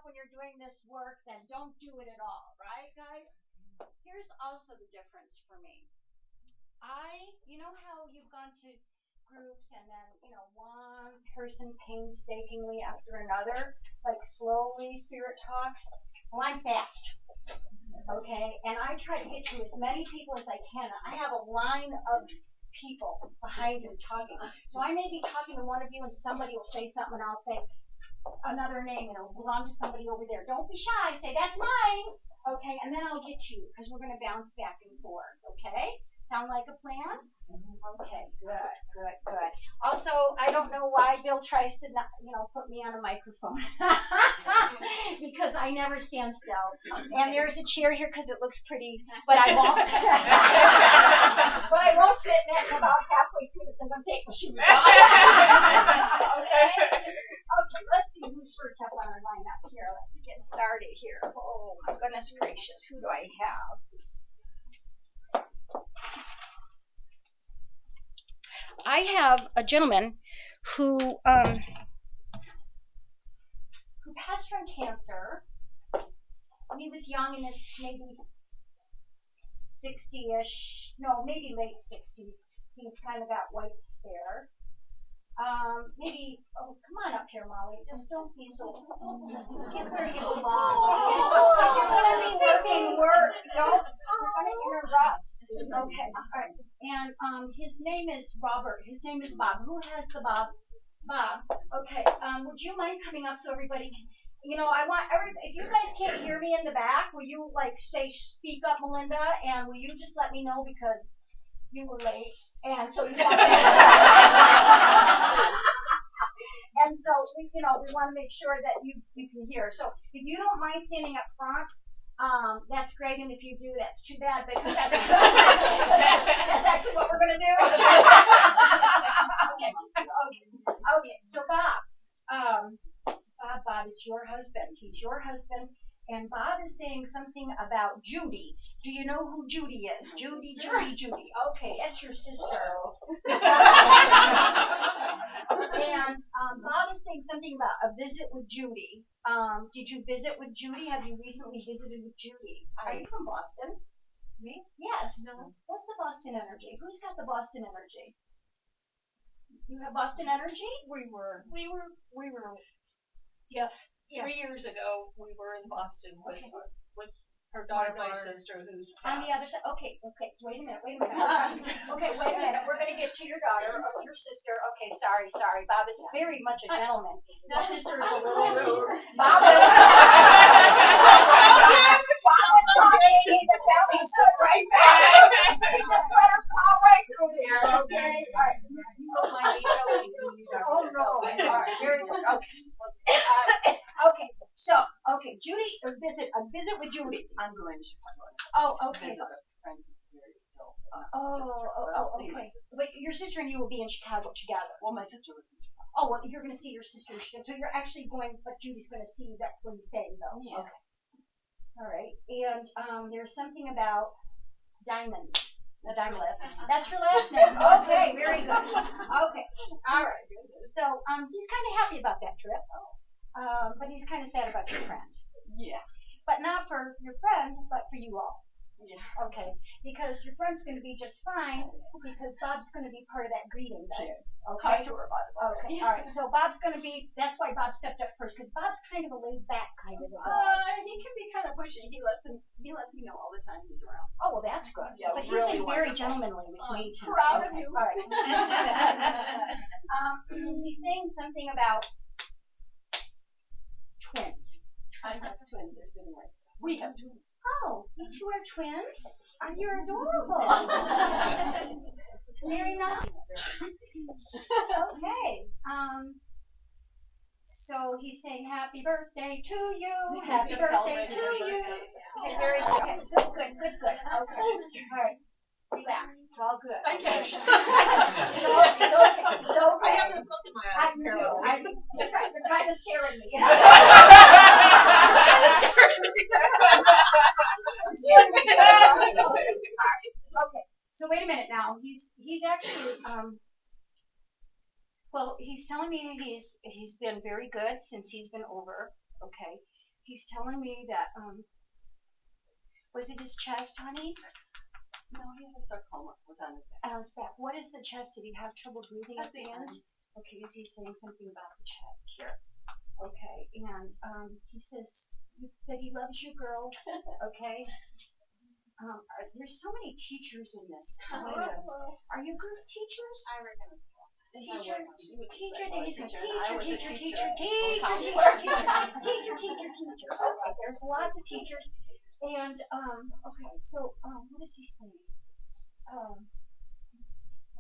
yourself when you're doing this work, then don't do it at all, right, guys? Here's also the difference for me. You know how you've gone to groups and then, one person painstakingly after another, like slowly spirit talks? Well, I'm fast. Okay, and I try to get to as many people as I can. I have a line of people behind me talking. So I may be talking to one of you and somebody will say something and I'll say another name and it'll belong to somebody over there. Don't be shy. Say, that's mine. Okay, and then I'll get you because we're going to bounce back and forth. Okay? Sound like a plan? Okay, good. Also, I don't know why Bill tries to not, put me on a microphone because I never stand still. And there's a chair here because it looks pretty, but I won't. But I won't sit in it about halfway through this. I'm going to take my shoes off. Okay, let's see who's first up on our lineup here. Let's get started here. Oh, my goodness gracious. Who do I have? I have a gentleman who passed from cancer when he was young, in his maybe 60-ish, no, maybe late 60s. He's kind of got white hair. Come on up here, Molly. Just don't be so. Get where you belong. You're going to be working work. Don't. You're going to interrupt. Okay. All right. And his name is Robert. His name is Bob. Who has the Bob? Bob. Okay. Would you mind coming up so everybody can? I want if you guys can't hear me in the back, will you speak up, Melinda, and will you just let me know because you were late, and so you want and so we want to make sure that you can hear. So if you don't mind standing up front, that's great, and if you do, that's too bad because that's actually what we're going to do. Okay. So Bob is your husband. He's your husband. And Bob is saying something about Judy. Do you know who Judy is? Judy. Okay, that's your sister. And Bob is saying something about a visit with Judy. Did you visit with Judy? Have you recently visited with Judy? Are you from Boston? Me? Yes. No. What's the Boston energy? Who's got the Boston energy? You have Boston energy? We were. Yes. 3 years ago, we were in Boston with her daughter, my sister, who's on the other side. Okay. Wait a minute. Okay, wait a minute. We're going to get to your daughter or your sister. Okay, sorry. Bob is very much a gentleman. Your sister is a little rude. Bob is talking. He's a gentleman. He stood right back. He just let her plow right through there. Okay. All right. Oh no. All right. Very good. Okay. Okay, Judy, a visit with Judy. I'm going to Chicago. Oh, okay. Okay. But your sister and you will be in Chicago together. Well, my sister lives in Chicago. Oh, well, you're going to see your sister. So you're actually going, but Judy's going to see. That's what he's saying, though. Yeah. Okay. All right. And there's something about diamonds. The diamond left. That's her last name. Okay, very good. Okay. All right. So he's kind of happy about that trip. But he's kind of sad about your friend. Yeah. But not for your friend, but for you all. Yeah. Okay. Because your friend's going to be just fine because Bob's going to be part of that greeting too. Okay. Talk to her about it. Okay. All right. So Bob's going to be. That's why Bob stepped up first because Bob's kind of a laid back kind of. He can be kind of pushy. He lets me know all the time he's around. Oh well, that's good. Yeah, but he's really been very gentlemanly with me too. Proud of you. All right. He's saying something about twins. I have twins. We have twins. Oh, you two are twins? You're adorable. Very nice. Okay. So he's saying happy birthday to you. Happy birthday to you. Okay, very good. Okay, good. Okay. All right. Relax. It's all good. Okay. It's okay. I have this look in my eyes. You're kind of scaring me. Okay. So wait a minute now. He's actually well, he's telling me he's been very good since he's been over. Okay. he's telling me that, was it his chest, honey? No, he had a sarcoma. Was on his back. On his back. What is the chest? Did he have trouble breathing at the end? end. Okay, is he saying something about the chest here? Okay, and he says that he loves you girls. Okay. There's so many teachers in this. Are you girls teachers? I reckon. Teacher, there's lots of teachers, and okay. So what is he saying? What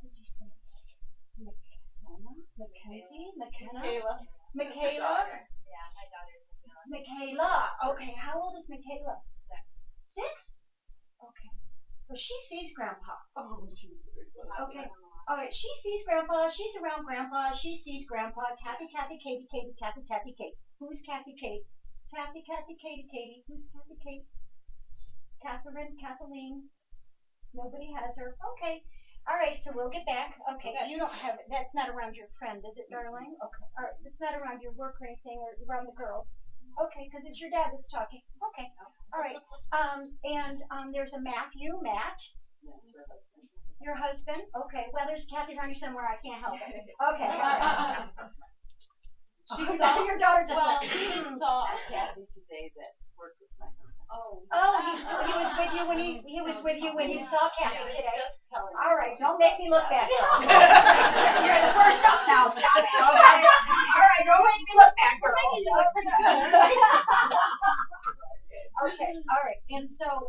is he saying? McKenna. Yeah, my daughter's Michaela. Okay, how old is Michaela? 6. Okay. Well, she sees Grandpa. Okay. All right. She sees Grandpa. She's around Grandpa. She sees Grandpa. Kathy, Katie. Who's Kathy, Kate? Kathy, Katie. Who's Kathy, Kate? Catherine, Kathleen. Nobody has her. Okay. All right. So we'll get back. Okay. You don't have it. That's not around your friend, is it, darling? Okay. All right. It's not around your work or anything, or around the girls. Okay, because it's your dad that's talking. Okay. All right. There's a Matthew, Matt. Your husband? Okay. Well, there's Kathy's on you somewhere. I can't help it. Okay. She saw your daughter just. Well, she saw Kathy today that worked with my husband. He was with you when you saw Kathy today. Telling All right. Don't make me look bad, girl. You're the first up now. Stop it. Okay. All right. Don't make me look bad, girl. Okay. All right. And so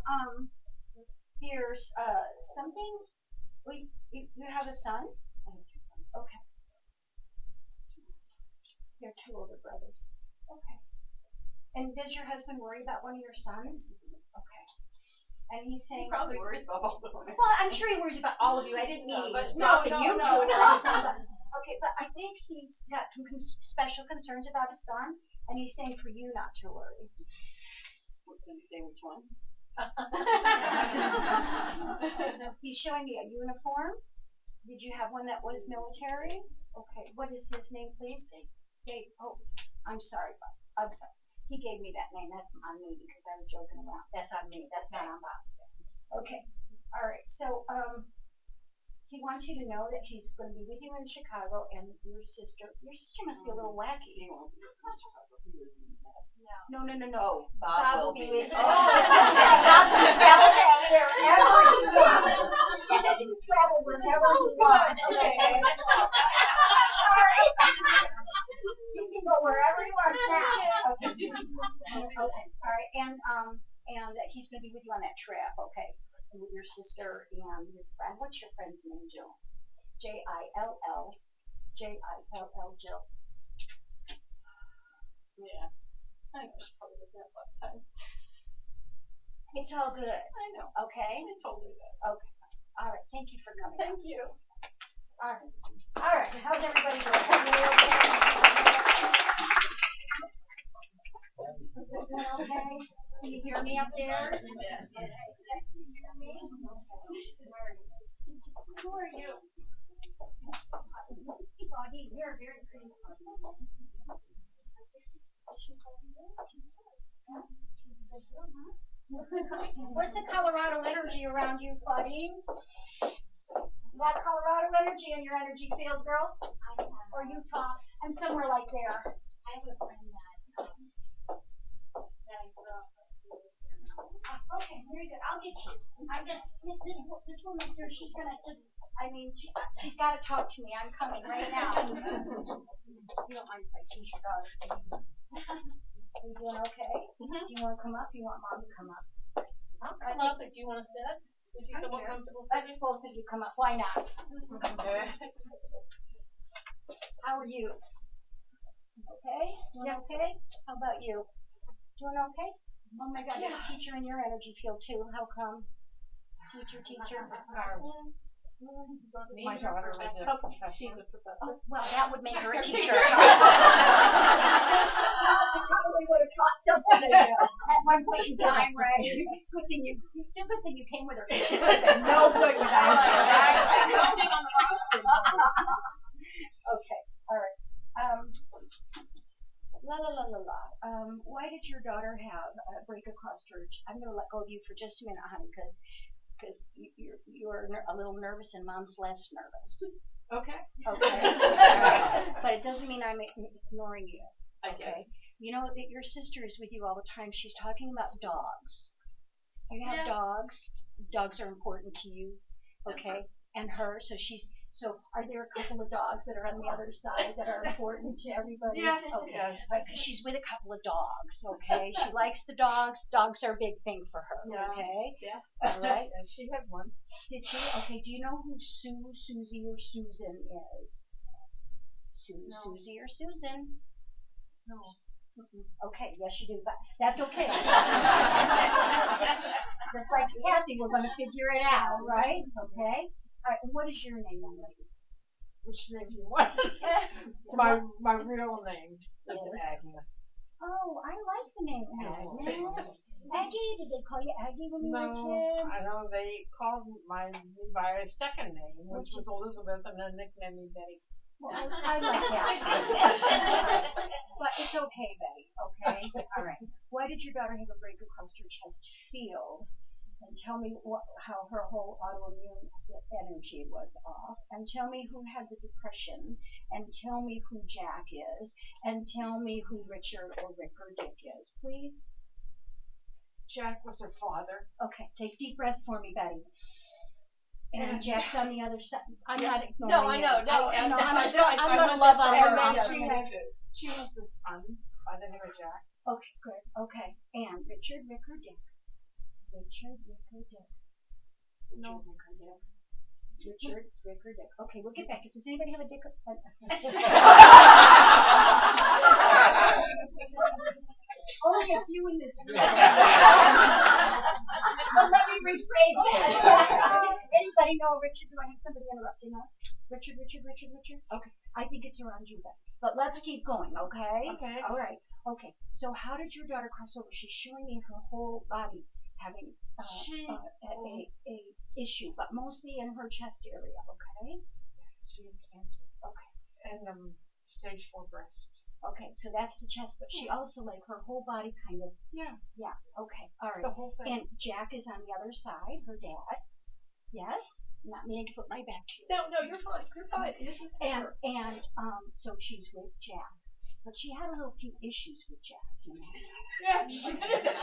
here's something. You have a son? I have 2 sons. Okay. You have 2 older brothers. Okay. And does your husband worry about one of your sons? Okay. And he's saying. He probably worries about all of them. Well, I'm sure he worries about all of you. I didn't mean but dropping you two. no. Okay, but I think he's got some special concerns about his son, and he's saying for you not to worry. Did he say which one? He's showing me a uniform. Did you have one that was military? Okay. What is his name, please? Dave. Oh, I'm sorry, Bob. I'm sorry. He gave me that name. That's on me because I was joking around. That's on me. That's not on Bob. Okay. All right. So, he wants you to know that he's going to be with you in Chicago, and your sister must be a little wacky. He won't be in Chicago. He lives in Madison. No. Bob will be be. with you. Bob can travel wherever he wants. He can travel wherever he wants. Okay. All right. You can go wherever he wants now. Okay. All right. And he's going to be with you on that trip. Okay. With your sister and your friend. What's your friend's name, Jill? Jill. Jill. Yeah. I know she probably doesn't have a lot of time. It's all good. I know. Okay? I totally do. Okay. All right. Thank you for coming. Thank you. All right. All right. How's everybody doing? Everybody okay? Can you hear me up there? Yeah. Yes, you hear me? Who are you? Bobby, you're very pretty. What's the Colorado energy around you, Claudine? You got Colorado energy in your energy field, girl? I have. Or Utah? I'm somewhere like there. I have a friend that I grew up with. Okay, very good. I'll get you. I'm gonna. This woman here, she's gonna just. She's got to talk to me. I'm coming right now. You don't mind if I tease your daughter, do you? Are you doing okay? Mm-hmm. Do you want to come up? Do you want Mom to come up? I'll come up if you want to sit. Would you feel more comfortable Let's sitting? both of you come up. Why not? How are you? Okay? Doing okay? How about you? Doing okay? Oh my God, there's a teacher in your energy field too. How come? Teacher. My daughter was a professor. She's a professor. Oh, well, that would make her a teacher. She probably would have taught something at one point in time, right? Good thing you came with her. She would have been no good without you. Okay, all right. La la la la la. Why did your daughter have a break across her? I'm going to let go of you for just a minute, honey, because you're a little nervous and Mom's less nervous. Okay. Okay. But it doesn't mean I'm ignoring you. Okay. You know that your sister is with you all the time. She's talking about dogs. You have dogs. Dogs are important to you. Okay. And her. So are there a couple of dogs that are on the other side that are important to everybody? Yeah. Okay. Right, because she's with a couple of dogs. Okay. She likes the dogs. Dogs are a big thing for her. Yeah. Okay. Yeah. All right. She had one. Did she? Okay. Do you know who Sue, Susie, or Susan is? Sue, No. Susie, or Susan? No. Okay, yes you do, but that's okay. Just like Kathy, we're going to figure it out, right? Okay. All right. And what is your name, young lady? Which name do you want? my real name is Agnes. Oh, I like the name Agnes. Aggie, did they call you Aggie when you were a kid? I know they called me by a second name, which was Elizabeth, and then nicknamed me Betty. Well, I like that. But it's okay, Betty, okay? All right. Why did your daughter have a break across her chest field? And tell me how her whole autoimmune energy was off. And tell me who had the depression. And tell me who Jack is. And tell me who Richard or Rick or Dick is, please. Jack was her father. Okay, take a deep breath for me, Betty. And Jack's on the other side. I'm not ignoring No, I know. you. No, I'm going to love on her. She has a son by the name of Jack. Okay, good. Okay. And Richard, Rick, or Dick? Richard, Rick, or Dick? No. Rick, or Dick? Richard, Rick, or Dick? Okay, we'll get back. Does anybody have a Dick? Only a few in this room. But let me rephrase that. Anybody know Richard? Do I have somebody interrupting us? Richard? Okay. I think it's around you then. But let's keep going, okay? Okay. All right. Okay. So how did your daughter cross over? She's showing me her whole body having a issue, but mostly in her chest area, okay? She had cancer. Okay. And stage 4 breast. Okay, so that's the chest, but she also, like, her whole body kind of... Yeah. Yeah, okay, all right. The whole thing. And Jack is on the other side, her dad. Yes? I'm not meaning to put my back to you. No, you're fine. You're fine. So she's with Jack. But she had a little few issues with Jack, you know. Yeah, she did.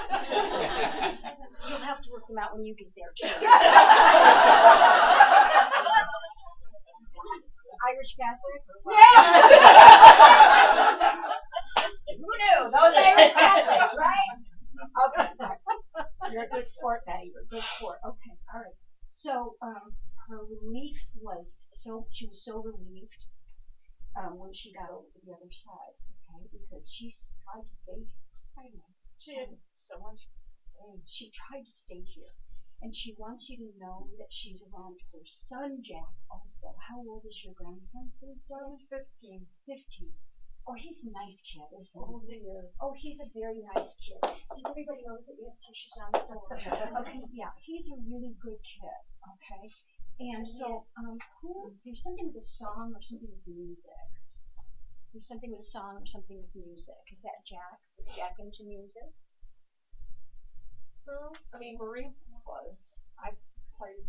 You'll have to work them out when you get there, too. Irish Catholic? Yeah! Who knew? Those Irish Catholics, right? Okay. You're a good sport, Betty. You're a good sport. Okay, all right. So, her relief was she was so relieved when she got over to the other side, okay, because she tried to stay here. I know. She had so much pain. She tried to stay here. And she wants you to know that she's around her son, Jack, also. How old is your grandson, please, darling? He's 15. 15. Oh, he's a nice kid, isn't he? Oh, he's a very nice kid. Everybody knows that you have tissues on the floor. Okay, yeah, he's a really good kid, okay? And so, there's something with a song or something with music. There's something with a song or something with music. Is that Jack? Is Jack into music? No, I mean, Marie was. I played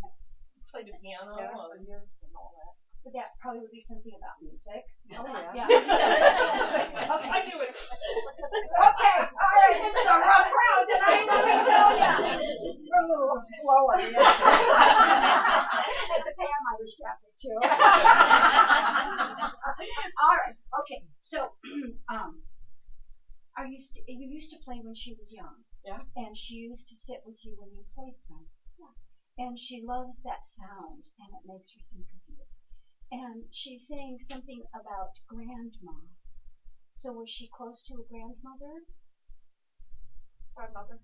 the piano for years and all that. But that probably would be something about music. Oh, yeah. Okay. I knew it. Okay, all right, this is a rough crowd tonight, let me tell you. We're a little slower. It's okay, I'm Irish Catholic, too. All right, okay, so, you used to play when she was young. Yeah. And she used to sit with you when you played some. Yeah. And she loves that sound, and it makes her think of you. And she's saying something about grandma. So was she close to a grandmother? My mother.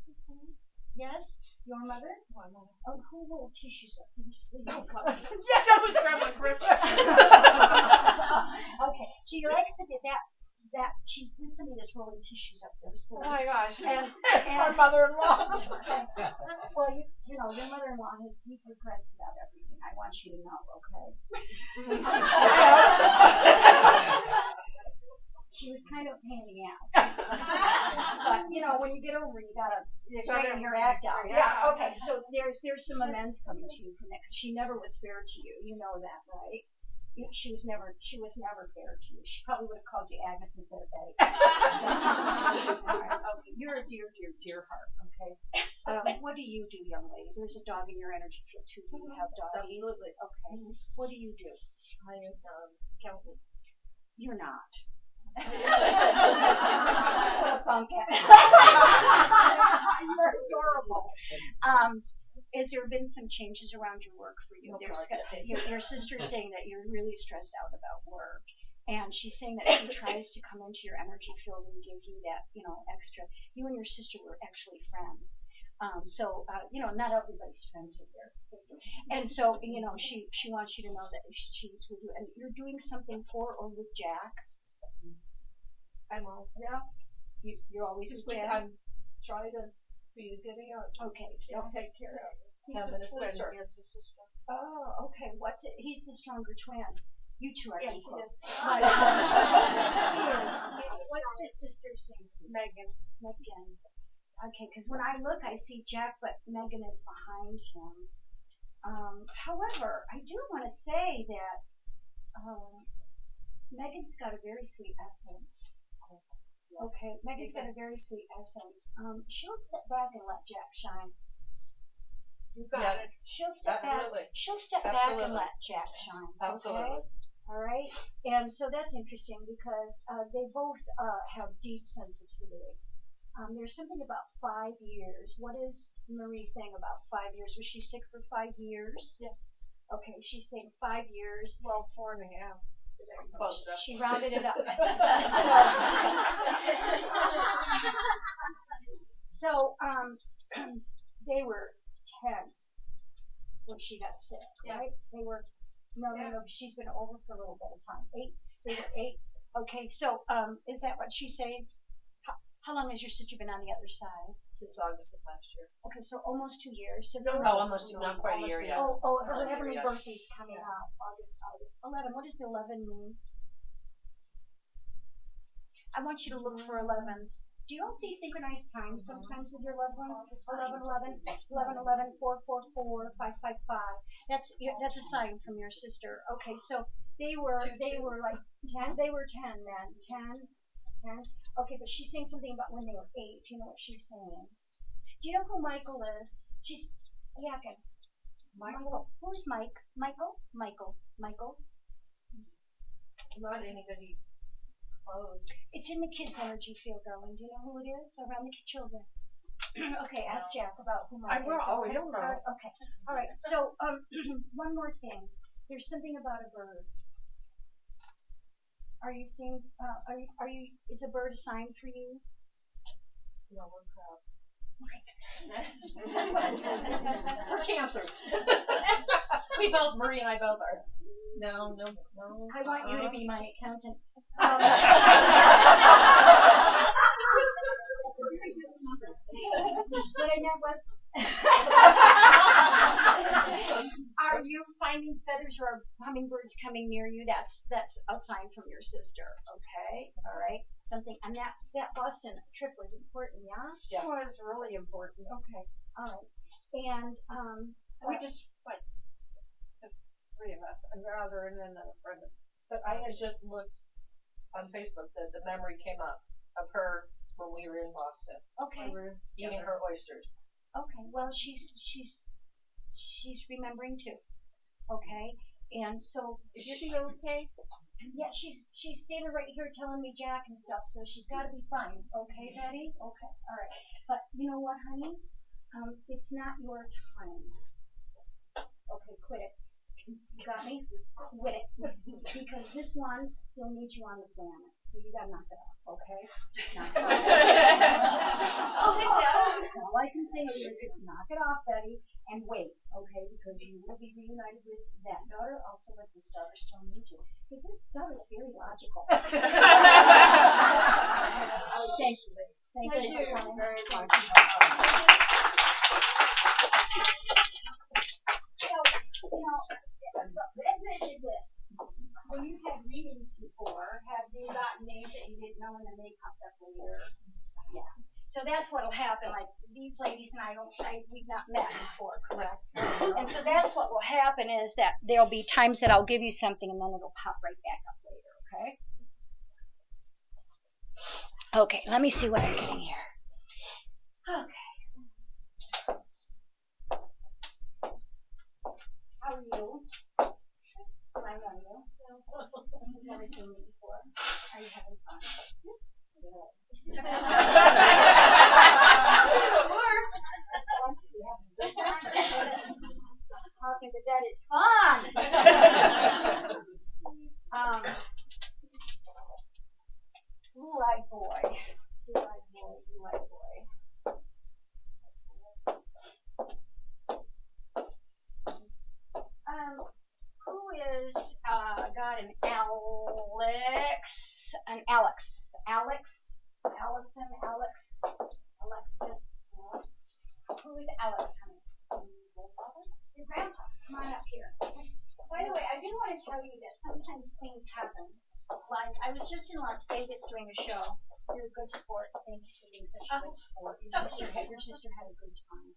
Yes? Your mother? My mother. Oh, who rolled tissues up your sleeve? Oh, God. Yeah, that was Grandma Griffin. Okay. She likes to get that she's with somebody that's rolling tissues up their sleeve. Oh my gosh. And our mother-in-law. Well, you know, your mother-in-law has deep regrets about everything. I want you to know, okay? She was kind of a pain in the ass. But you know, when you get over it, you gotta straighten your act out. Yeah. Okay. So there's some amends coming to you from that, because she never was fair to you. You know that, right? She was never fair to you. She probably would have called you Agnes instead of Betty. All right, okay. You're a dear heart. Okay. What do you do, young lady? There's a dog in your energy field too. Do you have doggies? Absolutely. Okay. What do you do? I am accountant. You're not. You're adorable. Has there been some changes around your work for you? Your sister's saying that you're really stressed out about work, and she's saying that she tries to come into your energy field and give you that, extra. You and your sister were actually friends. Not everybody's friends with their sister. And so, she wants you to know that she's with you. And you're doing something for or with Jack. I'm all, You're always with Jack? I'm trying to be a good aunt. Okay, so take care of it. he's a sister. Oh, okay. What's it? He's the stronger twin. You two are equal. Yes, What's his sister's name? Megan. Megan. Okay, because when I look, I see Jack, but Megan is behind him. However, I do want to say that Megan's got a very sweet essence. Okay, Megan's got a very sweet essence. She'll step back and let Jack shine. You got it. She'll step Absolutely. back. She'll step back and Absolutely. let Jack shine. Absolutely. Okay? All right. And so that's interesting because they both have deep sensitivity. There's something about 5 years. What is Marie saying about 5 years? Was she sick for 5 years? Yes. Okay, she's saying 5 years. Well, 4.5. Close enough. She rounded it up. So they were 10 when she got sick, right? They were no. She's been over for a little bit of time. 8. They were 8. Okay, so is that what she's saying? How long has your sister been on the other side? Since August of last year. Okay, so almost 2 years. So Almost not quite a year yet. Her heavenly birthday's coming up, August 11. What does the 11 mean? I want you to look for 11s. Do you all see synchronized times sometimes with your loved ones? 11, 11, 11, 11, 4, 4, 4, 5, 5, 5. That's a sign from your sister. Okay, so they were like 10. They were 10 then. 10. Okay, but she's saying something about when they were 8. You know what she's saying? Do you know who Michael is? She's yakking. Michael. Who's Mike? Michael. Not anybody close. It's in the kids' energy field, darling. Do you know who it is? Around the children. Okay, ask Jack about who Mike is. I don't know. Okay. All right. So, one more thing. There's something about a bird. Are you seeing? Is a bird a sign for you? No, we're proud. We're cancers. Marie and I both are. No. I want you to be my accountant. What I meant was, are you finding feathers or hummingbirds coming near you? That's a sign from your sister. Okay, all right. Something, and that Boston trip was important, yeah. It was really important. Okay, all right. And we just went, the 3 of us, and rather than a friend. But I had just looked on Facebook that the memory came up of her when we were in Boston. Okay. We were eating her oysters. Okay. Well, she's remembering too. Okay. And so Is she okay? yeah, she's standing right here telling me Jack and stuff, so she's got to be fine. Okay, Betty? Okay. All right. But you know what, honey? It's not your time. Okay, quit it. You got me? Quit it. Because this one still needs you on the planet. So you gotta knock it off, okay? Just knock it off. I'll take that. All I can say is just knock it off, Betty, and wait, okay? Because you will be reunited with that daughter, also with the stars still need you. Because this daughter is very logical. Thank you, ladies. Thank you very much. So, when you've had readings before, have you gotten names that you didn't know and then they popped up later? Yeah. So that's what'll happen. Like these ladies and we've not met before, correct? And so that's what will happen is that there'll be times that I'll give you something and then it'll pop right back up later, okay? Okay, let me see what I'm getting here. Okay. How are you? I know you. You've never seen me before. Are you having fun? Talking to Dad is fun. Blue-eyed boy. Blue-eyed boy. Blue-eyed boy. Who is got an Alex? An Alex. Alex? Allison? Alex? Alexis? Who is Alex coming? Your grandpa. Come on up here. By the way, I do want to tell you that sometimes things happen. Like, I was just in Las Vegas doing a show. You're a good sport. Thank you for being such a good sport. Your sister had a good time.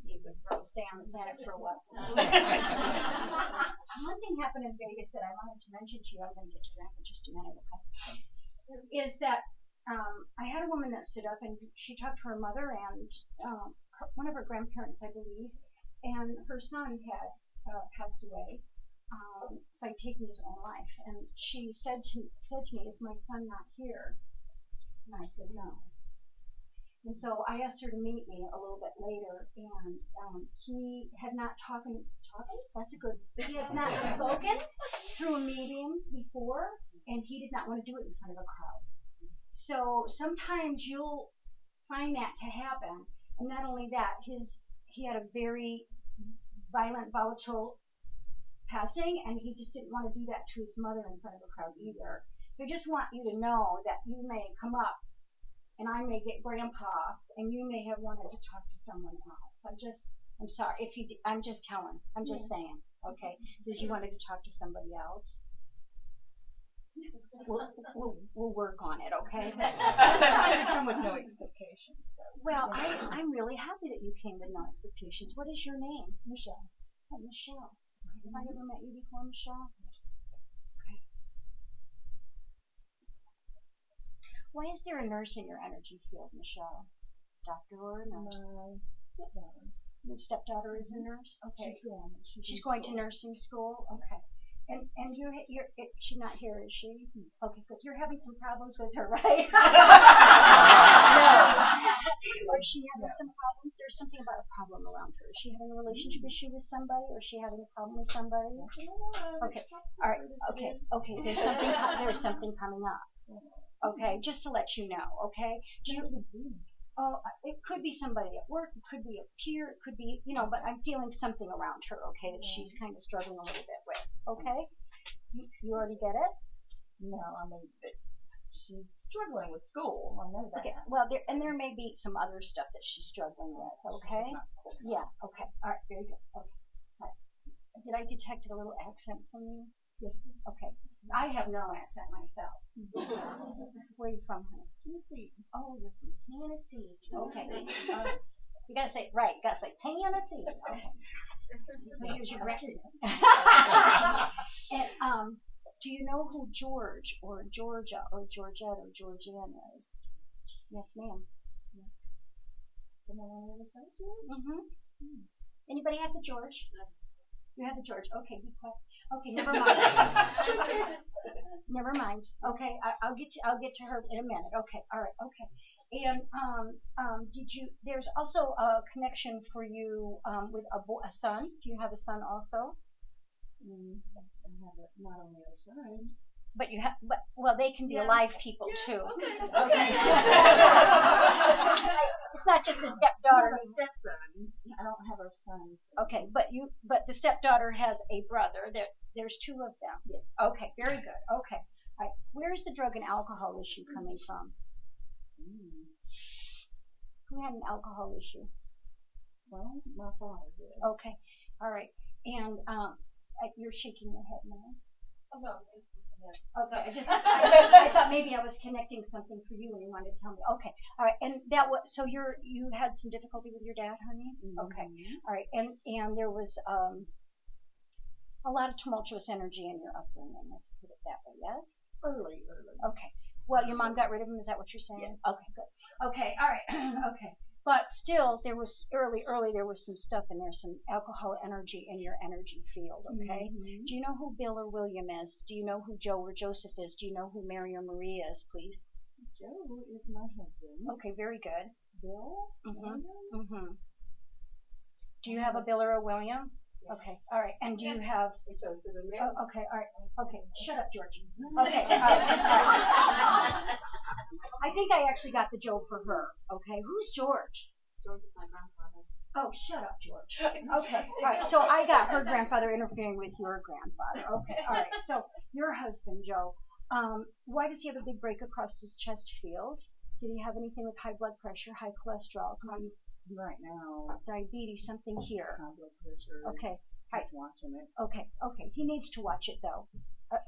You would stay on the planet for a while. One thing happened in Vegas that I wanted to mention to you, I'm going to get to that in just a minute, okay? Is that I had a woman that stood up and she talked to her mother and one of her grandparents, I believe, and her son had passed away. So I'd taken his own life, and she said to me, "Is my son not here?" And I said, "No." And so I asked her to meet me a little bit later, and he had not talking? That's a good. He had not spoken through a medium before, and he did not want to do it in front of a crowd. So sometimes you'll find that to happen, and not only that, he had a very violent, volatile passing, and he just didn't want to do that to his mother in front of a crowd either. So I just want you to know that you may come up, and I may get grandpa, and you may have wanted to talk to someone else. I'm sorry if you. I'm just telling. I'm just saying. Okay, because you wanted to talk to somebody else. We'll work on it. Okay. I come with no expectations. Well, I'm really happy that you came with no expectations. What is your name? Michelle. Oh, Michelle. Have I ever met you before, Michelle? Okay. Why is there a nurse in your energy field, Michelle? Doctor or a nurse? Stepdaughter. Your stepdaughter is a nurse? Okay. She's going to nursing school? Okay. And she's not here, is she? Okay, good. You're having some problems with her, right? No. Or is she having some problems? There's something about a problem around her. Is she having a relationship issue with somebody, or is she having a problem with somebody? Okay. All right. Okay. There's something coming up. Okay, just to let you know. Okay. It could be somebody at work. It could be a peer. It could be, but I'm feeling something around her. Okay, that she's kind of struggling a little bit with. Okay. You already get it? No, I mean, she's struggling with school. I know that. Okay. Well, there may be some other stuff that she's struggling with. Okay. Yeah. Okay. All right. Very good. Okay. All right. Did I detect a little accent from you? Yes. Okay. I have no accent myself. Where are you from, honey? Tennessee. Oh, you're from Tennessee. Okay. You gotta say it right. You gotta say Tennessee. Okay. Here's your record. And do you know who George or Georgia or Georgette or Georgianne is? Yes, ma'am. Someone on the other side, George? Mm-hmm. Anybody have the George? You have the George. Okay, be quiet. Okay, never mind. Never mind. Okay, I'll get to her in a minute. Okay, all right. Okay. And there's also a connection for you with a son. Do you have a son also? I have it not on the other side. But they can be alive people too. Okay. It's not just a stepdaughter. I have a stepson. I don't have her sons. Okay, but the stepdaughter has a brother. There's two of them. Yes. Okay, very good. Okay. All right. Where is the drug and alcohol issue coming from? Who had an alcohol issue? Well, my father did. Okay. All right. And you're shaking your head now. Oh, no. Okay, I thought maybe I was connecting something for you and you wanted to tell me. Okay, all right, and that was so you had some difficulty with your dad, honey. Okay, all right, and there was a lot of tumultuous energy in your upbringing. Let's put it that way. Yes. Early. Okay. Well, your mom got rid of him. Is that what you're saying? Yes. Okay, good. Okay, all right. Okay. But still, there was early, there was some stuff in there, some alcohol energy in your energy field, okay? Mm-hmm. Do you know who Bill or William is? Do you know who Joe or Joseph is? Do you know who Mary or Maria is, please? Joe is my husband. Okay, very good. Bill? Mm-hmm. Mm-hmm. Do you have a Bill or a William? Yes. Okay, all right. And do you have... okay, all right. Okay, shut up, George. Okay, all right. I think I actually got the Joe for her. Okay, who's George? George is my grandfather. Oh, shut up, George. Okay, all right. So I got her grandfather interfering with your grandfather. Okay, all right. So your husband, Joe, why does he have a big break across his chest field? Did he have anything with high blood pressure, high cholesterol? Right now, diabetes, something here. high blood pressure. Okay. He's watching it. Okay. He needs to watch it though.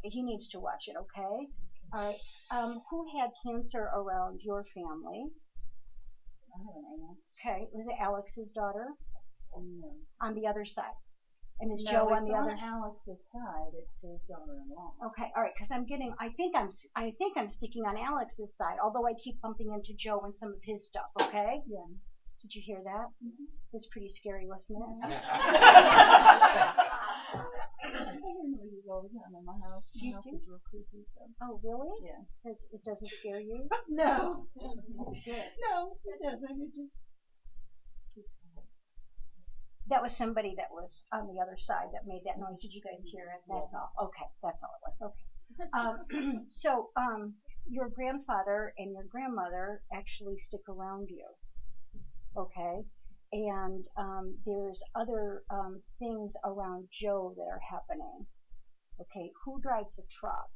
He needs to watch it. Okay. All right. Who had cancer around your family? I have an aunt. Okay. Was it Alex's daughter? No. On the other side. And is No, Joe on the other side? Alex's side. It's his daughter-in-law. Okay. All right. Because I think I'm sticking on Alex's side. Although I keep bumping into Joe and some of his stuff. Okay. Yeah. Did you hear that? Mm-hmm. It was pretty scary, wasn't it? I hear all the time in my house. My house is real creepy. So. Oh, really? Yeah. Because it doesn't scare you? No. That's good. No, it doesn't. It just. That was somebody that was on the other side that made that noise. Did you guys hear it? That's all. Okay, that's all it was. Okay. So, your grandfather and your grandmother actually stick around you. Okay. And there's other things around Joe that are happening. Okay. Who drives a truck?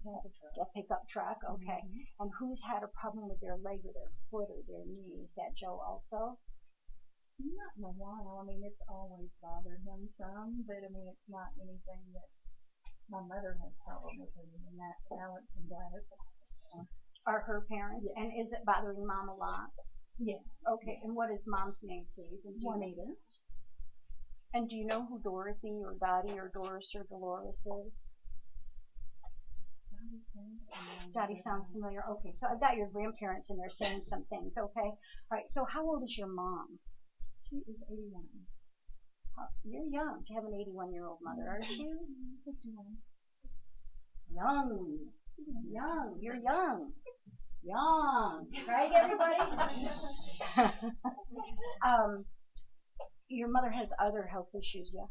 A pickup truck. Okay. Mm-hmm. And who's had a problem with their leg or their foot or their knee? Is that Joe also? Not in a while. I mean, it's always bothered him some, but I mean, it's not anything that's. My mother has problem with him, and that Alex and Gladys are her parents. Yeah. And is it bothering Mom a lot? Yeah. Okay. And what is Mom's name, please? And Juanita. And do you know who Dorothy or Dottie or Doris or Dolores is? Dottie sounds familiar. Okay, so I've got your grandparents and they're saying some things, okay? All right, so how old is your mom? She is 81. You're young to have an 81-year-old mother, aren't you? 51. Young. You're young. Young. Right, everybody? Your mother has other health issues, yeah?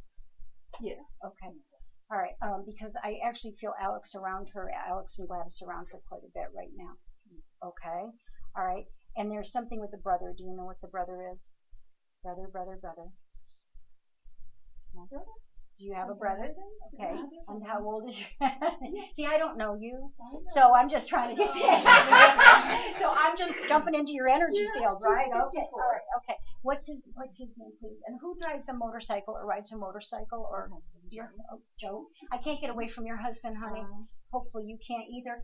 Yeah. Okay. All right, because I actually feel Alex and Gladys around her quite a bit right now. Okay, all right. And there's something with the brother. Do you know what the brother is? Brother. My brother? Do you have a brother? Okay. And how old is your? See, I don't know you, know. So I'm just trying to get. So I'm just jumping into your energy field, right? Okay. All right. Okay. What's his name, please? And who drives a motorcycle or rides a motorcycle or your Joe? I can't get away from your husband, honey. Hopefully you can't either.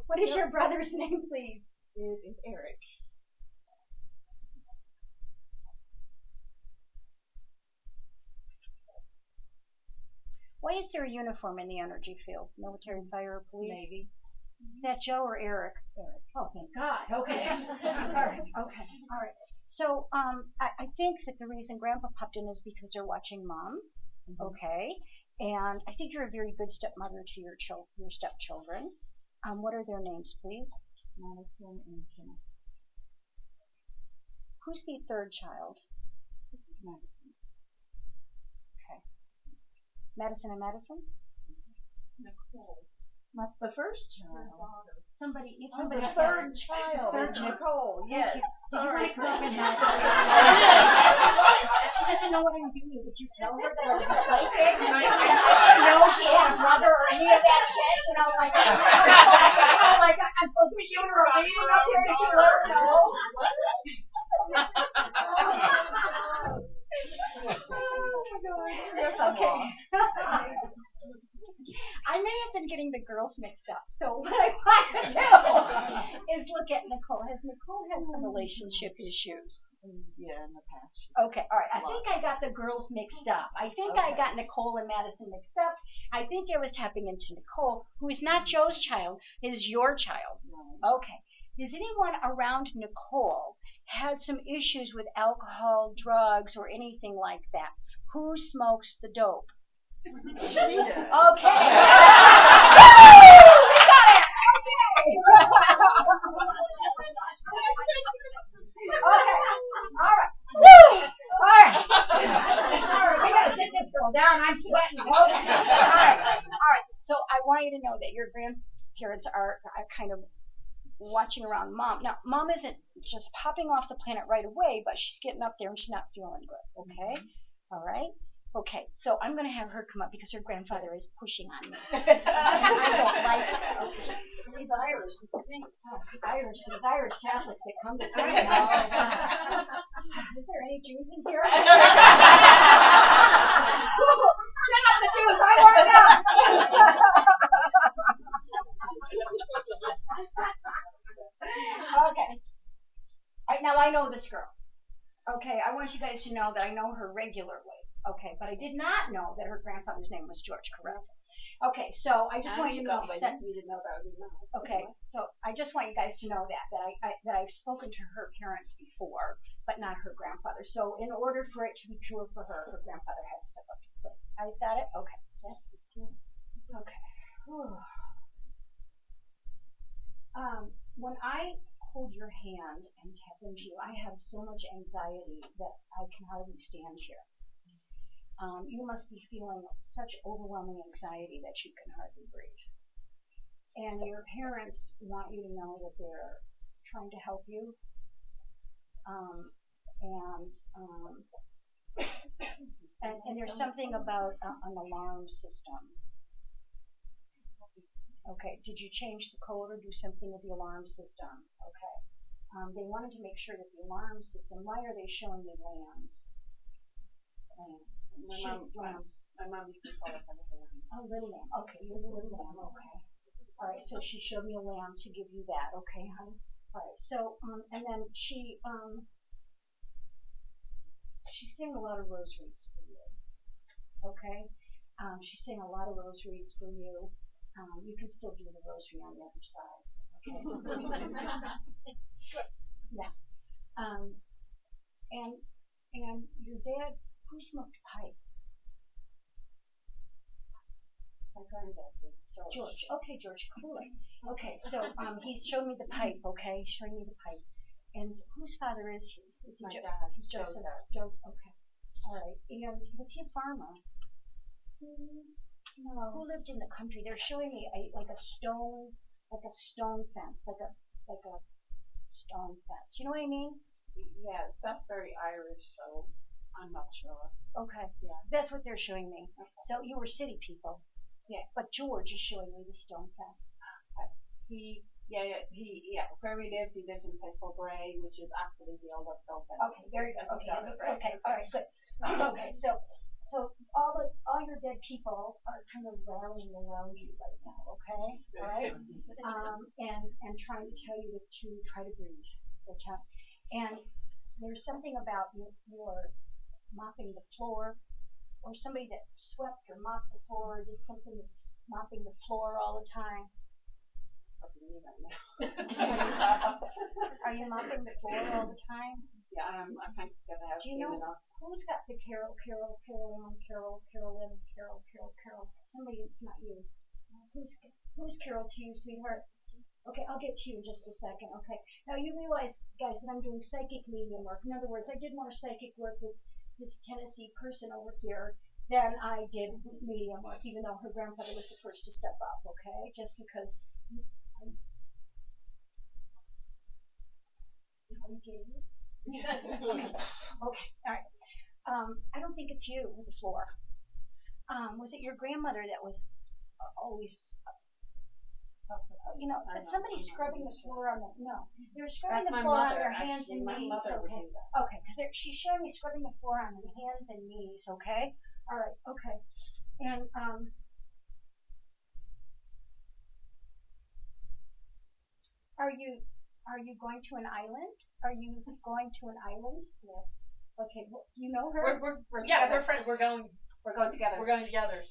What is your brother's name, please? It is Eric. Why is there a uniform in the energy field? Military, fire, or police? Navy. Is that Joe or Eric? Eric. Oh, thank God. Okay. All right. Okay. All right. So I think that the reason Grandpa popped in is because they're watching Mom. Mm-hmm. Okay. And I think you're a very good stepmother to your stepchildren. What are their names, please? Madison and Jenna. Who's the third child? Madison. Okay. Madison and Madison? Nicole. The first child. Somebody the third child. Nicole. Yes. Did you want to come up and help? She doesn't know what I'm doing. Did you tell her that I was a psychic? No, she had a brother or any of that shit. You know, like I'm supposed to be showing her a reading up here. Did you let her know? Okay. I may have been getting the girls mixed up. So what I want to do is look at Nicole. Has Nicole had some relationship issues? Yeah, in the past. Okay, all right. I think I got the girls mixed up. I think I got Nicole and Madison mixed up. I think I was tapping into Nicole, who is not Joe's child, is your child. Okay. Does anyone around Nicole had some issues with alcohol, drugs, or anything like that? Who smokes the dope? She did. Okay. We got it. Okay. Okay. All right. Woo! All right. All right. We gotta sit this girl down. I'm sweating. Okay. All right. All right. So I want you to know that your grandparents are kind of watching around Mom. Now, Mom isn't just popping off the planet right away, but she's getting up there and she's not feeling good. Okay. All right. Okay, so I'm going to have her come up because her grandfather is pushing on me. I don't like it. Okay. He's Irish. What do you think? Oh, Irish. These Irish Catholics that come to see me all the time. Is there any Jews in here? Shut up, the Jews. I want them. Okay. All right, now I know this girl. Okay, I want you guys to know that I know her regularly. Okay, but I did not know that her grandfather's name was George, correct? Okay, so I just want you to know that. You didn't know that. Okay, so I just want you guys to know that I've spoken to her parents before, but not her grandfather. So in order for it to be pure for her, her grandfather had to step up to the plate. Guys got it? Okay. Okay. When I hold your hand and tap into you, I have so much anxiety that I can hardly stand here. You must be feeling such overwhelming anxiety that you can hardly breathe. And your parents want you to know that they're trying to help you. And there's something about an alarm system. Okay, did you change the code or do something with the alarm system? Okay. They wanted to make sure that the alarm system, why are they showing me lambs? My mom used to call us a little lamb. A little lamb. Okay, you're the little lamb. Okay. All right. So she showed me a lamb to give you that. Okay, honey. All right. So and then she sang a lot of rosaries for you. Okay. She sang a lot of rosaries for you. You can still do the rosary on the other side. Okay. Yeah. And your dad. Who smoked pipe? My granddad did. George. Okay, George. Cool. Okay, so he's showing me the pipe. Okay, he's showing me the pipe. And whose father is he? Is he My dad. He's Joseph's. Joe's. Okay. All right. And was he a farmer? No. Who lived in the country? They're showing me like a stone fence, like a stone fence. You know what I mean? Yeah, that's very Irish, so I'm not sure. Okay. Yeah. That's what they're showing me. Okay. So you were city people. Yeah. But George is showing me the stone fence. Where we lived, he lived in a place called Bray, which is actually the old stone fence. Okay, very good. Okay, okay, all right, good. Okay, so all your dead people are kind of rallying around you right now, okay? All right? And trying to tell you to try to breathe. Okay? And there's something about your mopping the floor, or somebody that swept or mopped the floor, or did something with mopping the floor all the time. Me right now. Are you mopping the floor all the time? Yeah, I'm trying to get the house. Do you know who's got the Carol, somebody that's not you. Who's Carol to you, sweetheart? Okay, I'll get to you in just a second. Okay. Now you realize, guys, that I'm doing psychic medium work. In other words, I did more psychic work with this Tennessee person over here than I did medium work, even though her grandfather was the first to step up, okay? Just because. Are you kidding me? Okay, all right. I don't think it's you with the floor. Was it your grandmother that was always, somebody scrubbing the floor on the, no. They were scrubbing the floor on their hands and knees, okay? Okay, because she's showing me scrubbing the floor on the hands and knees, okay? All right. Okay. And are you going to an island? Are you going to an island? Yes. Okay. Well, you know her. We're friends. We're going together. We're going together.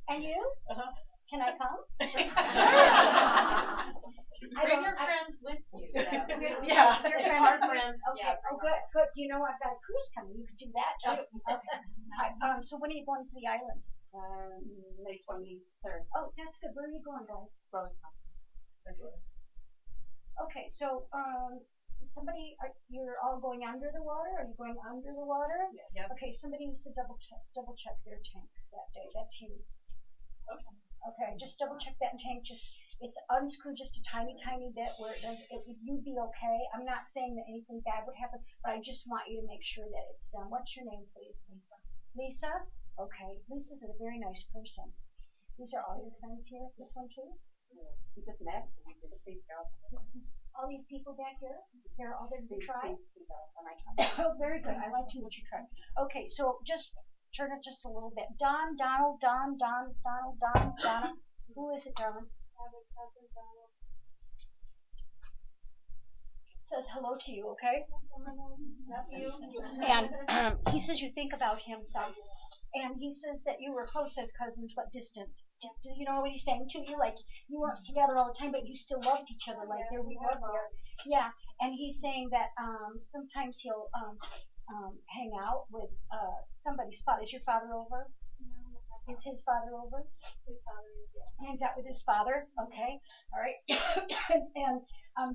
And you? Uh-huh. Can I come? Bring your friends with you. Yeah. Your friends. Our friends. Okay. Yeah. Oh, good. Good. You know I've got a cruise coming. You could do that too. Okay. So when are you going to the island? May 23rd. Oh, that's good. Where are you going, guys? Okay. So you're all going under the water? Are you going under the water? Yes. Okay. Somebody needs to double check their tank that day. That's you. Okay. Okay. Just double check that tank. It's unscrew just a tiny bit where would you be okay? I'm not saying that anything bad would happen, but I just want you to make sure that it's done. What's your name, please? Lisa. Lisa? Okay. Lisa's a very nice person. These are all your friends here? This one too? We just met. We did a free job. All these people back here? They're all there to try? And I tried. Oh, very good. I like to what you tried. Okay, so just turn it just a little bit. Donald, Donna. Who is it, darling? Says hello to you, okay? Love you. And he says you think about him some. And he says that you were close as cousins, but distant. Do you know what he's saying to you? Like, you weren't together all the time, but you still loved each other. Like, there we were there. Yeah, and he's saying that sometimes he'll hang out with somebody's father. Is your father over? No. Is his father over? His father is, yes. Hangs out with his father? Okay. All right. And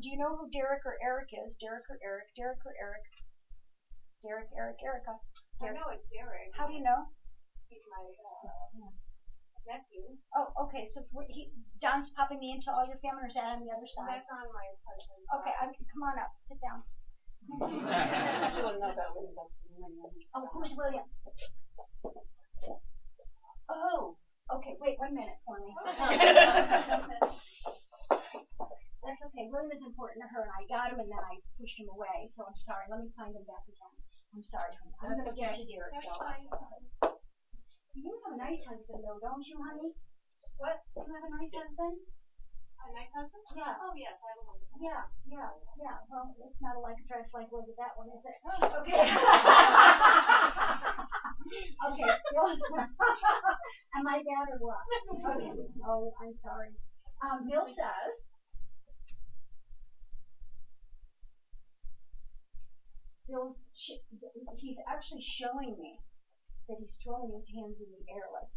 do you know who Derek or Eric is? Derek or Eric? Derek or Eric? Derek, Eric, Erica. I know it's Derek. How do you know? He's my nephew. Oh, okay. So Don's popping me into all your family, or is that on the other side? That's on my husband. Okay, come on up. Sit down. You don't know about William. Oh, who's William? Oh, okay. Wait 1 minute for me. That's okay. William is important to her, and I got him, and then I pushed him away. So I'm sorry. Let me find him back again. I'm sorry, honey. I'm going to get to Derek. That's fine. You have a nice husband, though, don't you, honey? What? You have a nice husband? A nice husband? Yeah. Oh, yes, I have a husband. Yeah. Well, it's not like a dress like look at that one, is it? Okay. Okay. Am I bad or what? Okay. Oh, I'm sorry. Bill says. He's actually showing me that he's throwing his hands in the air like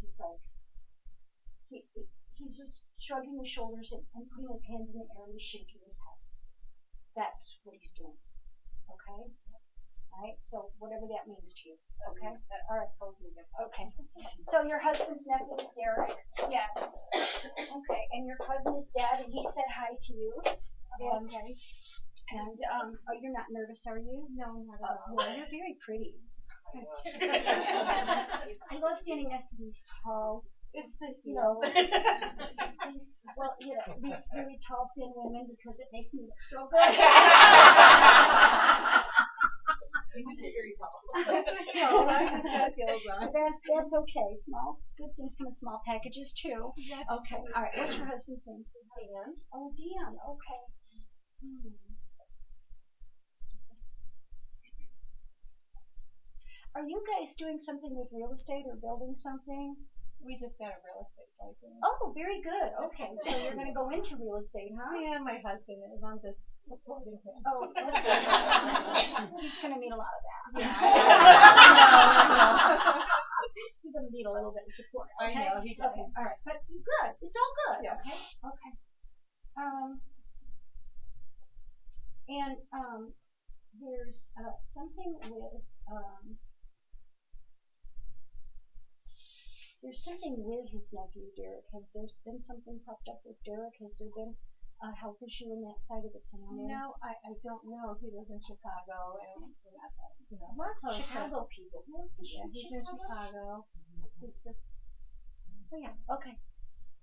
he's just shrugging his shoulders and putting his hands in the air and shaking his head. That's what he's doing. Okay? Alright, so whatever that means to you. Okay? Alright. Okay. So your husband's nephew is Derek? Yes. Okay, and your cousin is Dad, and he said hi to you. Okay. And you're not nervous, are you? No, not at all. Yeah, you're very pretty. I love standing next to these tall, these really tall, thin women because it makes me look so good. That's okay. Good things come in small packages too. Okay. All right. What's your husband's name? Dan. Oh, Dan. Okay. Are you guys doing something with real estate or building something? We just got a real estate license. Oh, very good. Okay, so you're going to go into real estate, huh? Yeah, my husband is. I'm just supporting him. Oh, okay. He's going to need a lot of that. Yeah. He's going to need a little bit of support. I Okay? know, he does. Okay, all right. But good. It's all good. Yeah. Okay. Okay. And there's something with there's something with his nephew Derek. Has there been something popped up with Derek? Has there been a health issue in that side of the family? No, I don't know. He lives in Chicago, and we're not that, Lots of Chicago people. Yeah, he's in Chicago. It's just, Oh yeah. Okay.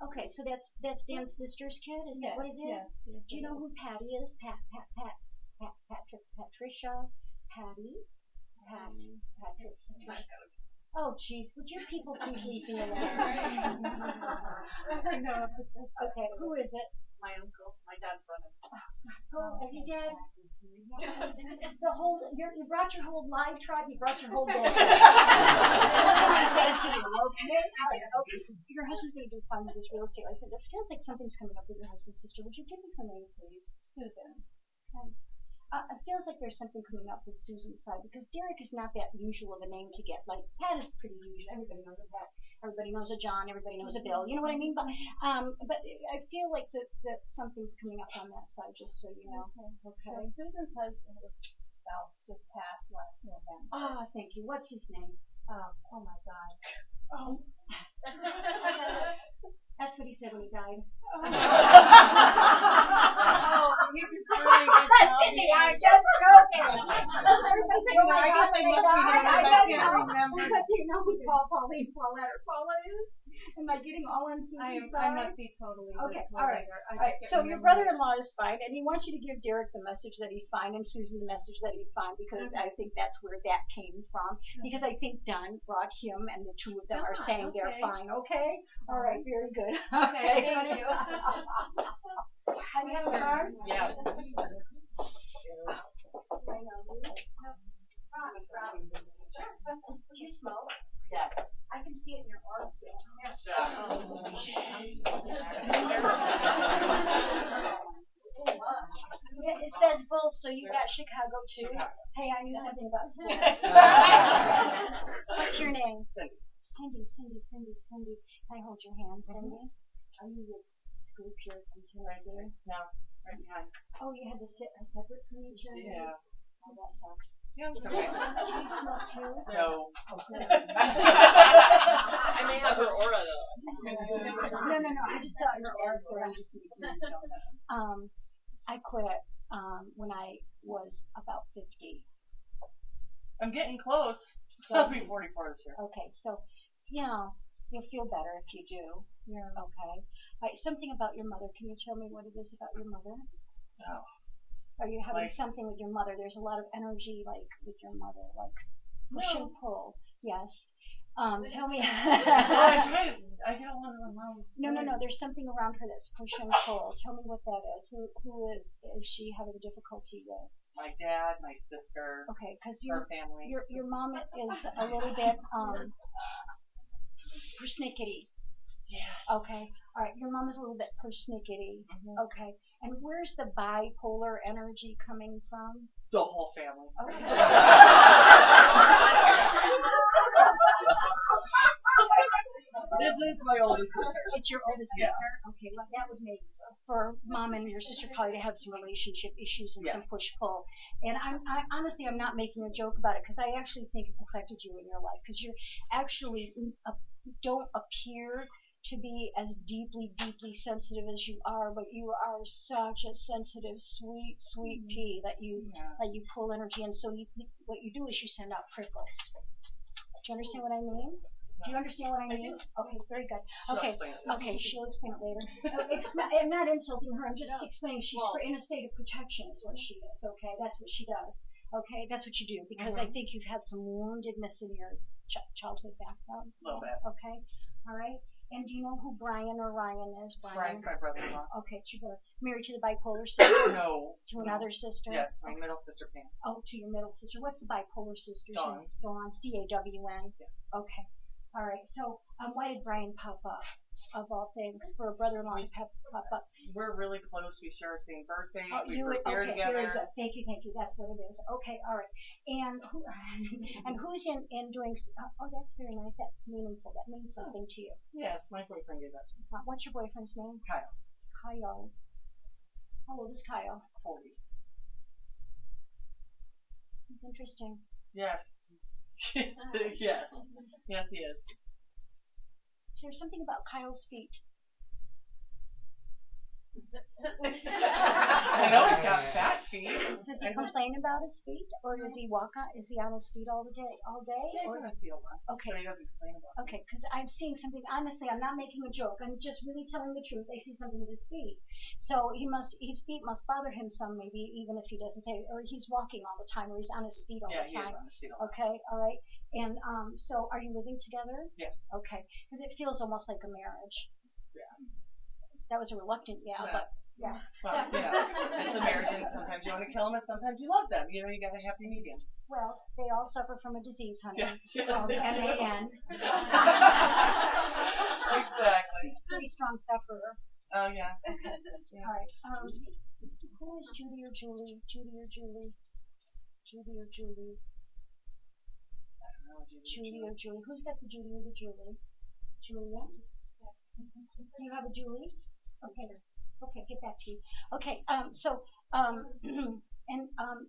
Okay. So that's Dan's sister's kid. Is that what it is? Yes, Do you know who Patty is? Patricia, Patty, Patrick. Oh, jeez, would your people please leave me alone? Okay, who is it? My uncle, my dad's brother. Oh, is he dead? The whole, you brought your whole live tribe, you brought your whole dead. What can I say to you, okay? All right, okay. Your husband's going to do fine with his real estate. I said, it feels like something's coming up with your husband's sister. Would you give me her name, please? Susan. Okay. It feels like there's something coming up with Susan's side because Derek is not that usual of a name to get. Like, Pat is pretty usual. Everybody knows a Pat. Everybody knows a John. Everybody knows a Bill. You know what I mean? But I feel like that something's coming up on that side, just so you know. Okay. So Susan's husband was spouse just passed last November. Ah, thank you. What's his name? Oh my God. Oh. That's what he said when he died. Oh, you can really get Cindy, I'm just joking. Doesn't everybody say, oh my I God, guess they when must be died? doing I it. I guess can't so. remember. But do you know who Pauline Paulette or Paula is? Am I getting all on Susan's I side? must be totally. Okay, with all right. her. All right. So your brother-in-law is fine, and he wants you to give Derek the message that he's fine, and Susan the message that he's fine, because I think that's where that came from. Because I think Don brought him, and the two of them are saying they're fine. Okay. All right. Very good. Okay, thank you. Have you had a card? Yeah. Do you smoke? Yeah. I can see it in your arm. Yeah, it says Bulls, so you got Chicago too. Hey, I knew something about sports. What's your name? Cindy. Cindy. Can I hold your hand, Cindy? Are you with this group here from Tennessee? No, right behind. Oh, you had to sit separate from each other? Yeah. Oh, that sucks. Yeah, it's okay. Do you smoke too? No. I may have her aura though. No. I just saw your aura there. I'm just making it up. I quit when I was about 50. I'm getting close. So I'll be 44 this year. okay, so you'll feel better if you do. Yeah. Okay. All right, something about your mother. Can you tell me what it is about your mother? No. Are you having Like- something with your mother? There's a lot of energy, like with your mother, like push and pull. Yes. Tell me. I get along with my mom. No. There's something around her that's push and pull. Tell me what that is. Who is she having difficulty with? My dad, my sister, Okay, because her family. your mom is a little bit persnickety. Yeah. Okay. All right. Your mom is a little bit persnickety. Mhm. Okay. And where's the bipolar energy coming from? The whole family. Okay. This is my oldest sister. It's your oldest Yeah. sister? Okay, well, that would make for mom and your sister probably to have some relationship issues and some push-pull. And I honestly, I'm not making a joke about it because I actually think it's affected you in your life because you actually don't appear to be as deeply sensitive as you are, but you are such a sensitive, sweet pea that you pull energy, and so what you do is you send out prickles. Do you understand what I mean? Do you understand what I mean? Okay, very good. Okay, she'll explain it later. I'm not insulting her. I'm just explaining she's in a state of protection is what she is. Okay, that's what she does. Okay, that's what you do because I think you've had some woundedness in your childhood background. A little bit. Okay, all right. And do you know who Brian or Ryan is? Brian's my brother-in-law. Okay, it's your brother. Married to the bipolar sister? No. To another sister? Yes, my middle sister Pam. Oh, to your middle sister. What's the bipolar sister's Dawn. name? Dawn. D-A-W-N? Yeah. Okay. All right. So, why did Brian pop up, of all things, for a brother-in-law to pop up? We're really close. We share the same birthday. Oh, We were here okay, together. very good. Thank you. That's what it is. Okay, all right. And who's in doing? Oh, that's very nice. That's meaningful. That means something to you. Yes, my boyfriend gave that to me. What's your boyfriend's name? Kyle. Kyle. How old is Kyle? 40. He's interesting. Yes. Yes. Yes, he is. Is there something about Kyle's feet? I know he's got fat feet. Does he complain about his feet, or does he walk on? Is he on his feet all day? He's Or on his feet a lot. okay, But he doesn't complain about it. okay, because I'm seeing something. Honestly, I'm not making a joke. I'm just really telling the truth. I see something with his feet. So his feet must bother him some, maybe even if he doesn't say, or he's walking all the time, or he's on his feet all Yeah, the he is time. on his feet a lot. Okay, all right. And so are you living together? Yes. Okay. Because it feels almost like a marriage. Yeah. That was a reluctant yeah, No. but yeah. Well, it's a marriage, and sometimes you want to kill them, and sometimes you love them. You know, you got a happy medium. Well, they all suffer from a disease, honey. Yeah. M-A-N. Exactly. He's a pretty strong sufferer. Oh, yeah. All right. Who is Judy or Julie? Judy or Julie? Judy or Julie? I don't know, Judy or Julie? Who's got the Judy or the Julie? Julia? Do you have a Julie? Okay. Okay, get back to you. Okay, and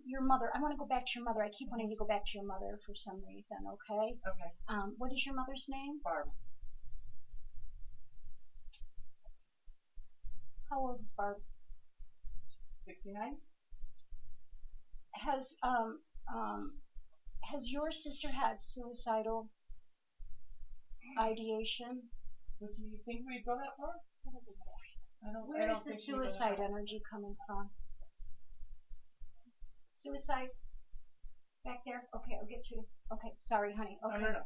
your mother, I want to go back to your mother. I keep wanting to go back to your mother for some reason, okay? Okay. What is your mother's name? Barb. How old is Barb? 69? Has your sister had suicidal ideation? Would you think we'd go that far? Where is the suicide energy coming from? Suicide? Back there? Okay, I'll get to you. Okay, sorry, honey. Okay. No.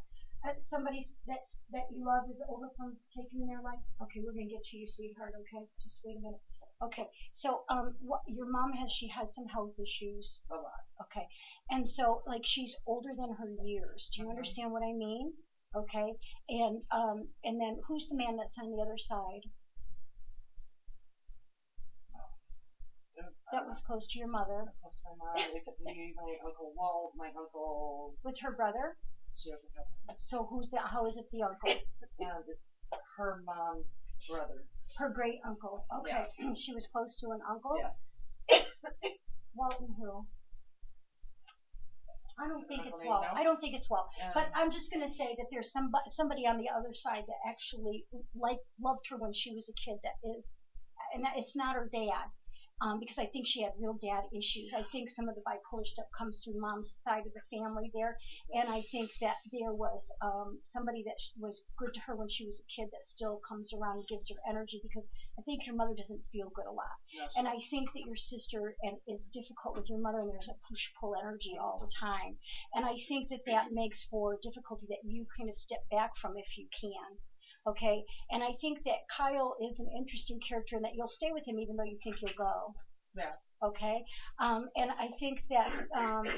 Somebody that you love is over from taking their life? Okay, we're going to get to you, sweetheart, okay? Just wait a minute. Okay, so your mom, has she had some health issues? A lot. Okay, and so, like, she's older than her years. Do you understand what I mean? Okay, and then who's the man that's on the other side? That was close to your mother. Close to my mom. It could be my Uncle Walt, my uncle. Was her brother? She doesn't have. So how is it the uncle? And it's her mom's brother. Her great uncle. Okay. Yeah. She was close to an uncle? Yeah. Walt and who? I don't think it's Walt. No? I don't think it's Walt. But I'm just going to say that there's somebody on the other side that actually loved her when she was a kid. That is, and it's not her dad. Because I think she had real dad issues. I think some of the bipolar stuff comes through mom's side of the family there, and I think that there was somebody that was good to her when she was a kid that still comes around and gives her energy, because I think your mother doesn't feel good a lot. Yes. And I think that your sister is difficult with your mother, and there's a push-pull energy all the time. And I think that makes for difficulty that you kind of step back from if you can. Okay, and I think that Kyle is an interesting character and that you'll stay with him even though you think you'll go. Yeah. Okay, and I think that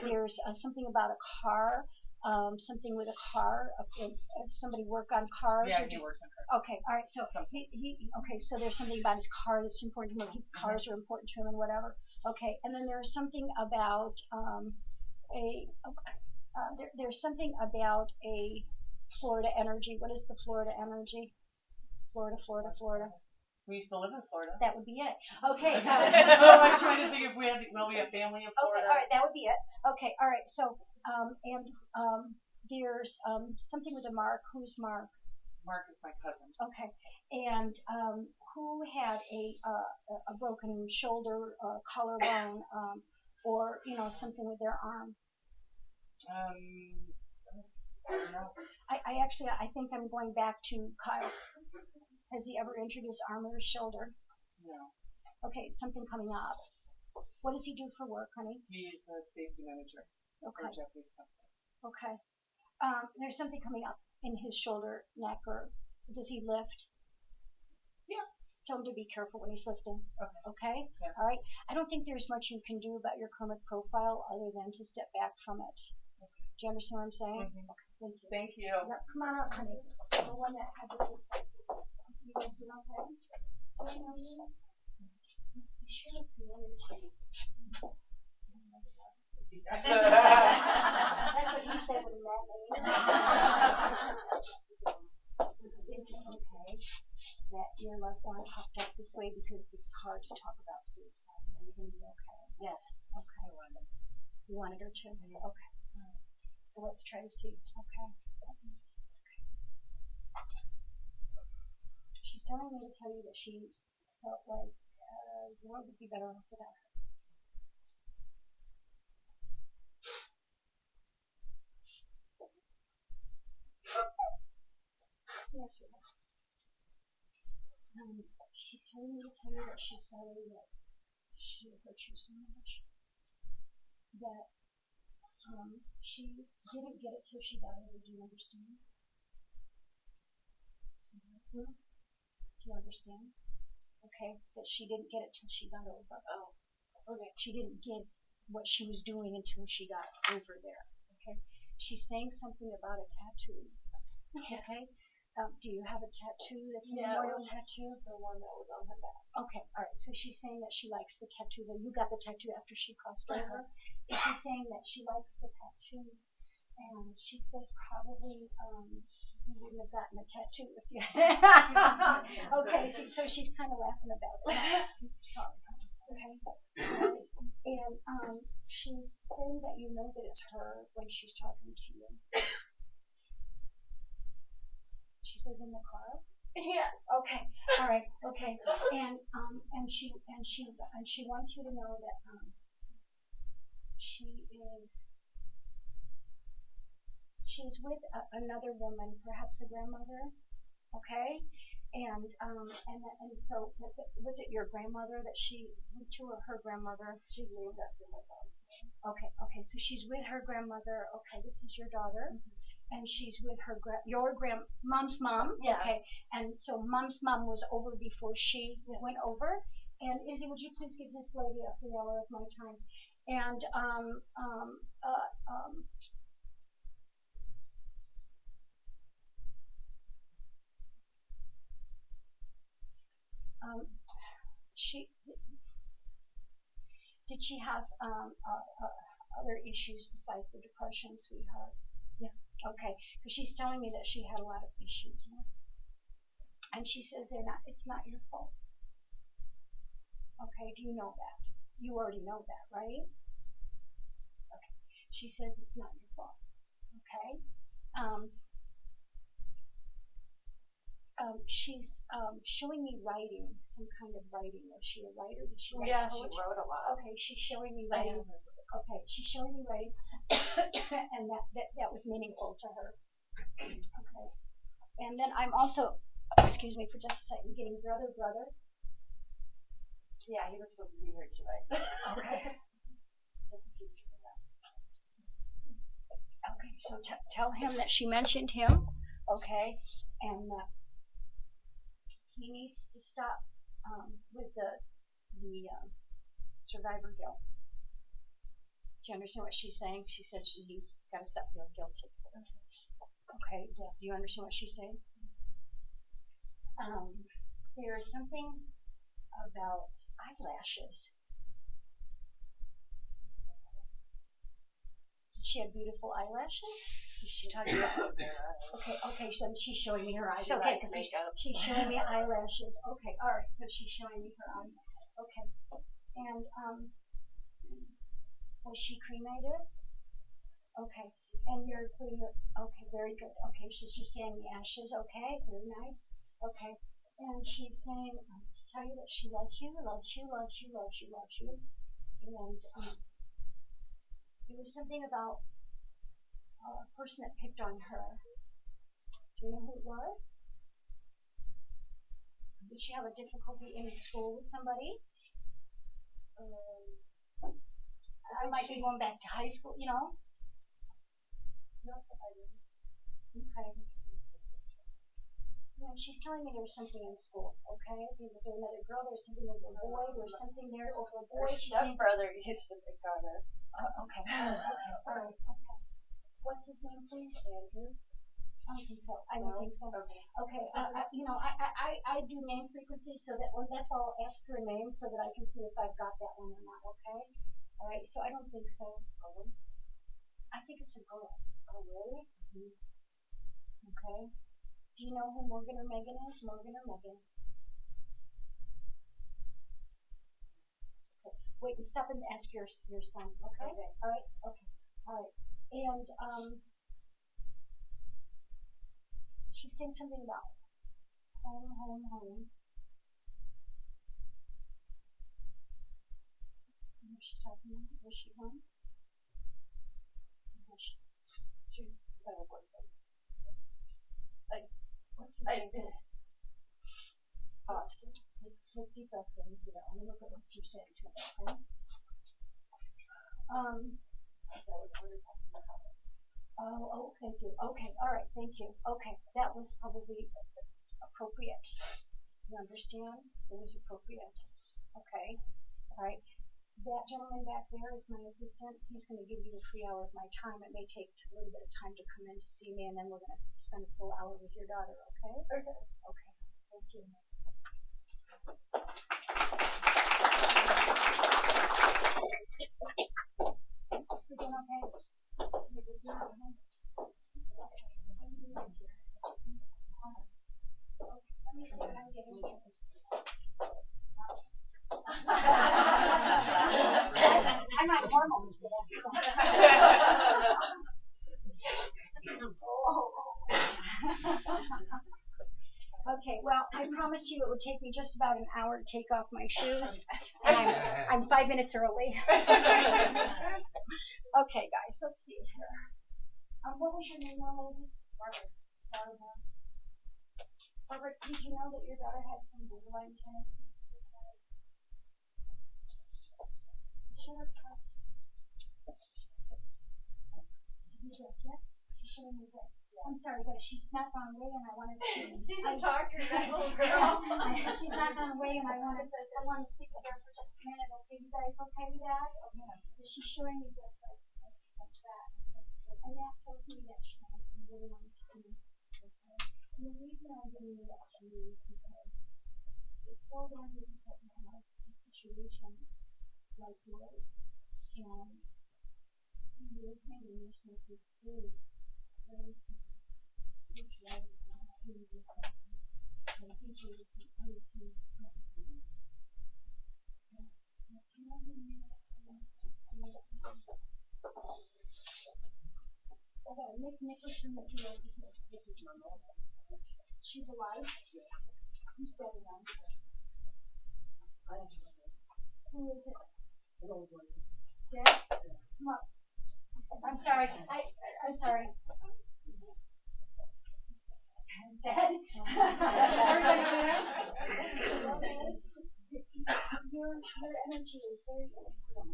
there's something about a car, something with a car. Somebody work on cars. Yeah, he works on cars. Okay, all right. So okay, so there's something about his car that's important to him. Cars are important to him and whatever. Okay, and then there's something about there's something about a Florida energy. What is the Florida energy? Florida. We used to live in Florida. That would be it. Okay. I'm trying to think if we have family in Florida. Okay, all right, that would be it. Okay, all right. So, there's something with a Mark. Who's Mark? Mark is my cousin. Okay, and who had a broken shoulder, collarbone, or something with their arm? I don't know. I think I'm going back to Kyle. Has he ever injured his arm or his shoulder? No. Okay, something coming up. What does he do for work, honey? He is a safety manager for a Japanese company. Okay. There's something coming up in his shoulder, neck, or does he lift? Yeah. Tell him to be careful when he's lifting. Okay? Yeah. All right. I don't think there's much you can do about your karmic profile other than to step back from it. Okay. Do you understand what I'm saying? Mm-hmm. Okay. Thank you. Thank you. Yep, come on up, honey. The one that had the suicide. You guys doing okay? Do I know you? You sure look familiar to me. That's what he said when he met me. It's okay that your loved one popped up this way because it's hard to talk about suicide. Are you going to be okay? Yeah. Okay. You wanted her to? Okay. So let's try to see. Okay. She's telling me to tell you that she felt like the world would be better off without her. Yes, she will. She's telling me to tell you that she's sorry that she hurt you so much. That she didn't get it till she got over. Do you understand? Do you understand? Okay, that she didn't get it till she got over. Oh, okay. She didn't get what she was doing until she got over there. Okay, she's saying something about a tattoo. Okay, do you have a tattoo that's a memorial tattoo? The one that was on her back. Okay, all right. So she's saying that she likes the tattoo. That you got the tattoo after she crossed over. So she's saying that she likes the tattoo, and she says probably you wouldn't have gotten a tattoo if you. Okay, so she's kind of laughing about it. Sorry. Okay. And she's saying that you know that it's her when she's talking to you. She says in the car. Yeah. Okay. All right. Okay. And she wants you to know that she's with another woman, perhaps a grandmother. Okay. And so was it your grandmother that she went to, or her grandmother? She's named after my mom's name. Okay. Okay. So she's with her grandmother. Okay. This is your daughter. And she's with her mom's mom. Yeah. Okay. And so mom's mom was over before she went over. And Izzy, would you please give this lady a free hour of my time? And did she have other issues besides the depression, sweetheart? Yeah. Okay, because she's telling me that she had a lot of issues, and she says it's not your fault. Okay, do you know that? You already know that, right? Okay. She says it's not your fault. Okay. She's showing me writing, some kind of writing. Was she a writer? Did she write Yeah, she poetry? wrote a lot. Okay, she's showing me writing. Okay, she's showing me writing, and that was meaningful to her. Okay. And then I'm also, excuse me for just a second, getting brother. Yeah, he was supposed to be here tonight. Okay. Okay, so tell him that she mentioned him, okay, and that he needs to stop with the survivor guilt. Do you understand what she's saying? She said he's got to stop feeling guilty. Okay, do you understand what she's saying? There's something about eyelashes. Did she have beautiful eyelashes? Is she talking about? Okay, so she's showing me her eyes. Okay, because she's showing me eyelashes. Okay, all right, so she's showing me her eyes. Okay, and was she cremated? Okay, and you're putting her. Okay, very good. Okay, so she's saying the ashes. Okay, very nice. Okay, and she's saying to tell you that she loves you. And there was something about a person that picked on her. Do you know who it was? Did she have a difficulty in school with somebody? I might be going back to high school, you know? Okay. Yeah, she's telling me there was something in school, okay? Was there another girl? There was something over a boy? There was something there over a boy? Her stepbrother used to pick on her. Okay. All right. Okay. What's his name, please? Andrew. I don't think so. I don't think so. Okay. I do name frequencies, so that that's why I'll ask her name so that I can see if I've got that one or not. Okay. All right. So I don't think so. I think it's a girl. Oh, really? Mm-hmm. Okay. Do you know who Morgan or Megan is? Morgan or Megan? Okay. Wait and stop and ask your son. Okay. All right. Okay. All right. And she's saying something about home. What she's talking about? Was she home? What's his name? Austin. Take deep breath in. I'm going to look at what you're saying to him. Okay? Oh, okay, good. Okay, all right, thank you. Okay, that was probably appropriate. You understand? It was appropriate. Okay, all right. That gentleman back there is my assistant. He's going to give you a free hour of my time. It may take a little bit of time to come in to see me, and then we're going to spend a full hour with your daughter, okay? Okay. Okay, thank you. You doing okay? You did good, huh? Okay, how you doing here? Okay, let me see what I'm getting here. I'm on hormones for that stuff. Okay, well, I promised you it would take me just about an hour to take off my shoes, and I'm 5 minutes early. Okay, guys, let's see here. What was your name, young lady? Barbara. Barbara, did you know that your daughter had some borderline tendencies? Should have tried. Yes. She should have this. I'm sorry, guys. She's not gone away, and I wanted to. Talk to that little girl. She's not gone away, and I want to speak with her for just a minute. Okay, you guys okay with that? Okay. She's showing me this like that. And that tells me that she had some borderline tendencies. Okay. And the reason I'm giving you that to you is because it's so damn difficult to have a situation like yours, and you're finding yourself with very, very simple spirituality and activity with that. And I think there is some other things happening. Can I have a minute? Okay, Nick was from the field. She's alive? Who's dead around here? Who is it? Dead? Come on. I'm sorry. I'm sorry. Dead? Everybody there? Your energy is very interesting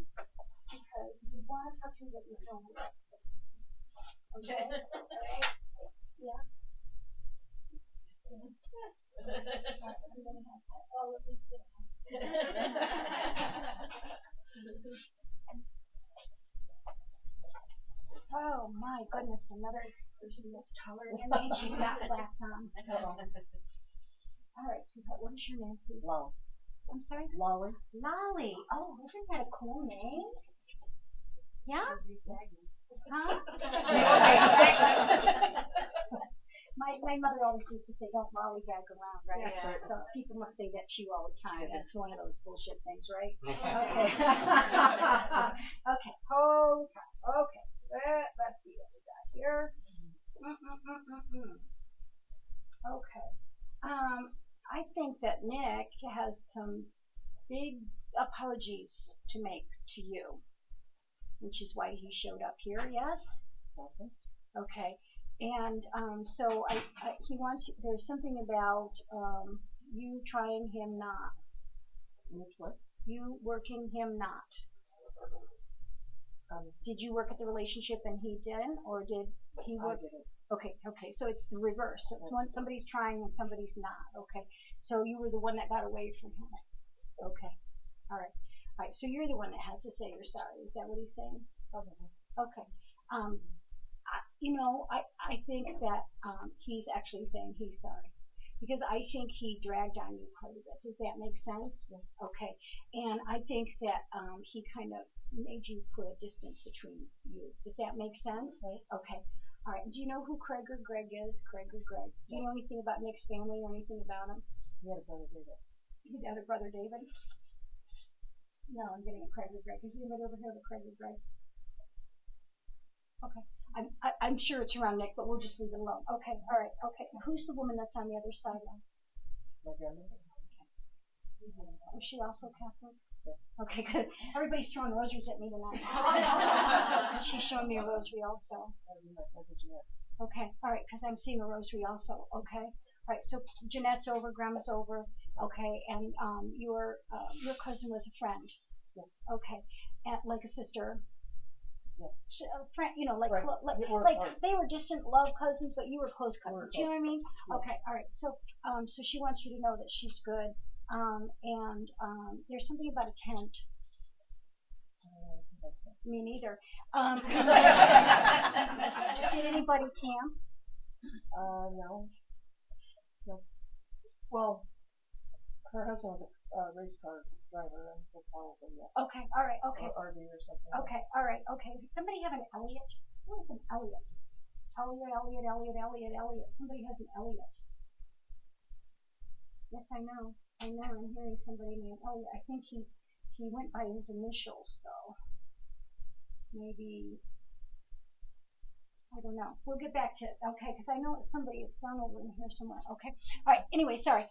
because you want to talk to what you're feeling. Okay? Alright? Yeah? I'm gonna have that. Oh, at least get Oh my goodness, another person that's taller than me and she's got flats on. Alright, sweetheart, what is your name, please? Lolly. I'm sorry? Lolly. Lolly. Oh, isn't that a cool name? Yeah? Huh? My mother always used to say, don't lollygag around, right? Yeah. So people must say that to you all the time. That's one of those bullshit things, right? Okay. Okay. Hold on. Okay. Let's see what we got here. Okay. I think that Nick has some big apologies to make to you, which is why he showed up here. Yes. Okay. And so he wants. There's something about you trying him not. Which what? You working him not. Did you work at the relationship and he didn't, or did he work? I didn't. Okay. So it's the reverse. So it's when somebody's trying and somebody's not. Okay. So you were the one that got away from him. Okay. All right. So you're the one that has to say you're sorry. Is that what he's saying? Okay. I think that he's actually saying he's sorry. Because I think he dragged on you quite a bit. Does that make sense? Yes. Okay. And I think that he kind of made you put a distance between you. Does that make sense? Right. Okay. All right. Do you know who Craig or Greg is? Craig or Greg? Do you know anything about Nick's family or anything about him? He had a brother David. He had a brother David? No, I'm getting a Craig or Greg. Is anybody over here with Craig or Greg? Okay. I'm sure it's around Nick, but we'll just leave it alone. Okay, all right, okay. Who's the woman that's on the other side? My grandmother. Okay. Was she also Catholic? Yes. Okay, good. Everybody's throwing rosaries at me tonight. She's showing me a rosary also. Okay, all right, because I'm seeing a rosary also. Okay, all right. So Jeanette's over, Grandma's over. Okay, and your cousin was a friend. Yes. Okay, and like a sister. friend, you know, like Right. like We're like close. they were distant love cousins, but you were close cousins. We're You know what I close. mean? Yes. Okay, all right. So so she wants you to know that she's good. And there's something about a tent. Me neither. Did anybody camp? No. Well, her husband was a race car driver, and so probably yes. Okay, all right, okay. Or RV or something. Okay, all right, okay. Did somebody have an Elliot? Who is an Elliot? Elliot. Somebody has an Elliot. Yes, I know. I'm hearing somebody named Elliot. I think he went by his initials, so maybe, I don't know. We'll get back to it, okay, because I know it's somebody. It's down over in here somewhere. Okay, all right. Anyway, sorry.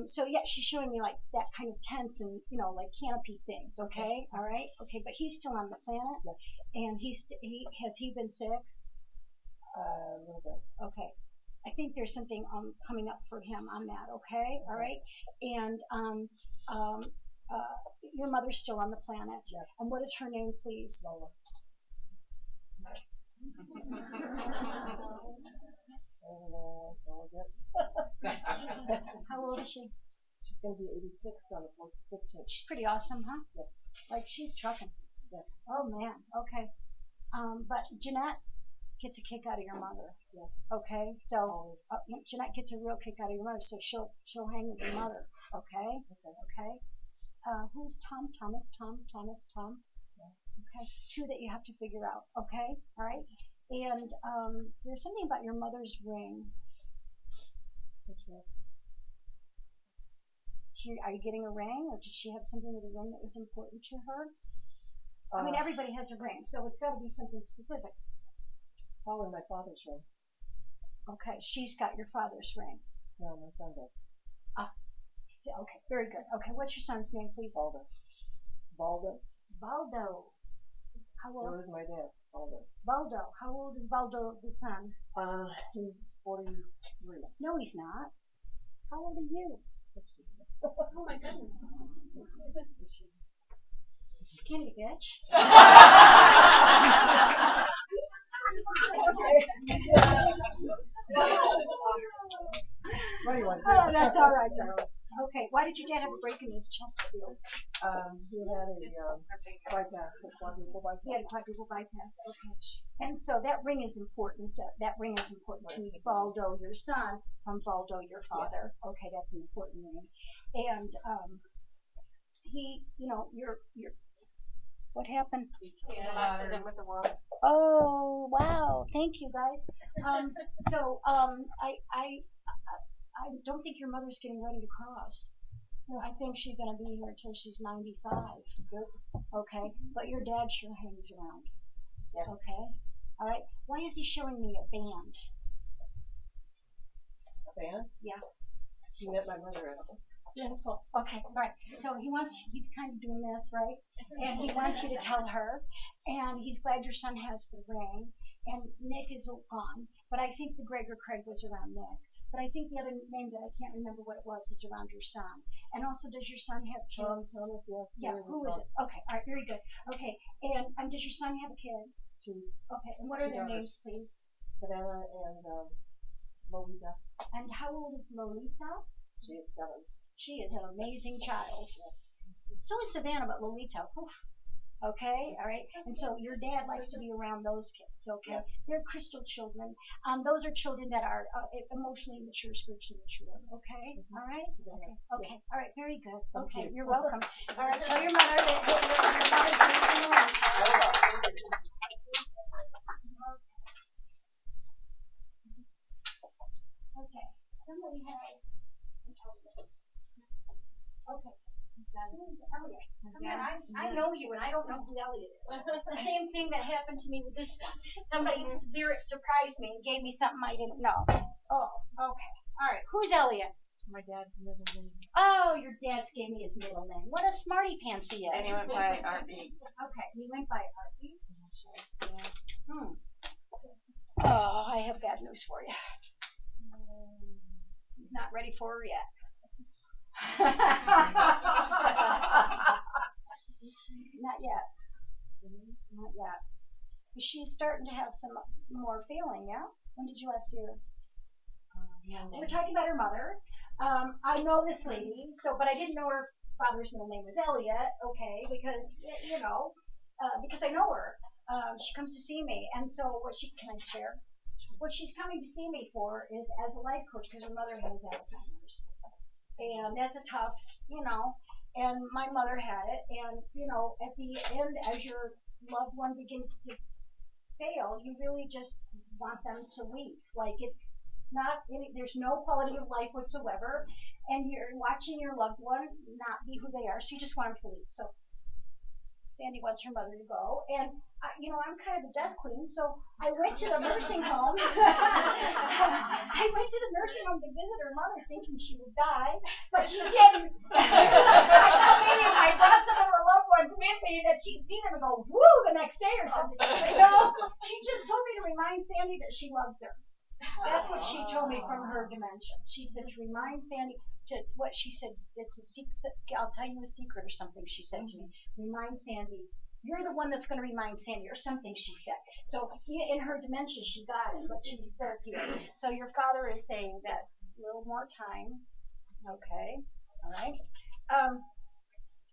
So yeah, she's showing me like that kind of tents and like canopy things. Okay, all right. Okay, but he's still on the planet. Yes. And has he been sick? A little bit. Okay. I think there's something coming up for him on that. Okay, all right. And your mother's still on the planet. Yes. And what is her name, please? Lola. How old is she? She's going to be 86 on the 15th. She's pretty awesome, huh? Yes. Like she's trucking. Yes. Oh man. Okay. But Jeanette gets a kick out of your mother. Yes. Okay. So Always. Jeanette gets a real kick out of your mother. So she'll hang with your mother. Okay. Okay. Who's Tom? Tom. Yeah. Okay. Two that you have to figure out. Okay. All right. And there's something about your mother's ring. Are you getting a ring, or did she have something with a ring that was important to her? I mean, everybody has a ring, so it's got to be something specific. Probably my father's ring. Okay, she's got your father's ring. No, my son does. Okay, very good. Okay, what's your son's name, please? Baldo. Baldo. How So old? is my dad, Baldo. Baldo. How old is Baldo, the son? He's 43. No, he's not. How old are you? 60. Oh my goodness. Skinny bitch. What do you want to do? Oh, that's all right, darling. Okay, why did your dad have a break in his chest? He had a bypass, a quadruple bypass. He had a quadruple bypass. Okay. And so that ring is important. That ring is important to Baldo, your son, from Baldo, your father. Yes. Okay, that's an important ring. And he, your what happened? Accident with the world. Oh, wow! Thank you, guys. I don't think your mother's getting ready to cross. No, I think she's going to be here until she's 95. Good. Okay, but your dad sure hangs around. Yes. Okay. All right. Why is he showing me a band? A band? Yeah. He met my mother at it. Yeah. So okay. All right. So he's kind of doing this, right? And he wants you to tell her, and he's glad your son has the ring. And Nick is gone, but I think the Greg or Craig was around Nick. But I think the other name that I can't remember what it was is around your son. And also, does your son have kids? Yes. Yeah, who is it? Okay, all right, very good. Okay, and does your son have a kid? 2. Okay, and what are their names, please? Savannah and Lolita. And how old is Lolita? She is 7. She is an amazing child. So is Savannah, but Lolita, oof. Okay, all right. And so your dad likes to be around those kids, okay? Yes. They're crystal children. Those are children that are emotionally mature, spiritually mature, okay? Mm-hmm. All right? Okay. Okay. Yes. All right, very good. Okay, you're welcome. All right, tell your mother that your mother's leaving alone. Okay, somebody has okay. Who's Elliot? Come here, I know you and I don't know who Elliot is. It's the same thing that happened to me with this one. Somebody's spirit surprised me and gave me something I didn't know. Oh, okay. All right. Who's Elliot? My dad's middle name. Oh, your dad's gave me his middle name. What a smarty pants he is. And he went by R.B. Okay, he went by R.B. Yeah. Oh, I have bad news for you. He's not ready for her yet. Not yet. Not yet. she's starting to have some more feeling, yeah? When did you last see her? We're talking about her mother. I know this lady, but I didn't know her father's middle name was Elliot, okay, because, because I know her. She comes to see me, and so can I share? What she's coming to see me for is as a life coach, because her mother has Alzheimer's. And that's a tough, and my mother had it, and, at the end, as your loved one begins to fail, you really just want them to leave. Like, it's not, there's no quality of life whatsoever, and you're watching your loved one not be who they are, so you just want them to leave. So Sandy wants her mother to go, and I'm kind of a death queen, so I went to the nursing home. I went to the nursing home to visit her mother, thinking she would die, but she didn't. I thought maybe if I brought some of her loved ones with me that she'd see them and go woo the next day or something. But no, she just told me to remind Sandy that she loves her. That's what she told me from her dementia. She said to remind Sandy. What she said, it's a secret. I'll tell you a secret or something. She said to me, remind Sandy. You're the one that's going to remind Sandy or something. She said. So in her dementia, she got it, but she says here. So your father is saying that a little more time. Okay, all right.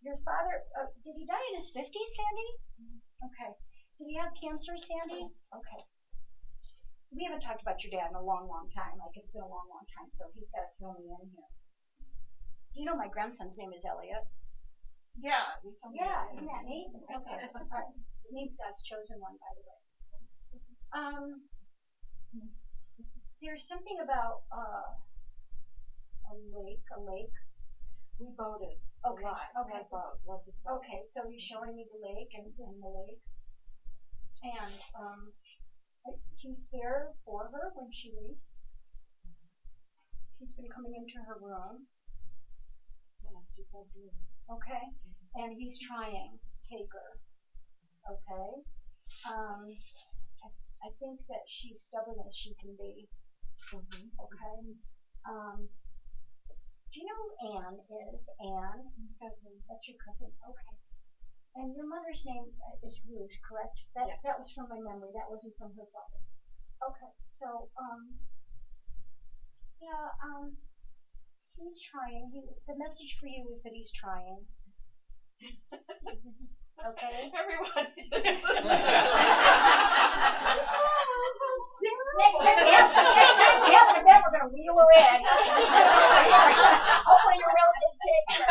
Your father did he die in his 50s, Sandy? Okay. Did he have cancer, Sandy? Okay. We haven't talked about your dad in a long, long time. Like it's been a long, long time. So he's got to fill me in here. You know my grandson's name is Elliot. Yeah. Yeah, isn't that neat? Okay. All right. It means God's chosen one, by the way. There's something about a lake. We boated. Okay. Okay. Okay. So he's showing me the lake and the lake, and he's there for her when she leaves. He's been coming into her room. Okay, and he's trying to take her. Okay, I think that she's stubborn as she can be. Okay, do you know who Anne is? Anne, that's your cousin. Okay, and your mother's name is Ruth, correct? That was from my memory. That wasn't from her father. Okay, so he's trying. The message for you is that he's trying. Okay? Everyone. Next time we have an event, we're going to wheel her in. Hopefully your relatives take her.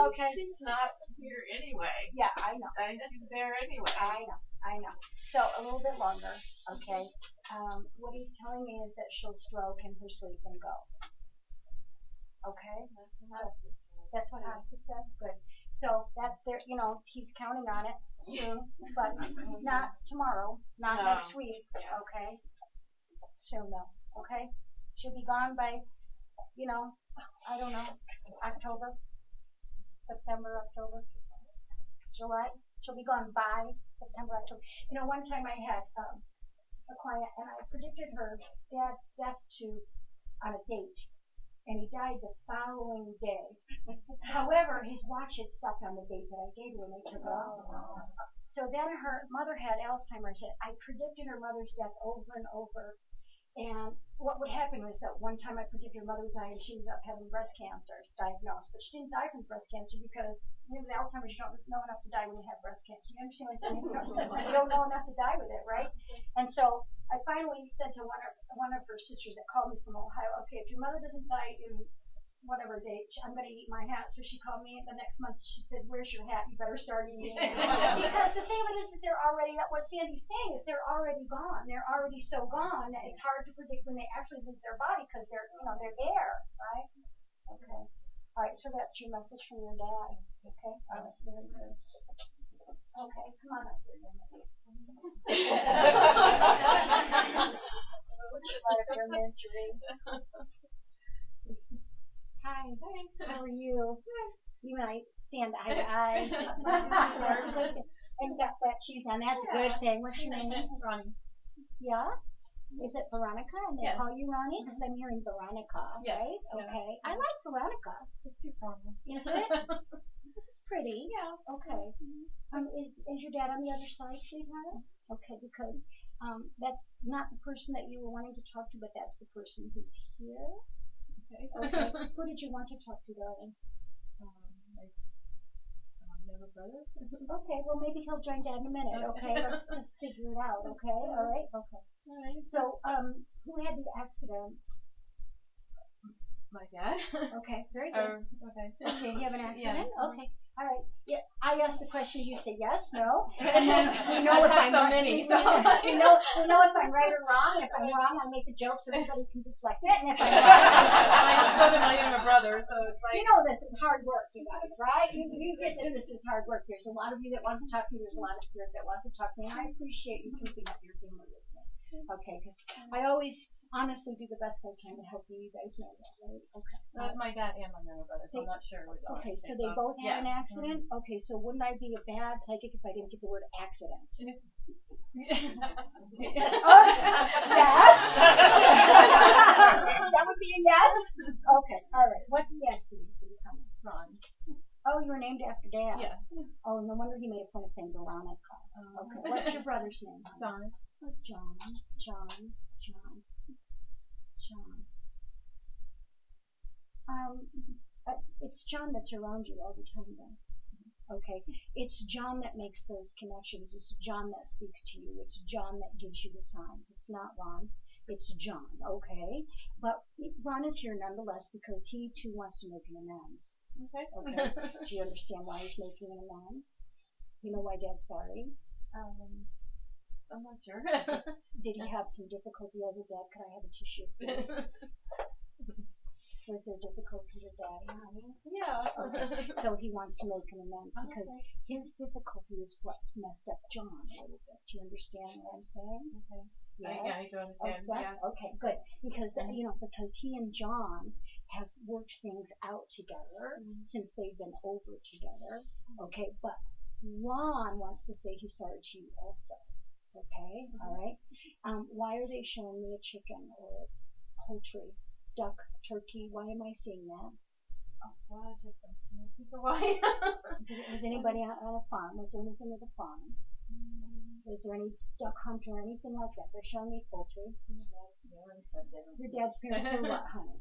Okay. She's not here anyway. Yeah, I know. And she's there anyway. I know. So a little bit longer, okay? What he's telling me is that she'll stroke in her sleep and go. Okay? So that's what hospice says? Good. So he's counting on it soon, but not tomorrow, not next week, okay? Soon though, okay? She'll be gone by, I don't know, October, September, October, July. She'll be gone by September, October. One time I had a client and I predicted her dad's death on a date. And he died the following day. However, his watch had stuck on the date that I gave her, and they took it off. So then her mother had Alzheimer's. I predicted her mother's death over and over. And what would happen was that one time I predicted her mother would die, and she ended up having breast cancer diagnosed. But she didn't die from breast cancer because with Alzheimer's, you don't know enough to die when you have breast cancer. You understand what I'm saying? You don't know enough to die with it, right? And so I finally said to one of her sisters that called me from Ohio, okay, if your mother doesn't die in whatever date, I'm going to eat my hat. So she called me the next month. She said, where's your hat? You better start eating it. Because the thing of it is that they're already, what Sandy's saying is they're already gone. They're already so gone that it's hard to predict when they actually leave their body because they're there, right? Okay. All right, so that's your message from your dad. Okay? All right, very good. Okay, come on up here. What's your life, your misery? Hi, how are you? You and I stand eye to eye. And you got flat shoes on. That's a good thing. What's your name? Ronnie. Yeah? Is it Veronica? And they call you Ronnie? Because I'm hearing Veronica, right? Okay. I like Veronica. It's too formal. Isn't it? It's pretty. Yeah. Okay. Is your dad on the other side, sweetheart? Okay, because that's not the person that you were wanting to talk to, but that's the person who's here. Okay. Okay. Who did you want to talk to, darling? Younger brother. Okay, well maybe he'll join Dad in a minute. Okay, let's just figure it out. Okay, all right. Okay. All right. So, who had the accident? My dad. Okay, very good. Okay. Okay, you have an accident? Yeah. Okay. All right. Yeah, I asked the question, you say yes, no, and then we know if I'm so right. many, so. we know if I'm right or wrong. And if I'm wrong, I make a joke so everybody can deflect it. And if I'm right, So did my younger brother, so it's like. you know this is hard work, you guys, right? You get that this is hard work. There's a lot of you that wants to talk to me. There's a lot of spirit that wants to talk to me. And I appreciate you keeping up your humor with me. Okay, because I always honestly do the best I can to help you. You guys know that, right? Okay. My dad and my younger brother, so I'm not sure. Okay, so they both had an accident? Okay, so wouldn't I be a bad psychic if I didn't get the word accident? Yes. That would be a yes? Okay, alright. What's the accident, please, honey? Ron. Oh, you were named after Dad? Yeah. Oh, no wonder he made a point of saying Veronica. Okay, what's your brother's name, honey? John. John. It's John that's around you all the time, then. Okay, it's John that makes those connections. It's John that speaks to you. It's John that gives you the signs. It's not Ron. It's John. Okay, but Ron is here nonetheless because he too wants to make an amends. Okay. Okay. Do you understand why he's making an amends? You know why Dad's sorry? I'm not sure. Did he have some difficulty over Dad? Could I have a tissue, please? Was there difficulty with Daddy, honey? Yeah. Okay. So he wants to make an amends because his difficulty is what messed up John a little bit. Do you understand what I'm saying? Okay. Yes. Yeah, I do understand. Oh, yes? Yeah. Okay, good. Because because he and John have worked things out together since they've been over together. Okay, but Ron wants to say he's sorry to you also. Okay, all right. Why are they showing me a chicken or poultry, duck, turkey? Why am I seeing that? Oh, well, why? Was anybody on a farm? Was there anything at the farm? Was there any duck hunt or anything like that? They're showing me poultry. Your dad's parents were what, honey?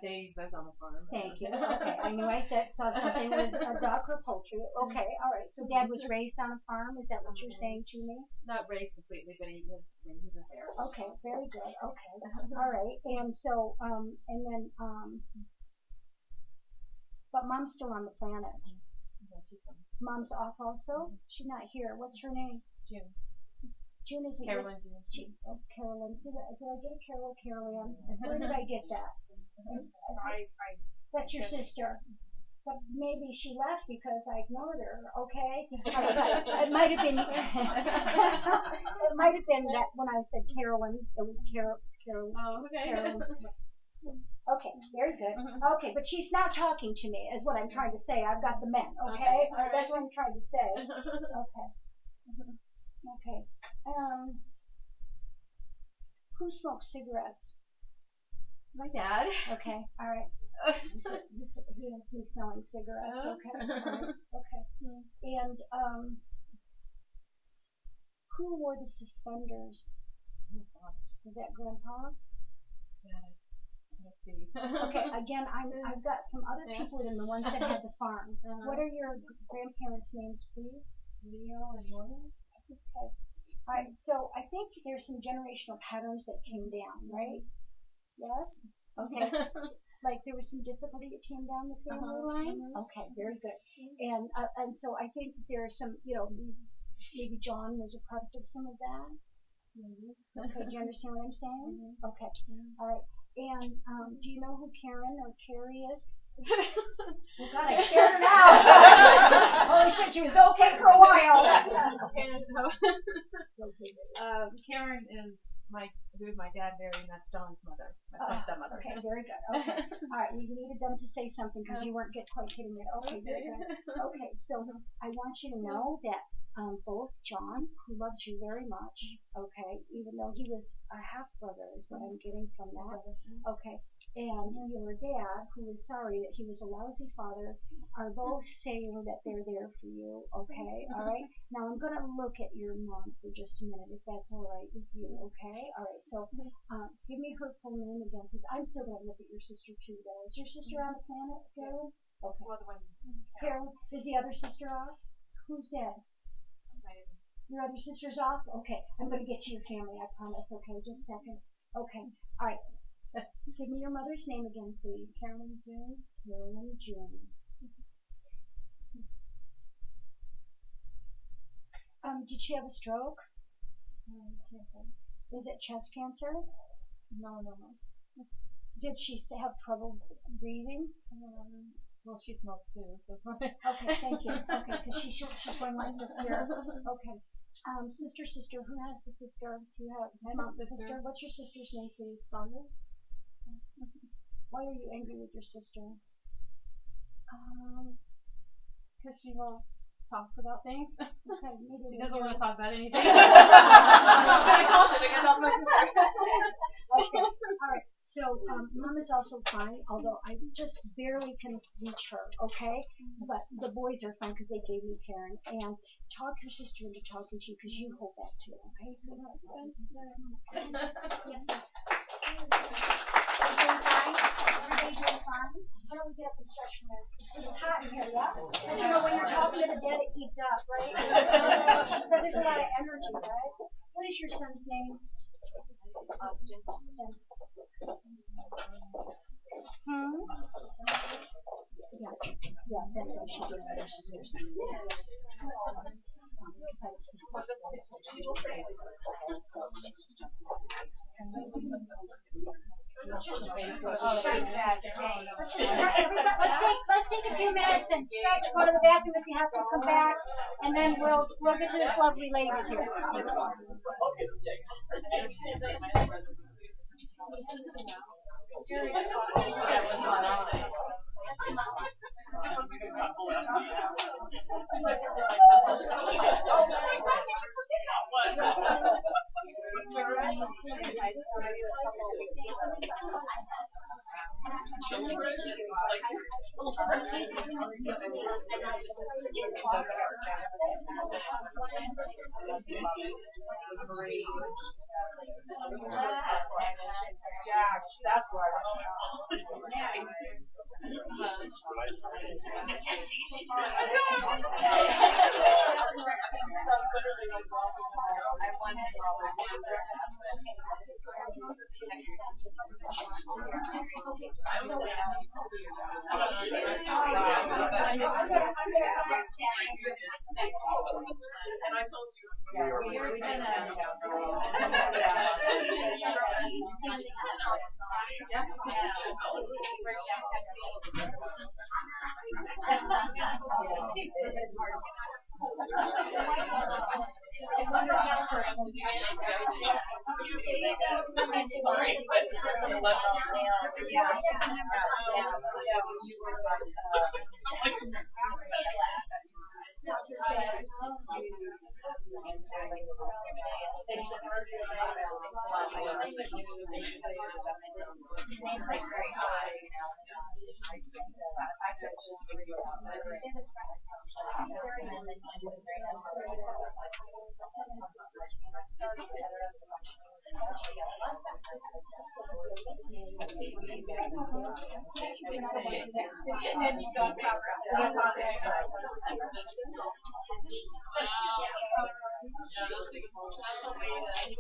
They lived on the farm. Thank you. Okay, I knew I saw something with a duck or poultry. Okay, all right. So Dad was raised on a farm. Is that what you're saying to me? Not raised completely, but he was there. Okay, very good. Okay, all right. And so, but Mom's still on the planet. Mom's off also. She's not here. What's her name? June. June is Carolyn. Carolyn. Did I get a Carolyn? Where did I get that? That's your sister. But maybe she left because I ignored her. Okay, it might have been. It might have been that when I said Carolyn, it was Carolyn. Oh, okay. Carolyn. Okay, very good. Okay, but she's not talking to me, is what I'm trying to say. I've got the men. Okay, that's what I'm trying to say. Okay. Okay. Who smokes cigarettes? My dad. Okay, all right. He has me smelling cigarettes. Okay, all right. Okay. And who wore the suspenders? Is that Grandpa? Yeah. Let's see. Okay. Again, I've got some other people than the ones that had the farm. What are your grandparents' names, please? Leo and Morgan. Okay. All right. So I think there's some generational patterns that came down, right? Yes? Okay. Like there was some difficulty that came down the family line? Okay, very good. And so I think there are some, maybe John was a product of some of that. Okay, do you understand what I'm saying? Okay. All right. And do you know who Karen or Carrie is? Oh God, I scared her now. Holy shit, she was okay for a while. Karen is who my dad married, and that's John's mother. That's my stepmother. Okay, very good. Okay. All right, we needed them to say something because you weren't quite hitting it. Okay, very good. Okay, so I want you to know that both John, who loves you very much, okay, even though he was a half brother is what I'm getting from that. Okay, and your dad, who is sorry that he was a lousy father, are both saying that they're there for you, okay? All right? Now I'm going to look at your mom for just a minute, if that's all right with you, okay? All right, so give me her full name again, because I'm still going to look at your sister too, though. Is your sister on the planet, Carolyn? Okay. Well, the one. Carolyn, is the other sister off? Who's dead? Your other sister's off? Okay. I'm going to get to your family, I promise. Okay, just a second. Okay. All right. Give me your mother's name again, please. Carolyn June. Carolyn June. Did she have a stroke? Is it chest cancer? No. Did she have trouble breathing? Well, she smoked too. So. Okay, thank you. Okay, because she's going like this here. Okay. Sister, who has the sister? Do you have sister? What's your sister's name, please? Sandra? Why are you angry with your sister? Because she won't talk about things. Okay, maybe She doesn't want to talk about anything. Okay. All right. So Mom is also fine, although I just barely can reach her. Okay, but the boys are fine because they gave me Karen. And talk your sister into talking to you because you hold that too. Okay, sweetheart. Yes. Everybody doing fine? Why don't we get up and stretch from there? It's hot in here, yeah? Because you know when you're talking to the dead, it heats up, right? Because there's a lot of energy, right? What is your son's name? Austin. Yeah, that's what she did with her sisters. Let's take a few minutes and stretch, go to the bathroom if you have to come back, and then we'll get to this lovely lady here.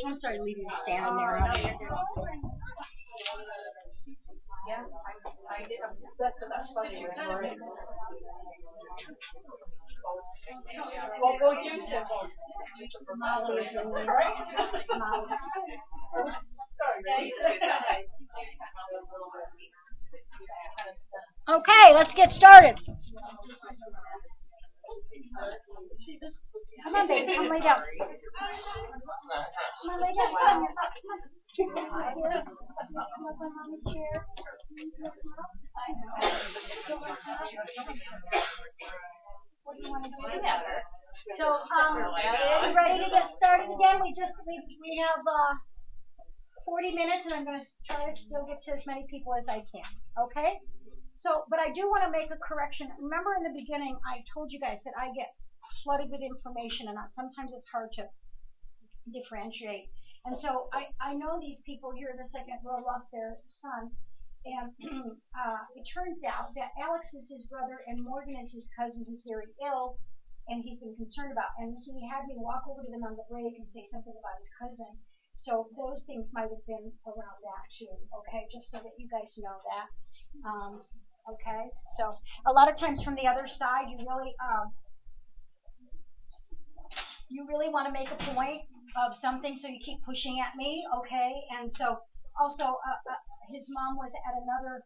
I'm sorry to leave you standing there. Yeah, I did. That's funny. Well, go use it. Right? Okay, let's get started. Come on, baby. Come lay down. Come on, lay down. Come on. Come up on Mommy's chair. What do you want to do? So, ready to get started again? We have 40 minutes, and I'm going to try to still get to as many people as I can. Okay? So, but I do want to make a correction. Remember in the beginning, I told you guys that I get flooded with information, and sometimes it's hard to differentiate. And so I know these people here in the second row lost their son, and it turns out that Alex is his brother and Morgan is his cousin who's very ill, and he's been concerned about. And he had me walk over to them on the break and say something about his cousin. So those things might have been around that too. Okay, just so that you guys know that. Okay, so a lot of times from the other side, you really want to make a point of something, so you keep pushing at me, okay? And so also his mom was at another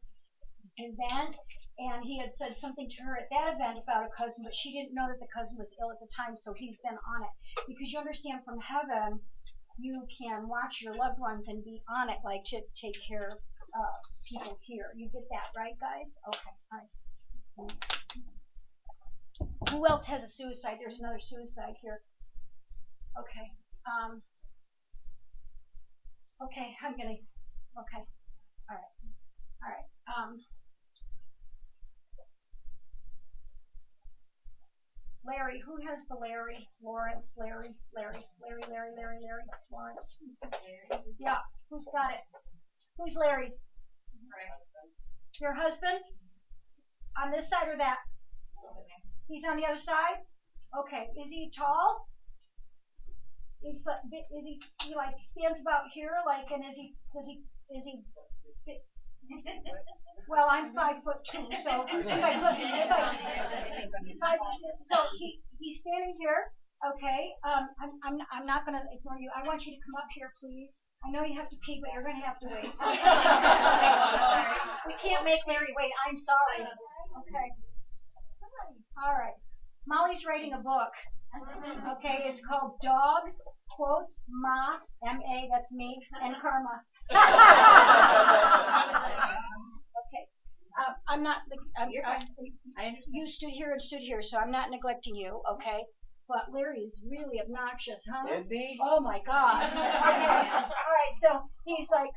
event, and he had said something to her at that event about a cousin, but she didn't know that the cousin was ill at the time, so he's been on it. Because you understand, from heaven, you can watch your loved ones and be on it, like to take care of people here. You get that, right, guys? Okay, all right. Who else has a suicide? There's another suicide here. Okay. Okay, I'm gonna. Okay. All right. Larry, who has the Larry? Lawrence, Larry, Lawrence. Yeah, who's got it? Who's Larry? Your husband? On this side or that? He's on the other side? Okay. Is he tall? Is he like stands about here, like, and is he well, I'm 5'2", so so he's standing here, okay. I'm not gonna ignore you. I want you to come up here, please. I know you have to pee, but you're gonna have to wait. We can't make Larry wait. I'm sorry. Okay. All right. Molly's writing a book. Okay, it's called Dog Quotes Ma, M-A, that's me, and Karma. Okay. I'm not. I understand. You stood here and stood here, so I'm not neglecting you. Okay. But Larry is really obnoxious, huh? Indeed. Oh my God. Okay. All right. So he's like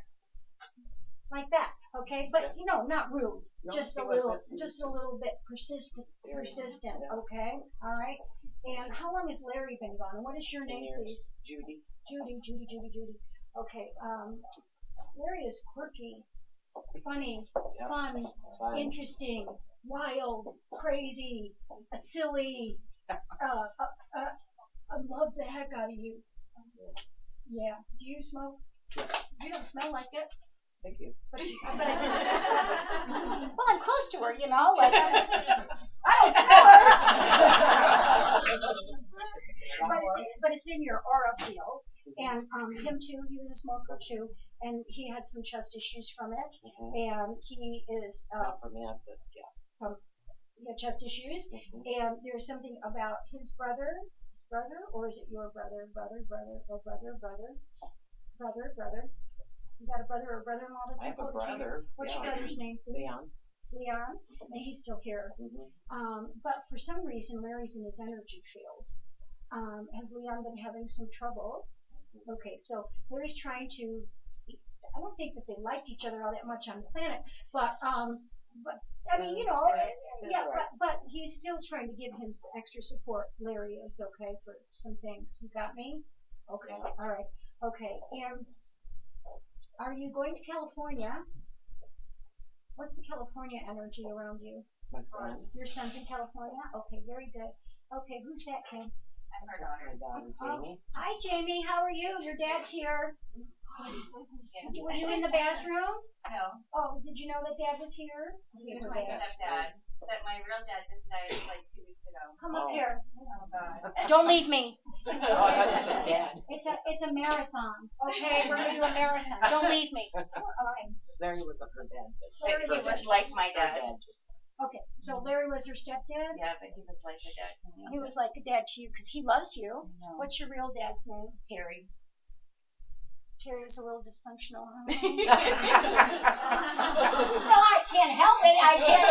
that. Okay. But not rude. No, just a little bit persistent. Yeah. Okay. All right. And how long has Larry been gone? And what is your name, please? Judy. Judy. Okay. Larry is quirky, funny, fun, interesting, wild, crazy, silly. I love the heck out of you. Yeah. Do you smoke? You don't smell like it. Thank you. Well, I'm close to her, like I don't smell her. but it's in your aura field. And him too, he was a smoker too, and he had some chest issues from it. And he is Not for me, but yeah. He had chest issues, and there's something about his brother, or is it your brother? You got a brother or brother-in-law that's I have a brother. What's your brother's name, please? Leon, and he's still here. But for some reason, Larry's in his energy field. Has Leon been having some trouble? Okay, so Larry's trying to. I don't think that they liked each other all that much on the planet, but I mean, but he's still trying to give him extra support. Larry is okay for some things. You got me? Okay, all right, okay. And are you going to California? What's the California energy around you? My son. Your son's in California? Okay, very good. Okay, who's that, Kim? I'm her daughter. Jamie. Hi, Jamie. How are you? Your dad's here. Were you in the bathroom? No. Oh, did you know that Dad was here? He was my stepdad. But my real dad just died like 2 weeks ago. Come up here. Oh, God. Don't leave me. Oh, I thought you said Dad. It's a marathon. Okay, we're gonna do a marathon. Don't leave me. Okay. Larry was her dad. Larry was like my dad. Okay, so Larry was your stepdad? Yeah, but he was like a dad to me. He was like a dad to you because he loves you. No. What's your real dad's name? Terry. Terry was a little dysfunctional, huh? Well, I can't help it. I can't.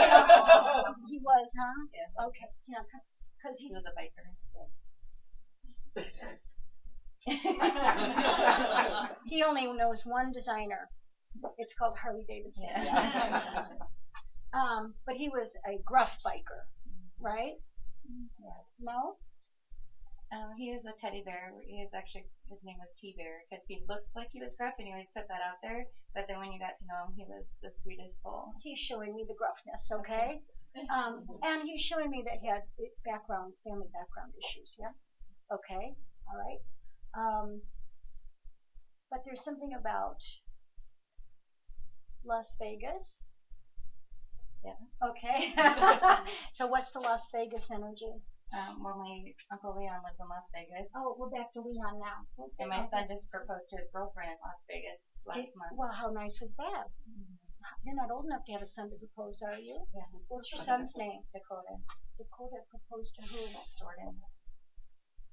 He was, huh? Yeah. Okay. Yeah, because He was a biker. He only knows one designer. It's called Harley Davidson. Yeah. But he was a gruff biker, right? No? He was a teddy bear. He was actually, his name was T-Bear because he looked like he was gruff and he always put that out there. But then when you got to know him, he was the sweetest soul. He's showing me the gruffness, okay? And he's showing me that he had family background issues, yeah? Okay, all right. But there's something about Las Vegas. Yeah. Okay. So what's the Las Vegas energy? Well, my Uncle Leon lives in Las Vegas. Oh, we're back to Leon now. And my son just proposed to his girlfriend in Las Vegas last month. Well, how nice was that? You're not old enough to have a son to propose, are you? Yeah. What's your son's name? Dakota. Dakota proposed to who? Jordan.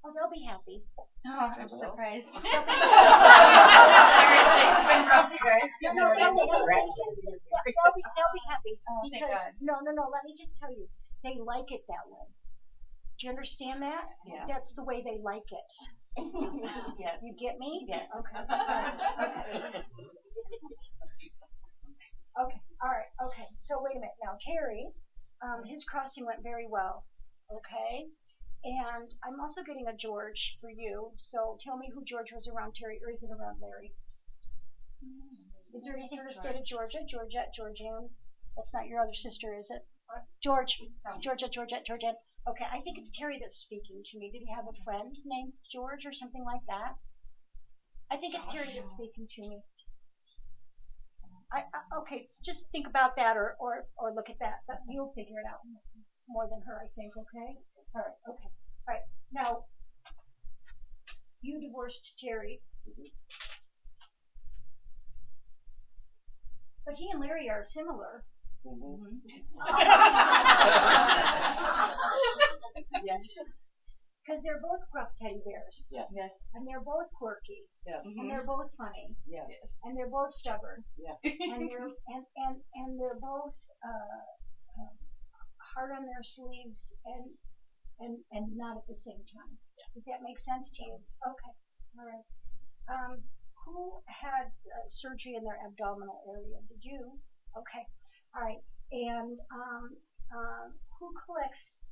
Oh, they'll be happy. Oh, I'm surprised. Seriously, it's been rough, you guys. No, they'll be happy. Oh, thank Because, God. no, let me just tell you, they like it that way. Do you understand that? Yeah. That's the way they like it. Yes. You get me? Yes. Okay. All right. Okay. So wait a minute. Now, Terry, his crossing went very well. Okay. And I'm also getting a George for you. So tell me who George was around Terry, or is it around Larry? Is there anything in the state of Georgia? Georgette, Georgianne? That's not your other sister, is it? George. Georgette. Okay, I think it's Terry that's speaking to me. Did he have a friend named George or something like that? I think it's Terry that's speaking to me. Okay, just think about that or look at that. But you'll figure it out more than her, I think, okay? All right, okay. All right, now, you divorced Terry. But he and Larry are similar. Because they're both gruff teddy bears. Yes. Yes. And they're both quirky. Yes. And they're both funny. Yes. And they're both stubborn. Yes. And they're both hard on their sleeves and not at the same time. Does that make sense to you? Okay. All right. Who had surgery in their abdominal area? Did you? Okay. All right. And who collects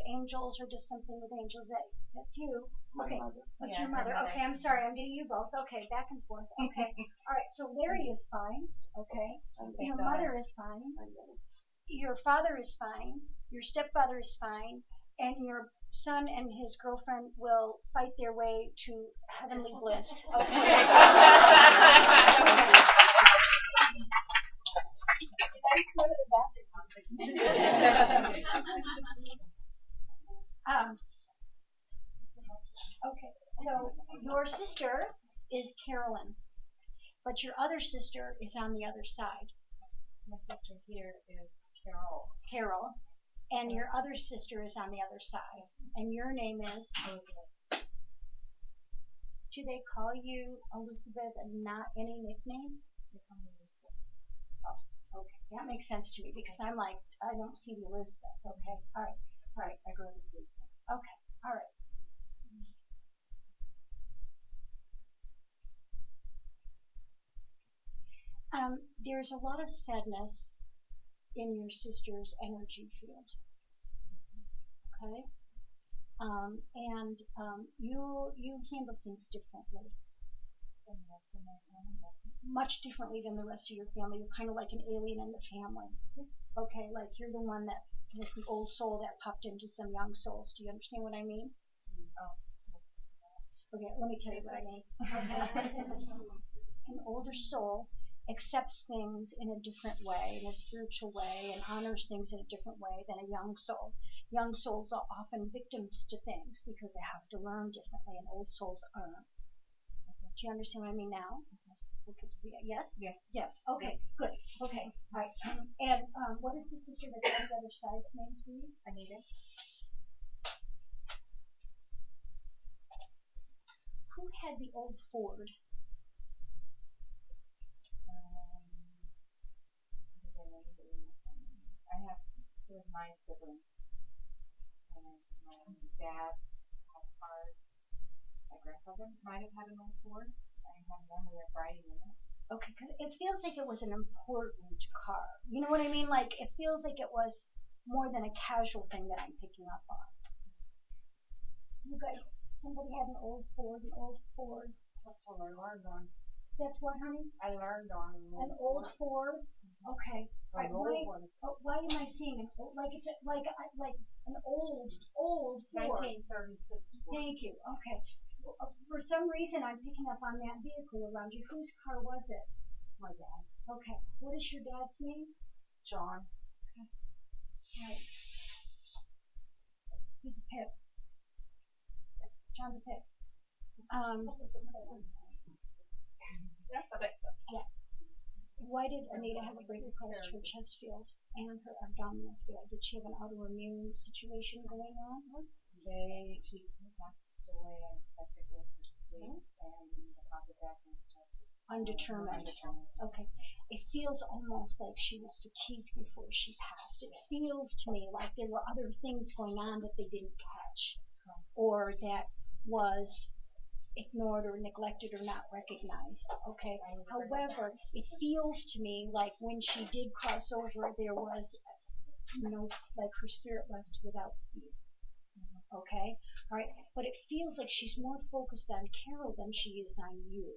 angels or does something with angels? That's you. Okay. That's Yeah, your mother. my mother. Okay. I'm sorry. I'm getting you both. Okay. Back and forth. Okay. All right. So Larry is fine. Okay. Your mother is fine. Your father is fine. Your stepfather is fine. And your son and his girlfriend will fight their way to heavenly bliss. Okay. Okay, so your sister is Carolyn, but your other sister is on the other side. My sister here is Carol. Carol, and your other sister is on the other side, and your name is Elizabeth. Do they call you Elizabeth and not any nickname? They call me Elizabeth. Oh, okay, that makes sense to me because I'm like, I don't see the Elizabeth. Okay, all right, I grew up as Lisa. okay, all right. There's a lot of sadness in your sister's energy field. Okay? You handle things differently. And the rest of my family, yes. Much differently than the rest of your family. You're kind of like an alien in the family. Okay, like you're the one that was the old soul that popped into some young souls. Do you understand what I mean? Okay, let me tell you what I mean. Okay. An older soul accepts things in a different way, in a spiritual way, and honors things in a different way than a young soul. Young souls are often victims to things because they have to learn differently, and old souls aren't. Do you understand what I mean now? Okay. Yes? Yes. Yes. Okay, good. Okay, all right. And what is the sister that's on the other side's name, please? Anita. Who had the old Ford? There's 9 siblings. And my dad had cars. My grandfather might have had an old Ford. I have a memory of riding in it. Okay, because it feels like it was an important car. You know what I mean? Like, it feels like it was more than a casual thing that I'm picking up on. You guys, somebody had an old Ford, That's what I learned on. That's what, honey? I learned on An old Ford? Okay. An old one. Why am I seeing an old, like it's like an old Ford? 1936. Thank you. Okay. For some reason, I'm picking up on that vehicle around you. Whose car was it? My dad. Okay. What is your dad's name? John. Okay. Right. He's a pip. John's a pip. Yeah. Why did Anita have a break across her chest field and her abdominal field? Did she have an autoimmune situation going on? She passed away unexpectedly in her sleep, and the cause of death was just Undetermined. Okay. It feels almost like she was fatigued before she passed. It feels to me like there were other things going on that they didn't catch, or that was ignored or neglected or not recognized. Okay. However, it feels to me like when she did cross over, there was, like her spirit left without fear. Okay. All right. But it feels like she's more focused on Carol than she is on you.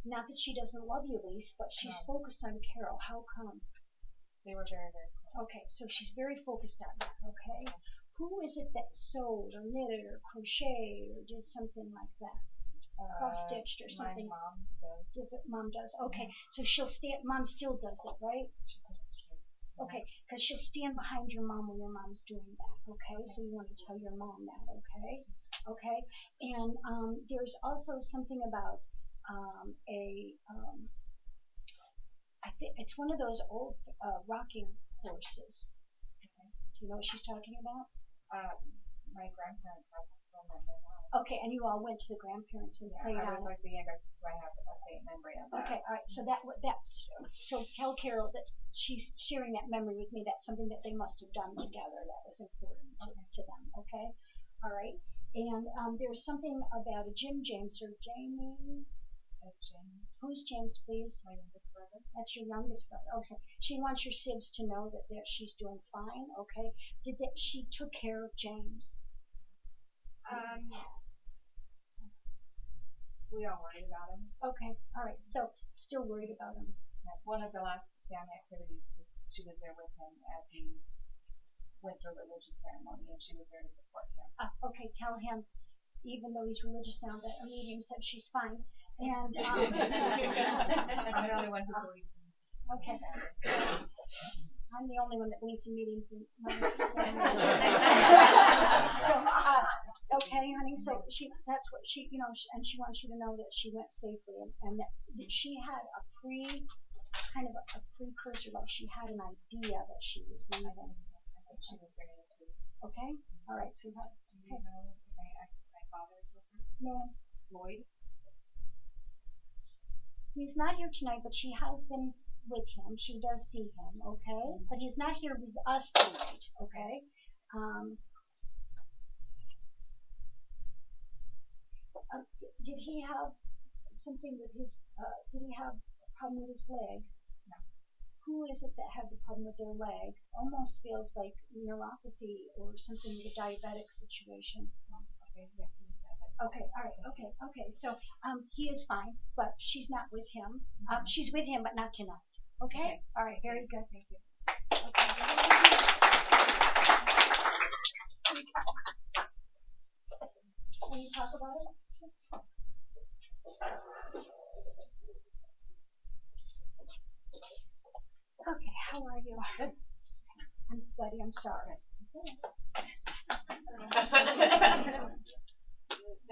Not that she doesn't love you, Lise, but she's focused on Carol. How come? They were very, very close. Okay, so she's very focused on that, okay? Who is it that sewed or knitted or crocheted or did something like that? Cross-stitched or something? My mom does. Mom does? Okay, so she'll stand, Mom still does it, right? She comes to church. Okay, because she'll stand behind your mom when your mom's doing that, okay? So you want to tell your mom that, okay? Okay, and there's also something about I think it's one of those old rocking horses. Okay. Do you know what she's talking about? My grandparents had one at their house. Okay, and you all went to the grandparents and played I on was like the youngest, so I have a faint memory of that. Okay, all right. So so tell Carol that she's sharing that memory with me. That's something that they must have done together that was important to them. Okay, all right. And there's something about a Jim James or Jamie. James. Who's James, please? My youngest brother. That's your youngest brother. Okay. She wants your sibs to know that she's doing fine. Okay. She took care of James? We all worried about him. Okay. All right. So still worried about him. One of the last family activities is she was there with him as he went through a religious ceremony, and she was there to support him. Okay. Tell him, even though he's religious now, that a medium said she's fine. And I'm the only one who believes in him. Okay. I'm the only one that believes in mediums. So, okay, honey. So that's what she, and she wants you to know that she went safely, and that she had a precursor, like she had an idea that she was leaving. I think she was ready to. Okay. All right, sweetheart. Do you know if my father is with her? No. Lloyd. He's not here tonight, but she has been with him. She does see him, okay? But he's not here with us tonight, okay? Did he have something with his, did he have a problem with his leg? No. Who is it that had the problem with their leg? Almost feels like neuropathy or something with a diabetic situation. Okay, yes, he was diabetic. Okay, all right, okay. So, he is fine, but she's not with him. She's with him, but not tonight. Okay? All right, very good. Thank you. Okay. Can you talk about it? Okay, how are you? I'm sweaty, I'm sorry.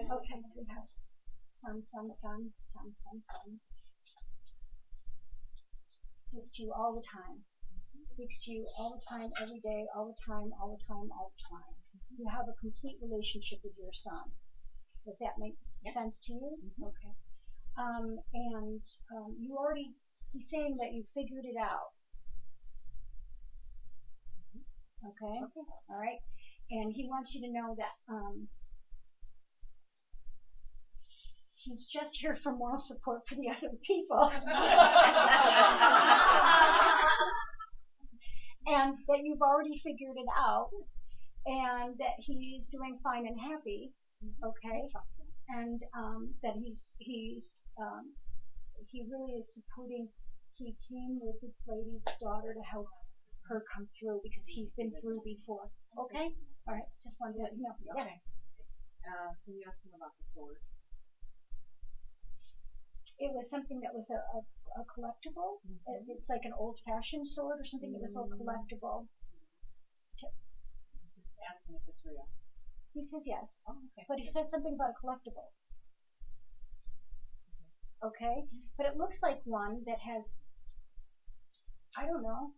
Okay, sweetheart. Sun. Speaks to you all the time. Speaks to you all the time, every day, all the time. You have a complete relationship with your son. Does that make sense to you? Mm-hmm. Okay. You already, he's saying that you figured it out. Okay? All right. And he wants you to know that he's just here for moral support for the other people. And that you've already figured it out, and that he's doing fine and happy, okay? And that he really is supporting. He came with this lady's daughter to help her come through because he's been through before. Okay? All right. Just wanted to let you know. Yes. Can you ask him about the sword? It was something that was a collectible. It's like an old-fashioned sword or something that was so collectible. Just ask him if it's real. He says yes, Oh, okay. but he says something about a collectible. Okay? But it looks like one that has, I don't know.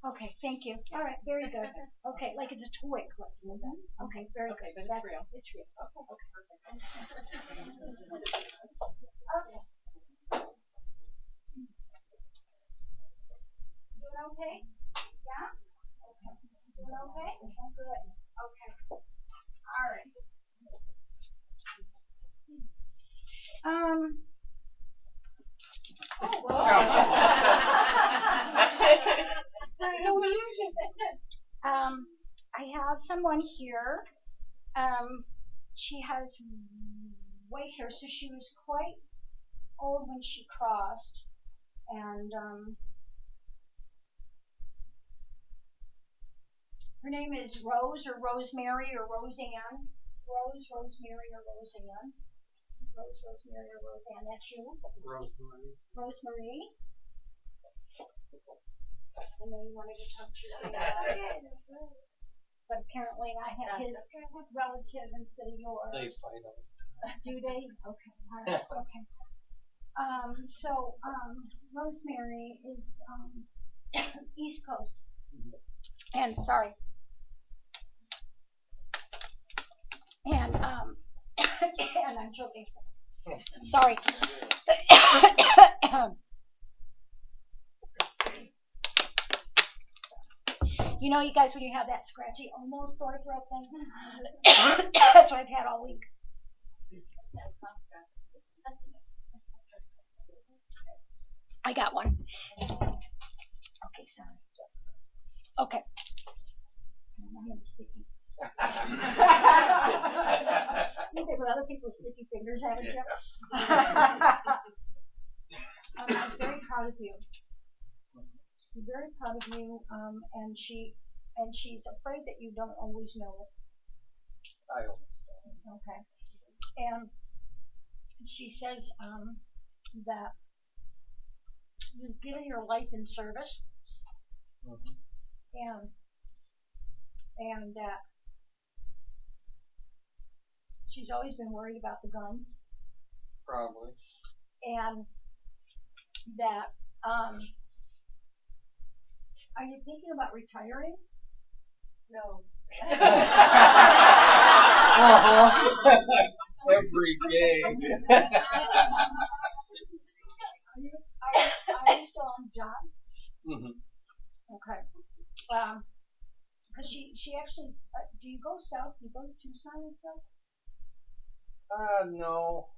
Okay, thank you. All right, very good. Okay, like it's a toy collectible then. Okay, very Okay, good. but it's real. It's real. Okay, perfect. Okay. Doing okay? Yeah? Okay. Doing okay? Good. Okay. All right. I have someone here. She has white hair, so she was quite old when she crossed, and her name is Rose or Rosemary or Roseanne. Rosemary or Roseanne. Rosemary or Roseanne. That's you. Rosemary. I know you wanted to talk to me. But apparently I have his relative instead of yours. They fight all the time. Do they? Okay. All right. Okay. Rosemary is East Coast. And sorry. And and I'm joking. Sorry. You know, you guys, when you have that scratchy, almost sore throat thing, that's what I've had all week. I got one. Okay, sorry. Okay. My hand's sticky. You've been with other people's sticky fingers, haven't you? I was very proud of you. I'm very proud of you, and she's afraid that you don't always know it. I always know. Okay. And she says that you've given your life in service, and that she's always been worried about the guns. Probably. And that are you thinking about retiring? No. Every day. Are you still on the job? Okay. Because she actually, do you go south? Do you go to Tucson and stuff? No.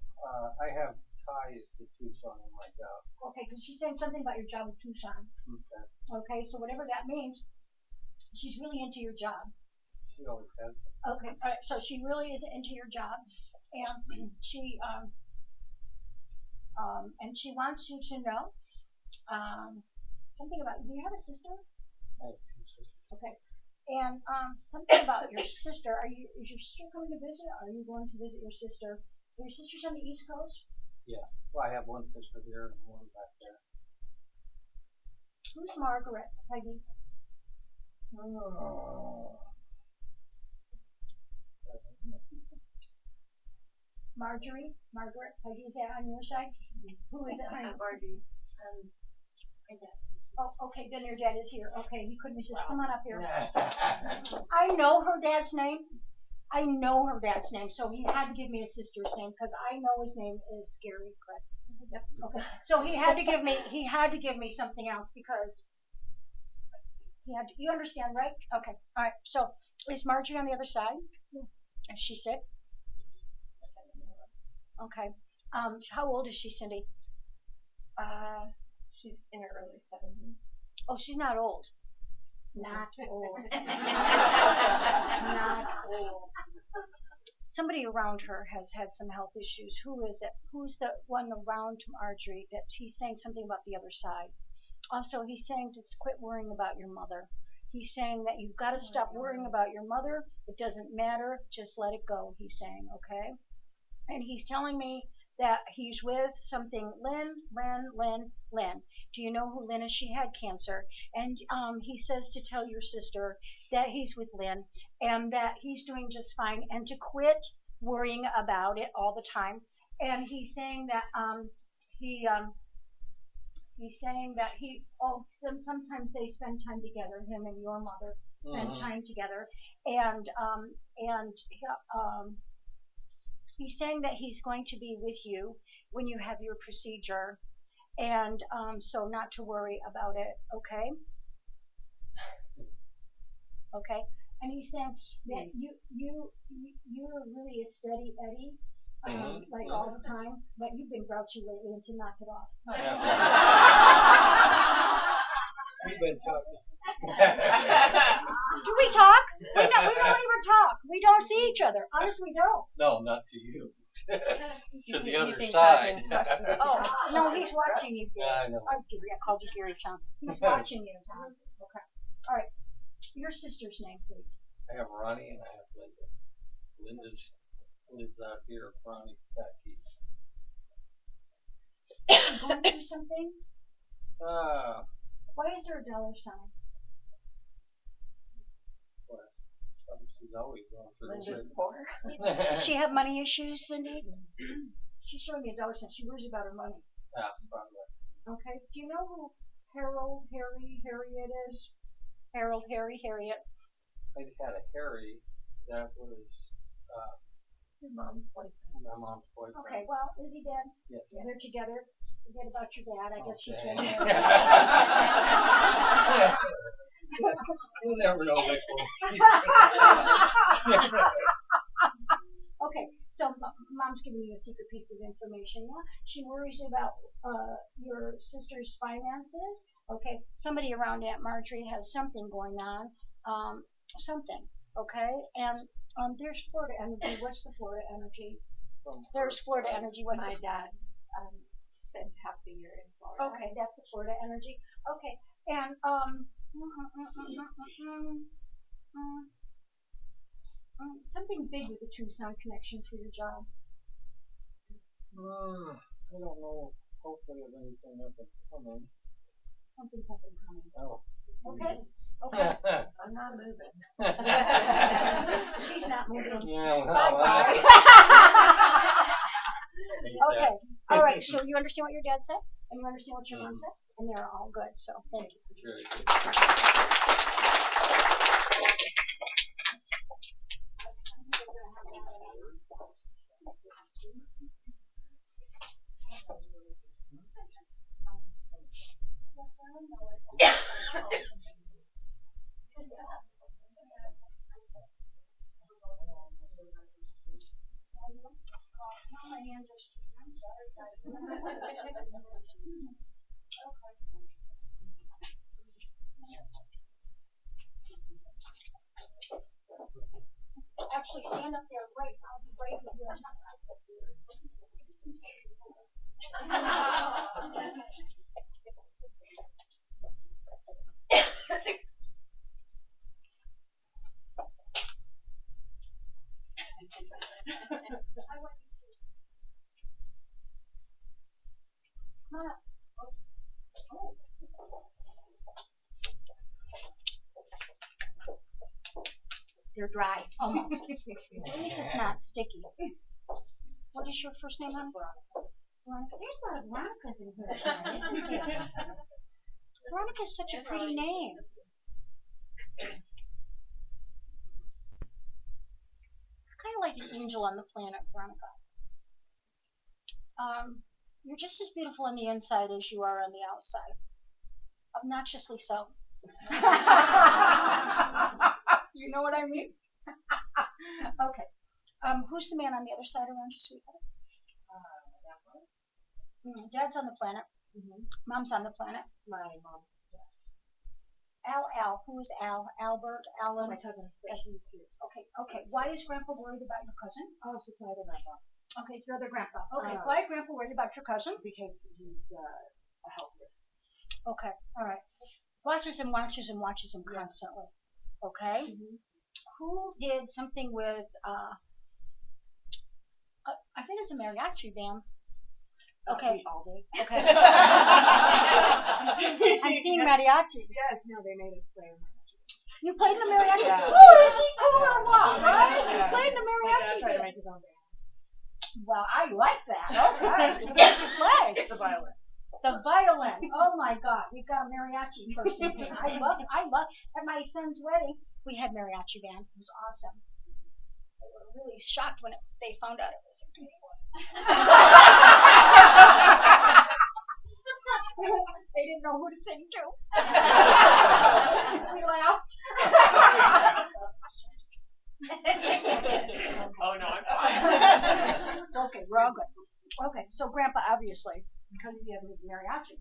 I have ties to Tucson in my job. Okay, because she's saying something about your job in Tucson. Okay. Okay, so whatever that means, she's really into your job. She always has been. Okay, all right, so she really is into your job, and she wants you to know something about. Do you have a sister? I have 2 sisters. Okay, and something about your sister. Is your sister coming to visit? Are you going to visit your sister? Are your sisters on the East Coast? Yes. Well, I have one sister here and one back there. Who's Margaret, Peggy? Marjorie? Margaret? Peggy, is that on your side? Who is it? Margie. Oh, okay, then your dad is here. Okay, he couldn't resist. Come on up here. I know her dad's name. I know her dad's name, so he had to give me his sister's name because I know his name is scary, correct? Yep. Okay. So he had to give me something else because he had to, you understand, right? Okay. All right. So is Marjorie on the other side? Is she sick? Okay. How old is she, Cindy? She's in her early 70s. Oh, she's not old. Not old. Not old. Somebody around her has had some health issues. Who is it? Who's the one around Marjorie that he's saying something about the other side? Also, he's saying to quit worrying about your mother. He's saying that you've got to stop worrying about your mother. It doesn't matter. Just let it go, he's saying, okay? And he's telling me that he's with something Lynn. Do you know who Lynn is? She had cancer. And he says to tell your sister that he's with Lynn and that he's doing just fine and to quit worrying about it all the time. And he's saying that sometimes they spend time together, him and your mother spend time together. And he's saying that he's going to be with you when you have your procedure, and so not to worry about it, okay? Okay. And he's saying that you're really a steady Eddie, like all the time, but you've been grouchy lately and to knock it off. We've been talking. Do we talk? We don't even talk. We don't see each other. Honestly, we don't. No, not to you. To the other thinks side. Oh, no, he's watching you. Yeah, I know. I called you Gary Tom. He's watching you, Tom. Okay. All right. Your sister's name, please. I have Ronnie and I have Linda. Linda lives out here. Ronnie's back east. Going through something? Why is there a dollar sign? Well, she's always going through Linda's this. poor. Does she have money issues, Cindy? She's showing me a dollar sign. She worries about her money. Yeah, probably. Okay. Do you know who Harold, Harry, Harriet is? Harold, Harry, Harriet. I just had a Harry that was Your mom's boyfriend. my mom's boyfriend. Okay, well, is he dead? Yes. They're together. Forget about your dad. I guess she's Okay. with him. You never know which one. Okay, so mom's giving you a secret piece of information. Yeah? She worries about your sister's finances. Okay, somebody around Aunt Marjorie has something going on. Something. Okay, and there's Florida energy. What's the Florida energy? There's Florida energy. What's My it? dad spent half the year in Florida. Okay, that's the Florida energy. Okay, and something big with the Tucson connection for your job. I don't know. Hopefully, there's anything up and coming. Something coming. Oh. Okay. Okay. I'm not moving. She's not moving. Yeah, Bye-bye. Okay. All right. So you understand what your dad said, and you understand what your mom said, and they're all good. So thank you. Very good. My hands are sticky. I'm sorry, guys. Actually, stand up there, right? I'll be right with you. Come on up. Oh. They're dry, almost. At least it's not sticky. What is your first name, hon? Veronica. There's a lot of Veronicas in here tonight, isn't there? Veronica is such a pretty name. Kind of like an angel on the planet, Veronica. You're just as beautiful on the inside as you are on the outside. Obnoxiously so. You know what I mean? Okay. Who's the man on the other side around you, sweetheart? Dad's on the planet. Mom's on the planet. My mom. Al, who is Al? Albert, Alan. My cousin. She's here. Okay. Why is Grandpa worried about your cousin? Oh, she's my other grandpa. Okay, it's your other grandpa. Okay, why is Grandpa worried about your cousin? Because he's a health risk. Okay, all right. Watches him constantly. Okay. Who did something with? I think it's a mariachi band. Okay. All day. Okay. I'm seeing mariachi. Yes, no, they made us play. You played in the mariachi? Yeah. Oh, is he cool or what? Right? You Yeah. played in the My mariachi dad tried to band. make his own band. Well, I like that. Okay. What did you play? The violin. The violin. Oh my God, we've got a mariachi person here. I love. At my son's wedding, we had mariachi band. It was awesome. They were really shocked when they found out it was a gay one. They didn't know who to sing to. We laughed. Oh no, I'm fine. It's okay, we're all good. Okay, so Grandpa, obviously, because you have mariachi,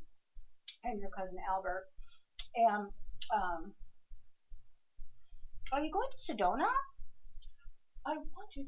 and your cousin Albert, and are you going to Sedona? I want to.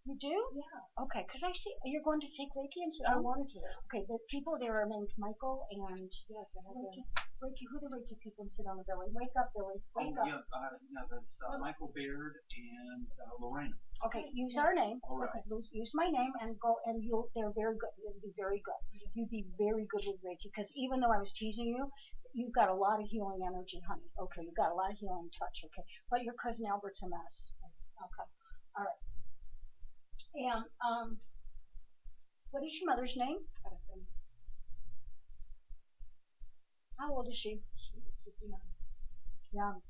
You do? Yeah. Okay, because I see you're going to take Reiki in Sedona. I wanted to. Okay, the people there are named Michael and Yes, I have Reiki. Reiki. Who are the Reiki people in Sedona, Billy? Wake up, Billy. Wake up. That's Michael Baird and Lorena. Okay, use our name. All right. Okay, use my name and go, and they're very good. You'll be very good. You'd be very good with Reiki, because even though I was teasing you, you've got a lot of healing energy, honey. Okay, you've got a lot of healing touch. Okay, but your cousin Albert's a mess. Okay, all right. And what is your mother's name? How old is she? She's 59. Young.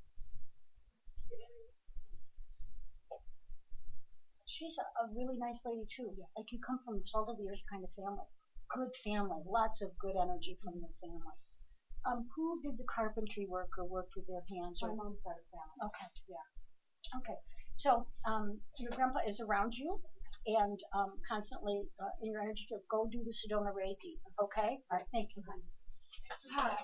She's a really nice lady too. Like you come from salt of the earth kind of family. Good family. Lots of good energy from your family. Who did the carpentry work or worked with their hands? My mom's side of the family. Okay. Yeah. Okay. So your grandpa is around you and constantly in your energy field. Go do the Sedona Reiki. Okay? All right. Thank you, honey. Hi.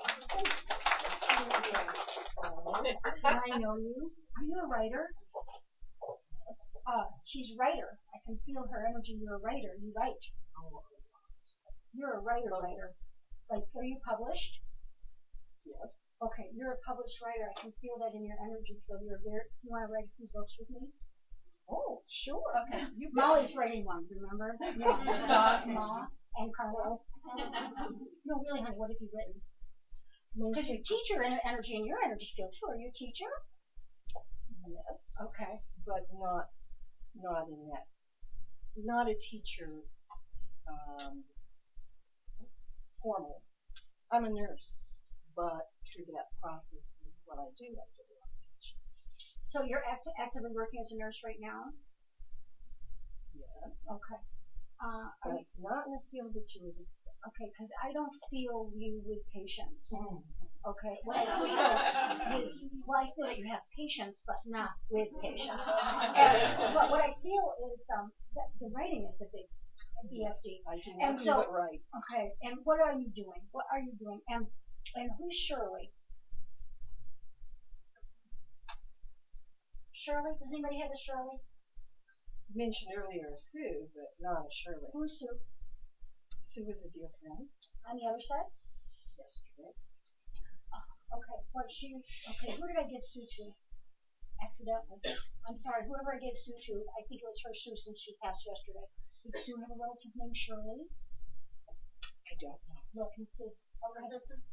I know you. Are you a writer? She's a writer. I can feel her energy. You're a writer. You write. You're a writer. Like, are you published? Yes. Okay, you're a published writer. I can feel that in your energy field. You want to write a few books with me? Oh, sure. Okay. Molly's writing one, remember? Yeah. Ma and Carlos. No, really, honey, what have you written? Because you teach your energy in your energy field too. Are you a teacher? Yes. Okay. But not in that. Not a teacher. Formal. I'm a nurse, but through that process of what I do a lot of teaching. So you're actively working as a nurse right now? Yeah. Okay. But not in the field that you would expect. Okay, because I don't feel you with patience. Okay, what I feel is, well, I feel that you have patience, but not with patience. But what I feel is that the writing is a big BFD. I do And not so, do it right. okay, and what are you doing? What are you doing? And who's Shirley? Shirley? Does anybody have a Shirley? You mentioned earlier Sue, but not a Shirley. Who's Sue? Sue is a dear friend. On the other side? Yesterday. Okay, okay, who did I give Sue to? Accidentally. I'm sorry, whoever I gave Sue to, I think it was her Sue since she passed yesterday. Did Sue have a relative named Shirley? I don't know. Look and see.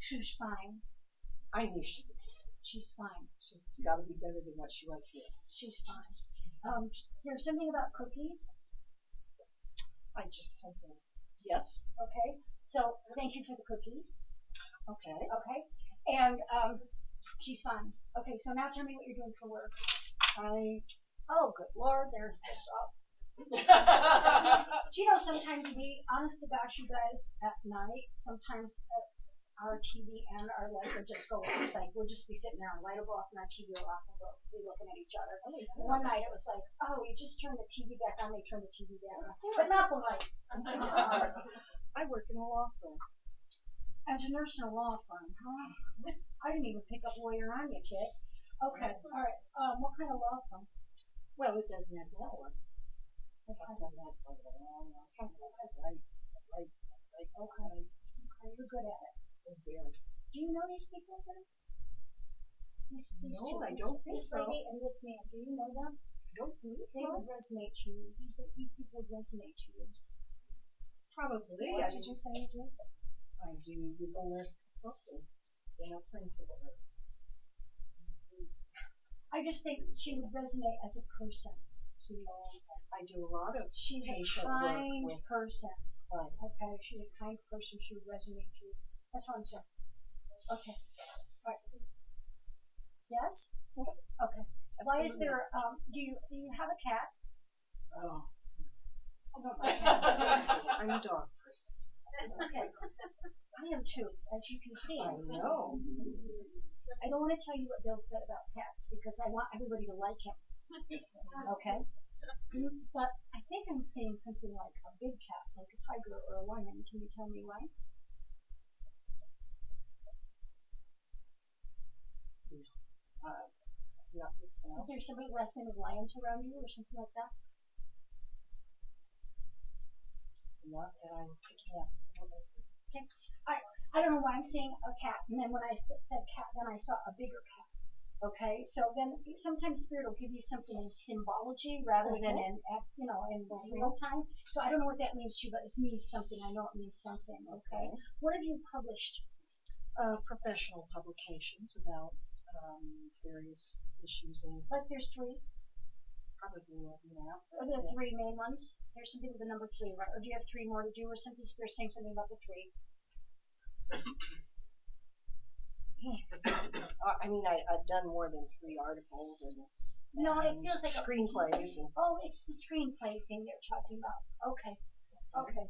Sue's fine. I knew she would. She's fine. She's got to be better than what she was here. She's fine. There's something about cookies. I just sent her. Yes. Okay. So thank you for the cookies. Okay. Okay. And she's fine. Okay. So now tell me what you're doing for work. Oh, good Lord, there's this off. Do you know sometimes honest to gosh, you guys, at night, sometimes our TV and our light will just go off. Like, we'll just be sitting there and light will go off and our TV will off and we'll be looking at each other. One night it was like, oh, you just turn the TV back on, they turn the TV back on. But not the light. I work in a law firm. As a nurse in a law firm, huh? I didn't even pick up lawyer on you, kid. Okay, all right. What kind of law firm? Well, it doesn't have that one. I've done that for a long time. Right. Okay, you're good at it. Very. Do you know these people then? These No, two, I don't think this so. lady and this man, do you know them? I don't think They so. would resonate to you. These people would resonate to you. Probably. What did you say you do? I do legal nurse consulting in a principal. I just think she would resonate as a person to you. I do a lot of She's a patient kind work with person. clients. That's how she's a kind person. She would resonate to you. That's what I'm saying. Okay. All right. Yes? Okay. Why is there, do you have a cat? Oh, I don't like cats. I'm a dog person. Okay. I am too, as you can see. I know. I don't want to tell you what Bill said about cats because I want everybody to like him. Okay? But I think I'm saying something like a big cat, like a tiger or a lion. Can you tell me why? Is there somebody last name of lions around you or something like that? Not that I'm picking up. Okay. I don't know why I'm saying a cat, and then when I said cat, then I saw a bigger cat. Okay, so then sometimes spirit will give you something in symbology rather than in real time. So I don't know what that means to you, but it means something. I know it means something. Okay. What have you published? Professional publications about various issues and Like there's three. probably more than that. Are there three main ones? There's something with the number 3, right? Or do you have 3 more to do, or something? Spirit saying something about the 3. I mean, I've done more than 3 articles and No, it feels like screenplays. And Oh, it's the screenplay thing they're talking about. Okay. Okay.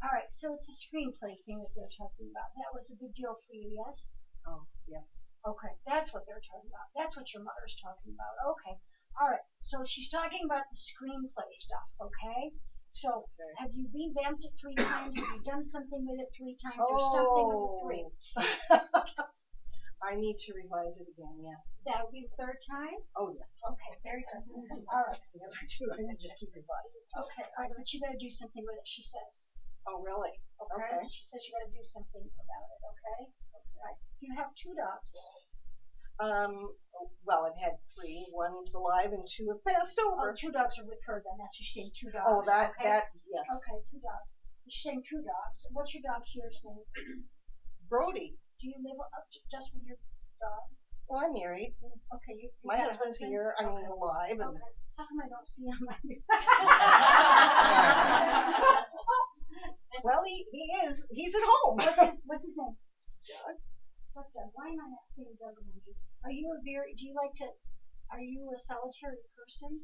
All right. So it's a screenplay thing that they're talking about. That was a big deal for you, yes? oh yes, Okay. That's what they're talking about. That's what your mother's talking about. Okay. All right. So she's talking about the screenplay stuff. Okay. So have you revamped it 3 times? Have you done something with it 3 times, or something with the 3? I need to revise it again. Yes. That would be the 3rd time. Oh yes. Okay. Very good. All right. Never do. I just keep revising. Okay. All right. But you got to do something with it. She says. Oh really? Okay. She says you got to do something about it. Okay. Right. You have 2 dogs. Well, I've had 3. One's alive and 2 have passed over. Oh, 2 dogs are with her then. That's she's saying 2 dogs. Oh, that okay? yes. Okay, 2 dogs. She's saying 2 dogs. What's your dog here's name? Brody. Do you live up just with your dog? Well, I'm married. Okay, you My got a husband's husband? here. I mean, alive. And Okay. How come I don't see him on you? well, he is. He's at home. What's his name? Doug. What Doug? Why am I not seeing Doug around you? Are you a solitary person?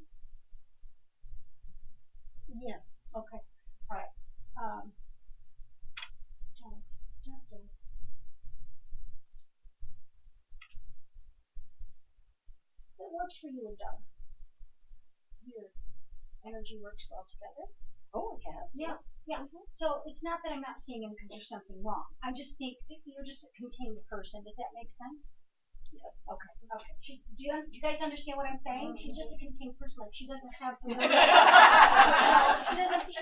Yeah. Okay. All right. Doug. What works for you and Doug? Your energy works well together. Oh, it has. Yeah. Yeah. So it's not that I'm not seeing him because there's something wrong. I just think you're just a contained person. Does that make sense? Yes. Okay. Okay. Do you guys understand what I'm saying? She's just a contained person. Like she doesn't have. She's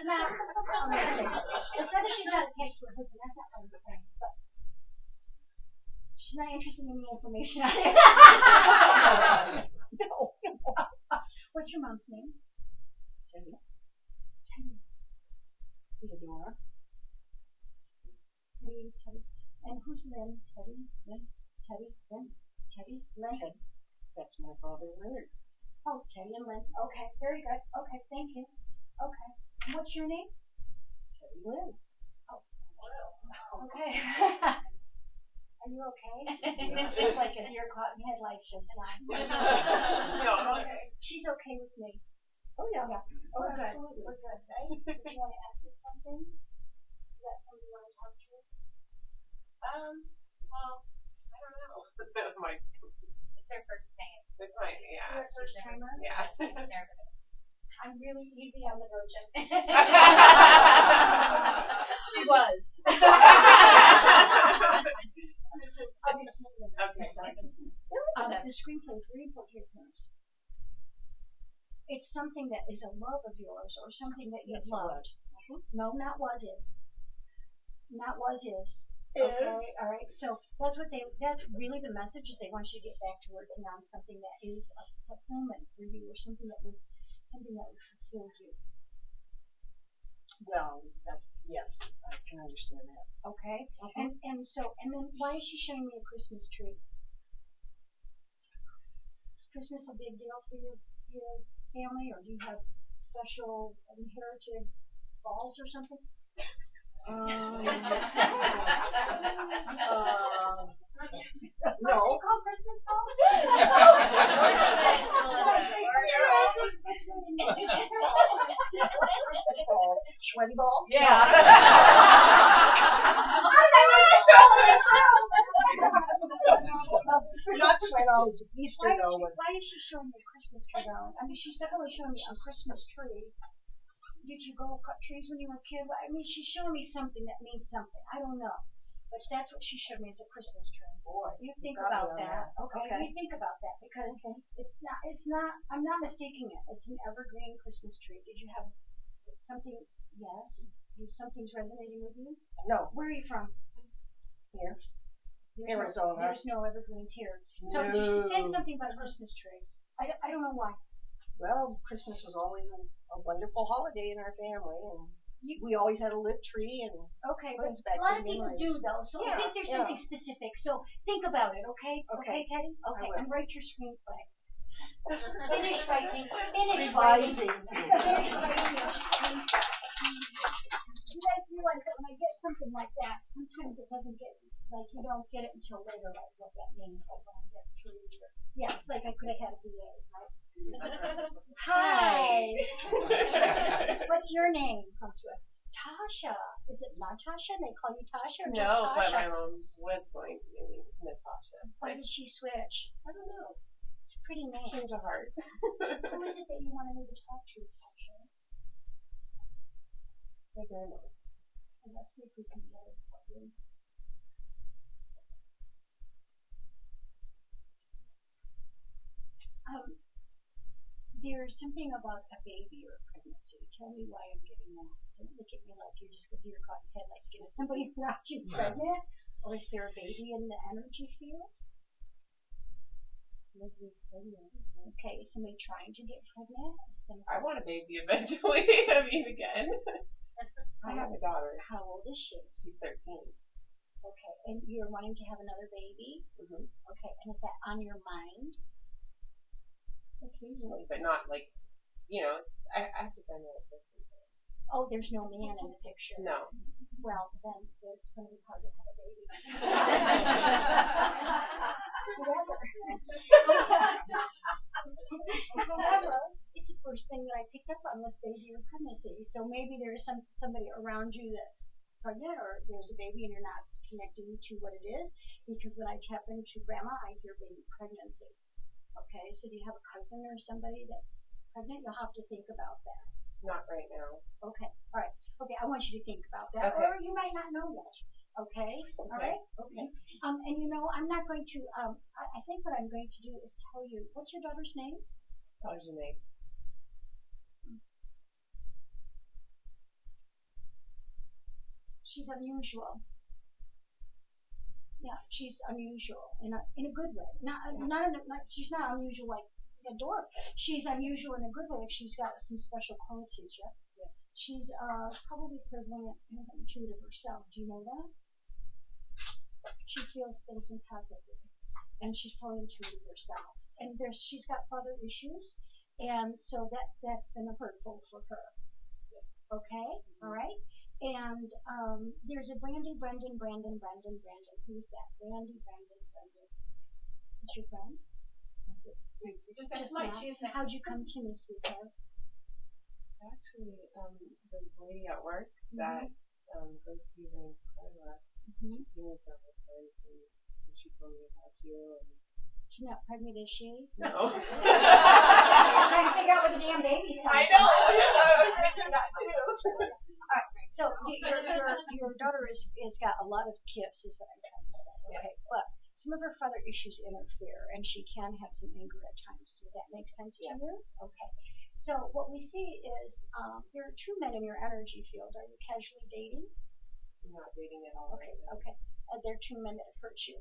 not. I'm not saying. It's not that she's not attached to her husband. That's not what I'm saying. But she's not interested in the information on it. No. What's your mom's name? Teddy. Teddy. Theodora. Teddy. And who's Lynn? Teddy. Lynn. Teddy. Lynn. Teddy. Lynn. Ted. That's my father, Leonard. Oh, Teddy and Lynn. Okay, very good. Okay, thank you. Okay. And what's your name? Teddy Lynn. Oh, wow. Okay. Are you okay? You seem like a deer caught in headlights just now. Okay. She's okay with me. Oh yeah. Yeah. Oh, We're good. absolutely. We're good, right? Did you want to ask me something? Is that something you want to talk to? Well, I don't know. It's her first time. It's my, yeah. You're a first timer? Yeah. I'm really easy on the virgins. She was. that. the screenplay is very important to your parents. It's something that is a love of yours or something that you've Yes, it loved. No, not was is. Not was is. Is. Okay, all right. So that's really the message is they want you to get back to working on something that is a fulfillment for you or something that would fulfill you. Well, yes, I can understand that. Okay. And then why is she showing me a Christmas tree? Is Christmas a big deal for your family, or do you have special inherited balls or something? No. They call Christmas balls? Sweaty balls? Yeah. Not sweat balls. Easter though was. Why is she showing me a Christmas tree down? I mean, she's definitely showing me a Christmas tree. Did you go cut trees when you were a kid? I mean, she's showing me something that means something. I don't know. But that's what she showed me as a Christmas tree. Boy, You think got about me on that. that. Okay. You think about that because it's not, I'm not mistaking it. It's an evergreen Christmas tree. Did you have something? Yes. Something's resonating with you? No, Where are you from? here. There's Arizona. There's no evergreens here. So No. she said something about a Christmas tree. I don't know why. Well, Christmas was always a wonderful holiday in our family, and we always had a lit tree and Okay, but brings back a lot good of people memories. do though, so I Yeah, think there's yeah. something specific. So think about it, okay? Okay. Teddy? Okay, will. and write your screenplay. Finish writing. Finish writing. Revising. Finish writing your screenplay. You guys realize that when I get something like that, sometimes it doesn't get, like you don't get it until later, like what that means, like when I get through your, yeah, it's like I could have had a VA, right? Hi. What's your name? Come to it. Tasha. Is it Natasha? They call you Tasha or just No, but Tasha? my mom was going to be Natasha. Why did she switch? I don't know. It's a pretty name. Change of heart. Who is it that you wanted me to talk to, Tasha? My grandmother. And let's see if we can get it for you. There's something about a baby or a pregnancy. Tell me why I'm getting that. Don't look at me like you're just a deer caught in headlights. Is somebody around you pregnant? Or is there a baby in the energy field? Okay, is somebody trying to get pregnant? I want a baby eventually. I mean, again. I have a daughter. How old is she? She's 13. Okay, and you're wanting to have another baby? Mm-hmm. Okay, and is that on your mind? Occasionally, but not like, I have to find out. Oh, there's no man in the picture. No. Well, then it's going to be hard to have a baby. However, it's the first thing that I picked up on was baby or pregnancy. So maybe there's somebody around you that's pregnant, or there's a baby and you're not connecting to what it is. Because when I tap into grandma, I hear baby pregnancy. Okay, so do you have a cousin or somebody that's pregnant? You'll have to think about that. Not right now. Okay, all right. Okay, I want you to think about that, Okay. or you might not know yet. Okay, all right. Okay. And I'm not going to. I think what I'm going to do is tell you. What's your daughter's name? Progeny. She's unusual. Yeah, she's unusual in a good way. She's not unusual like a dwarf. She's unusual in a good way if she's got some special qualities. Yeah. She's probably clairvoyant and intuitive herself. Do you know that? She feels things empathically, and she's probably intuitive herself. And she's got father issues, and so that's been hurtful for her. Okay, all right. And there's a Brandon. Who's that? Brandy, Brandon. Is this your friend? Just now. How'd you come to me, sweetheart? Actually, the lady at work that goes to Evidential, Carla, Mm-hmm. she was on the phone and she told me about you. And She's not pregnant, is she? no. I'm trying to figure out where the damn baby's coming I know. from. I was thinking that too. Alright, so your daughter has got a lot of gifts, is what I'm trying to say. Okay, but some of her father issues interfere, and she can have some anger at times. Does that make sense to you? Okay. So what we see is there are two men in your energy field. Are you casually dating? I'm not dating at all. Okay, right now. okay. Are there two men that have hurt you?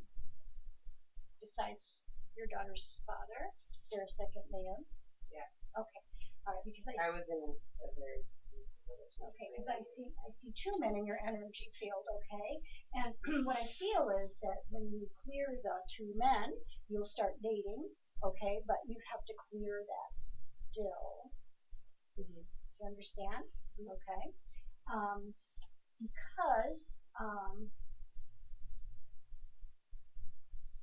Besides your daughter's father, is there a second man? Yeah. Okay. All right, because I was in a very okay, because I see two men in your energy field, okay? And what I feel is that when you clear the two men, you'll start dating, okay? But you have to clear that still. Mm-hmm. You understand? Okay. Because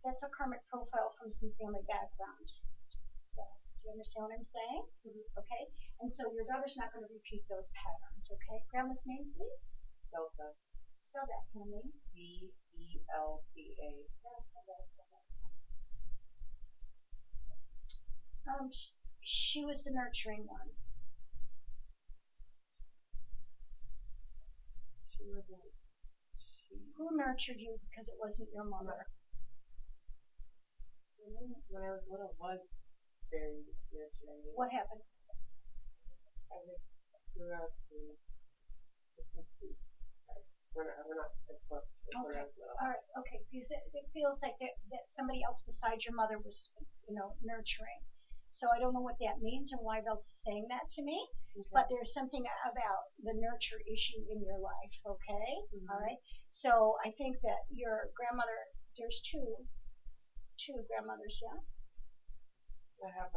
that's a karmic profile from some family background stuff. Do you understand what I'm saying? Mm-hmm. Okay. And so your daughter's not going to repeat those patterns, okay? Grandma's name, please? Delta. Spell that for me. Delta. She was the nurturing one. She wasn't. Who nurtured you because it wasn't your mother? When I was little, was very nurturing. What happened? I just grew up in different streets. We're not as close as when I was little. All right. Okay. Because it feels like that somebody else besides your mother was, nurturing. So I don't know what that means and why Belt's saying that to me. Okay. But there's something about the nurture issue in your life. Okay. Mm-hmm. All right. So I think that your grandmother. There's two grandmothers. Yeah. I have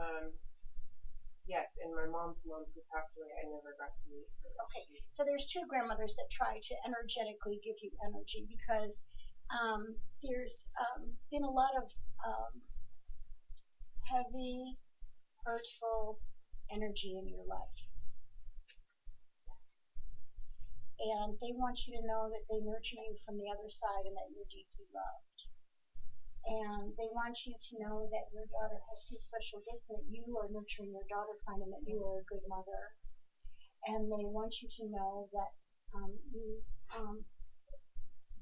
yes, and my mom's mom who passed away, I never got to meet her. Okay, so there's two grandmothers that try to energetically give you energy because there's been a lot of heavy, hurtful energy in your life. And they want you to know that they nurture you from the other side and that you're deeply loved. And they want you to know that your daughter has some special gifts and that you are nurturing your daughter, finding that you are a good mother. And they want you to know that you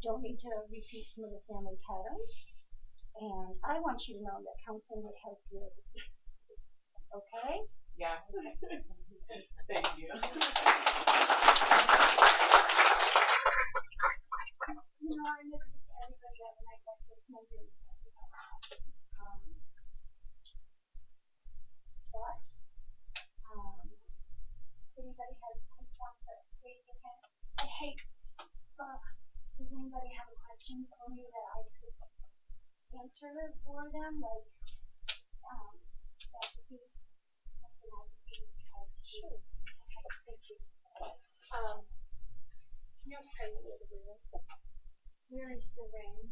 don't need to repeat some of the family patterns. And I want you to know that counseling would help you. Okay? Yeah. Thank you. I never get to everybody at a night like this, and I'm very sorry about that. But, if anybody wants to raise their hand, does anybody have a question for me that I could answer for them? Like, that would be something I would be able to do. Sure. Okay, thank you. Can you tell me where the ring is? Where is the ring?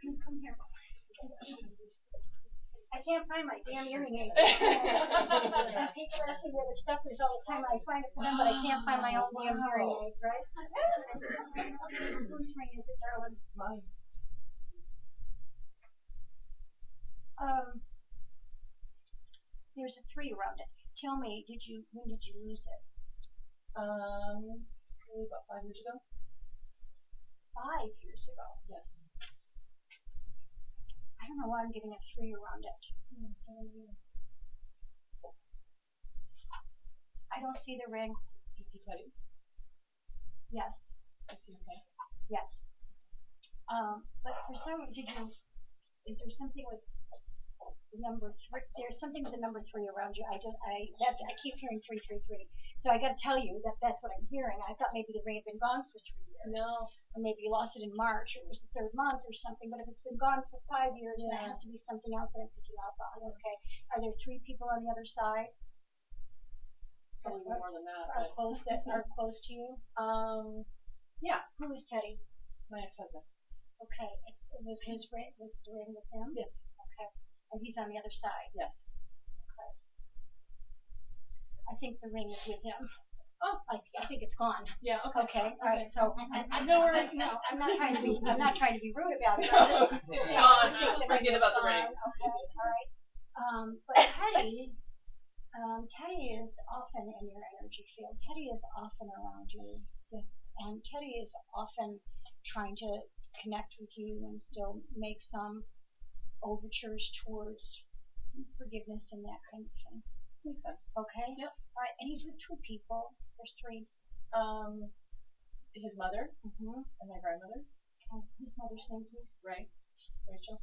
Come here. I can't find my damn hearing aids. People ask me where their stuff is all the time. I find it for them, but I can't find my own damn hearing aids, right? Whose ring is it, darling? Mine. There's a 3 around it. Tell me, when did you lose it? Probably about 5 years ago. 5 years ago. Yes. I don't know why I'm getting a 3 around it. I don't see the ring. Do you see Teddy? Yes. I see him. Yes. But for some, is there something with the number 3? There's something with the number 3 around you. I keep hearing 333. So I got to tell you that that's what I'm hearing. I thought maybe the ring had been gone for 3 years. No. Or maybe you lost it in March, or it was the 3rd month or something. But if it's been gone for 5 years, then it has to be something else that I'm picking up on. Okay. Are there 3 people on the other side? Probably more than that. Are close to you? Yeah. Who is Teddy? My ex-husband. Okay. Was his ring? Was the ring with him? Yes. Okay. And he's on the other side. Yes. Okay. I think the ring is with him. Oh, I think it's gone. Yeah. Okay. Okay. All right. So I'm not trying to be rude about it. Forget about the ring. Okay. All right. But Teddy is often in your energy field. Teddy is often around you. Yeah. And Teddy is often trying to connect with you and still make some overtures towards forgiveness and that kind of thing. Makes sense. Okay? Yep. All right, and he's with two people. There's three. His mother Mm-hmm. and my grandmother. His mother's name, please. Rachel.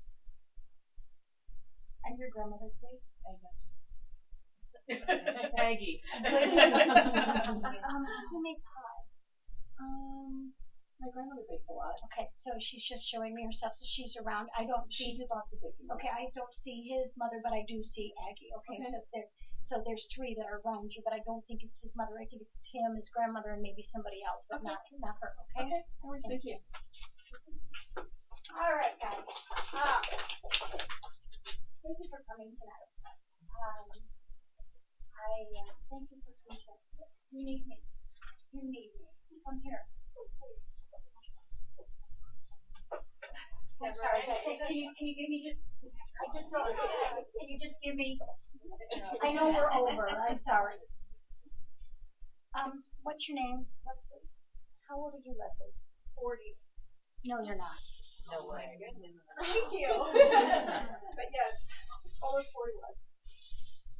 And your grandmother, please. Aggie. Who made pie? My grandmother baked a lot. Okay, so she's just showing me herself, so she's around. I don't She see. did lots of baking. Okay, I don't see his mother, but I do see Aggie. Okay, Okay. so there's three that are around you, but I don't think it's his mother. I think it's him, his grandmother, and maybe somebody else, but not her. Okay. Okay. No worries. Thank you. All right, guys. Thank you for coming tonight. Thank you for coming tonight. You need me. You need me. Come here. I'm sorry, guys. Can you give me just? I just don't. Can you just give me? I know we're over. I'm sorry. What's your name, Leslie? How old are you, Leslie? 40. No, you're not. No way. Thank you. But yes, almost 41.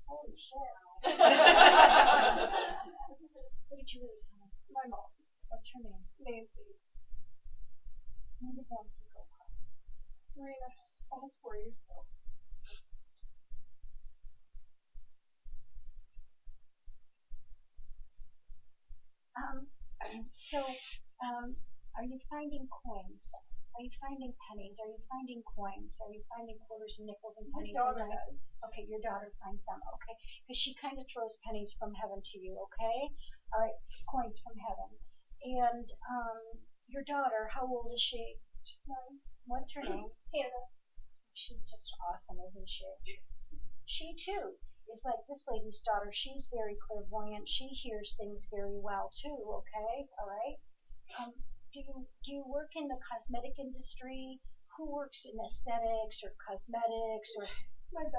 Holy shit. Who did you lose, honey? My mom, What's her name? Nancy, When did Nancy go across? 3 almost 4 years ago. Are you finding coins? Are you finding pennies? Are you finding coins? Are you finding quarters and nickels and pennies? My daughter does. Okay, your daughter finds them. Okay, because she kind of throws pennies from heaven to you. Okay, all right, coins from heaven. And your daughter, how old is she? What's her name? Hannah. She's just awesome, isn't she? She too is like this lady's daughter. She's very clairvoyant. She hears things very well too. Okay, all right. Do you work in the cosmetic industry? Who works in aesthetics or cosmetics or? One of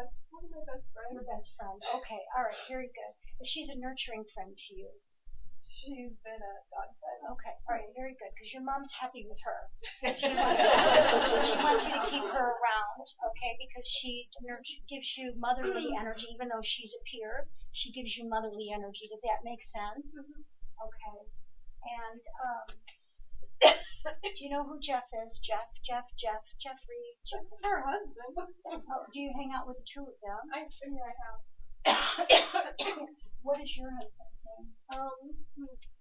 my best friends. Your best friend. Okay, all right, very good. But she's a nurturing friend to you. She's been a godsend. Okay, all right, very good. Because your mom's happy with her. She wants you to keep her around, okay? Because she gives you motherly energy, even though she's a peer. She gives you motherly energy. Does that make sense? Mm-hmm. Okay. And do you know who Jeff is? Jeffrey. Her husband. Oh, do you hang out with the two of them? I have. What is your husband's name?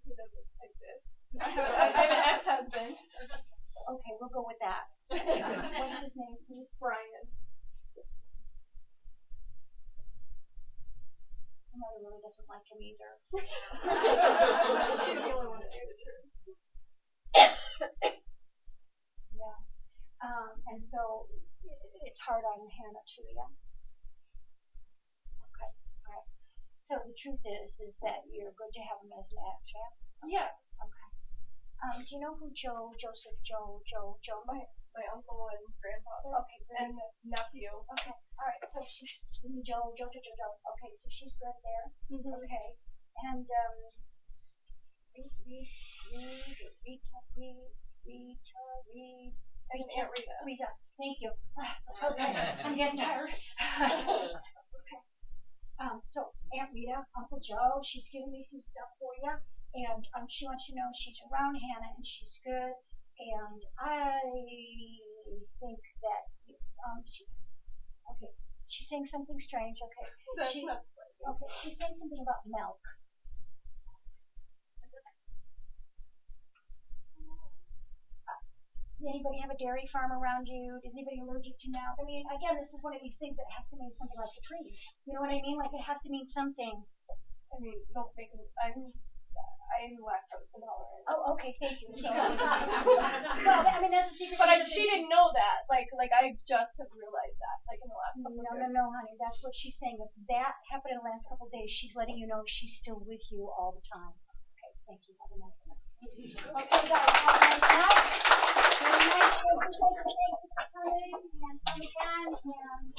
He doesn't exist. I have an ex-husband. Okay, we'll go with that. What's his name, please? Brian. My mother really doesn't like him either. She's the only one to do the truth. Yeah. And so it's hard on Hannah too, yeah? Okay, all right. So the truth is that you're good to have him as an ex, yeah? Yeah. Okay. Do you know who Joe? My uncle and grandfather. Okay, good. And nephew. Okay, all right. So she's Joe. Okay, so she's good there. Mm-hmm. Okay, and Rita. Thank you. Okay, I'm getting tired. Okay. So Aunt Rita, Uncle Joe, she's giving me some stuff for you, and she wants you to know she's around Hannah and she's good, and I think that okay, she's saying something strange. Okay, she's saying something about milk. Does anybody have a dairy farm around you? Is anybody allergic to milk? I mean, again, this is one of these things that has to mean something like a tree. You know what I mean? Like it has to mean something. I mean, don't make me. I'm lactose intolerant. Oh, okay, thank you. So, well, I mean, that's a secret. But she didn't know that. Like I just have realized that. Like in the last couple of years. No, honey. That's what she's saying. If that happened in the last couple of days, she's letting you know she's still with you all the time. Okay, thank you. Have a nice night. Okay, guys, have a nice night. Very nice. Thank you for coming and come again. And